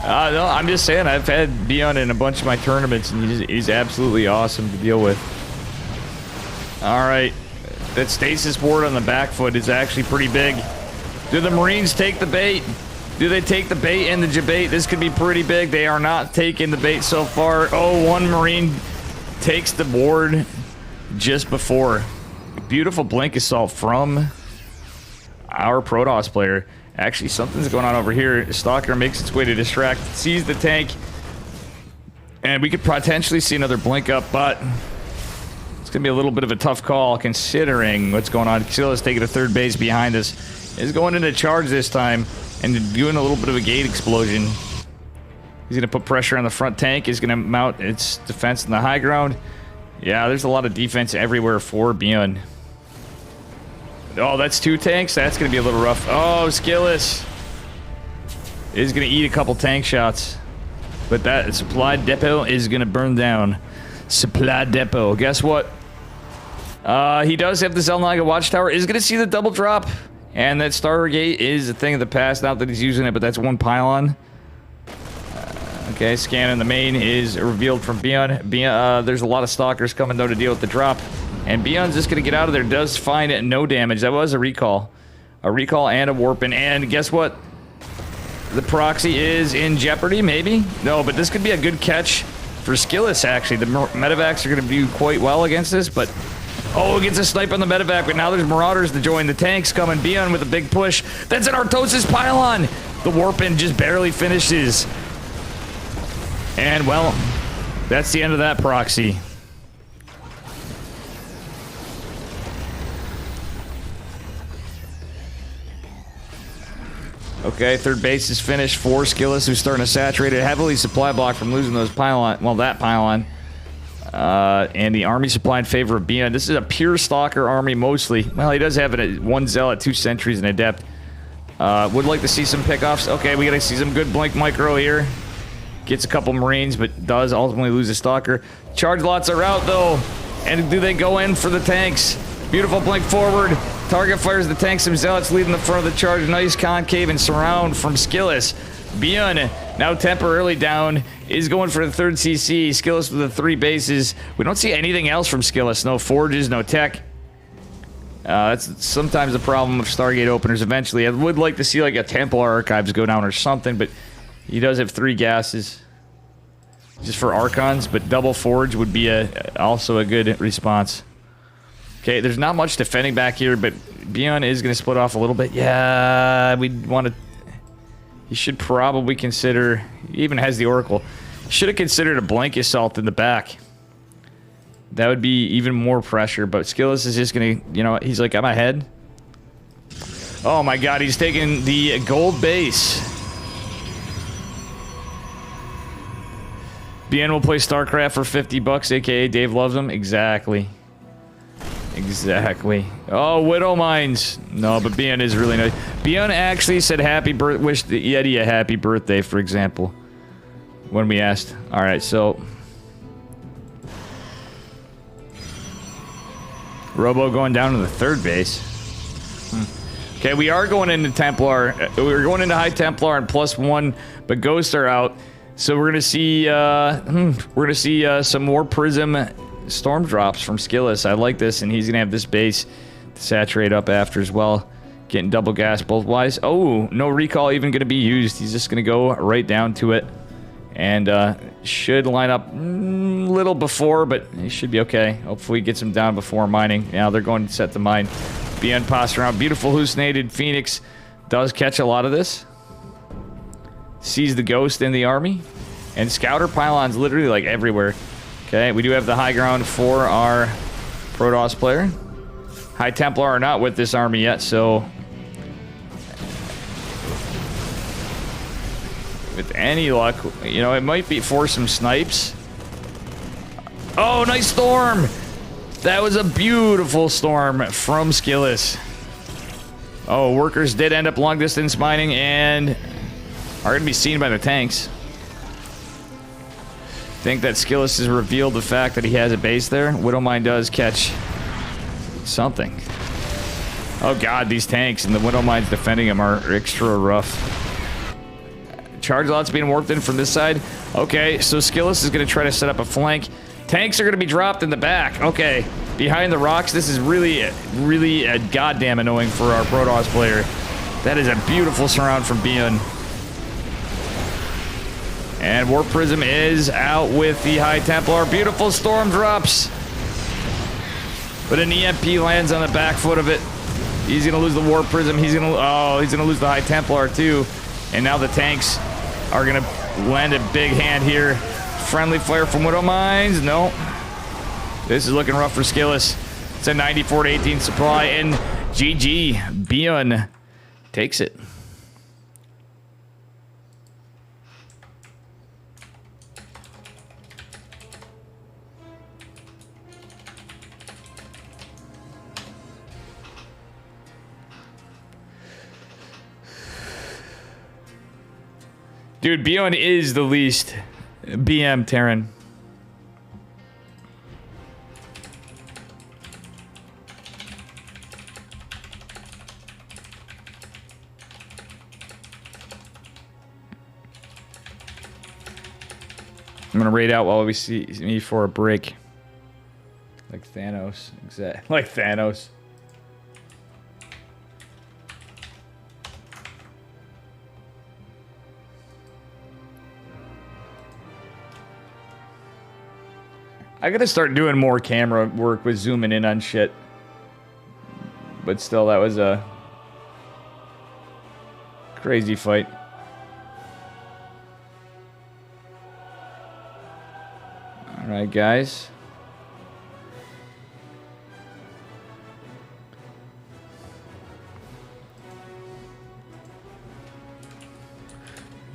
No, I'm just saying, I've had Beyond in a bunch of my tournaments, and he's absolutely awesome to deal with. Alright. That stasis board on the back foot is actually pretty big. Do the Marines take the bait? Do they take the bait and the debate? This could be pretty big. They are not taking the bait so far. Oh, one Marine takes the board just before. Beautiful blink assault from our Protoss player. Actually, something's going on over here. Stalker makes its way to distract, sees the tank, and we could potentially see another blink up, but it's going to be a little bit of a tough call considering what's going on. Xilla's taking a third base behind us. Is going into charge this time and doing a little bit of a gate explosion. He's going to put pressure on the front tank. He's going to mount its defense in the high ground. Yeah, there's a lot of defense everywhere for Beyond. Oh, that's 2 tanks? That's going to be a little rough. Oh, Skillis is going to eat a couple tank shots. But that supply depot is going to burn down. Supply depot. Guess what? He does have the Zelnaga watchtower. Is going to see the double drop. And that Stargate is a thing of the past. Not that he's using it, but that's one pylon. Okay, scan in the main is revealed from Beyond. There's a lot of stalkers coming, though, to deal with the drop. And Beyond's just going to get out of there. Does find no damage. That was a recall. A recall and a warping. And guess what? The proxy is in jeopardy, maybe? No, but this could be a good catch for Skillis, actually. The medevacs are going to do quite well against this, but... Oh, gets a snipe on the medevac, but now there's Marauders to join. The tanks coming. Beyond with a big push. That's an Artosis pylon! The warping just barely finishes. And, well, that's the end of that proxy. Okay, third base is finished for Skillis, who's starting to saturate it. Heavily supply block from losing those pylon. Well, that pylon. And the army supply in favor of Beyond. This is a pure Stalker army, mostly. Well, he does have one Zealot, 2 Sentries, and Adept. Would like to see some pickoffs. Okay, we gotta see some good Blink Micro here. Gets a couple Marines, but does ultimately lose a Stalker. Charge lots are out, though. And do they go in for the tanks? Beautiful Blink forward. Target fires the tanks, some zealots leading the front of the charge. Nice concave and surround from Skillis. Bion, now temporarily down, is going for the 3rd CC. Skillis with the 3 bases. We don't see anything else from Skillis. No forges, no tech. That's sometimes the problem of Stargate openers. Eventually, I would like to see like a Templar Archives go down or something, but he does have 3 gases. Just for Archons, but double forge would be also a good response. Okay, there's not much defending back here, but Bion is going to split off a little bit. Yeah, we want to... He should probably consider... He even has the Oracle. Should have considered a blank assault in the back. That would be even more pressure, but Skillis is just going to... You know, he's like, I'm ahead. Oh my god, he's taking the gold base. Bion will play StarCraft for 50 bucks, aka Dave loves him. Exactly. Exactly. Oh, Widow Mines. No, but Bion is really nice. Bion actually said wished the Yeti a happy birthday, for example. When we asked. Alright, so... Robo going down to the 3rd base. Okay, we are going into Templar. We're going into High Templar and +1, but Ghosts are out. So we're gonna see some more Prism Storm drops from Skillis. I like this, and he's gonna have this base to saturate up after as well. Getting double gas both wise. Oh, no recall even gonna be used. He's just gonna go right down to it, and should line up a little before, but he should be okay. Hopefully, he gets him down before mining. Now they're going to set the mine. Beyond posture around. Beautiful hallucinated Phoenix does catch a lot of this. Sees the ghost in the army, and scouter pylons literally like everywhere. Okay, we do have the high ground for our Protoss player. High Templar are not with this army yet, so with any luck, you know, it might be for some snipes. Oh, nice storm! That was a beautiful storm from Skillis. Oh, workers did end up long distance mining and are going to be seen by the tanks. Think that Skillis has revealed the fact that he has a base there. Widowmine does catch something. Oh god, these tanks and the Widowmines defending him are extra rough. Charge lots being worked in from this side. Okay, so Skillis is going to try to set up a flank. Tanks are going to be dropped in the back. Okay, behind the rocks. This is really goddamn annoying for our Protoss player. That is a beautiful surround from Bion. And Warp Prism is out with the High Templar. Beautiful storm drops. But an EMP lands on the back foot of it. He's going to lose the Warp Prism. He's going to lose the High Templar too. And now the tanks are going to lend a big hand here. Friendly fire from Widow Mines. No. This is looking rough for Skillis. It's a 94-18 supply. And GG. Bion takes it. Dude, Bion is the least BM Terran. I'm gonna raid out while we see me for a break. Like Thanos. Exactly. Like Thanos. I gotta start doing more camera work with zooming in on shit. But still, that was a crazy fight. Alright, guys.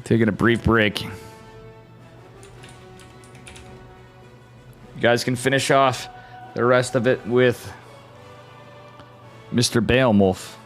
Taking a brief break. You guys can finish off the rest of it with Mr. Beowulf.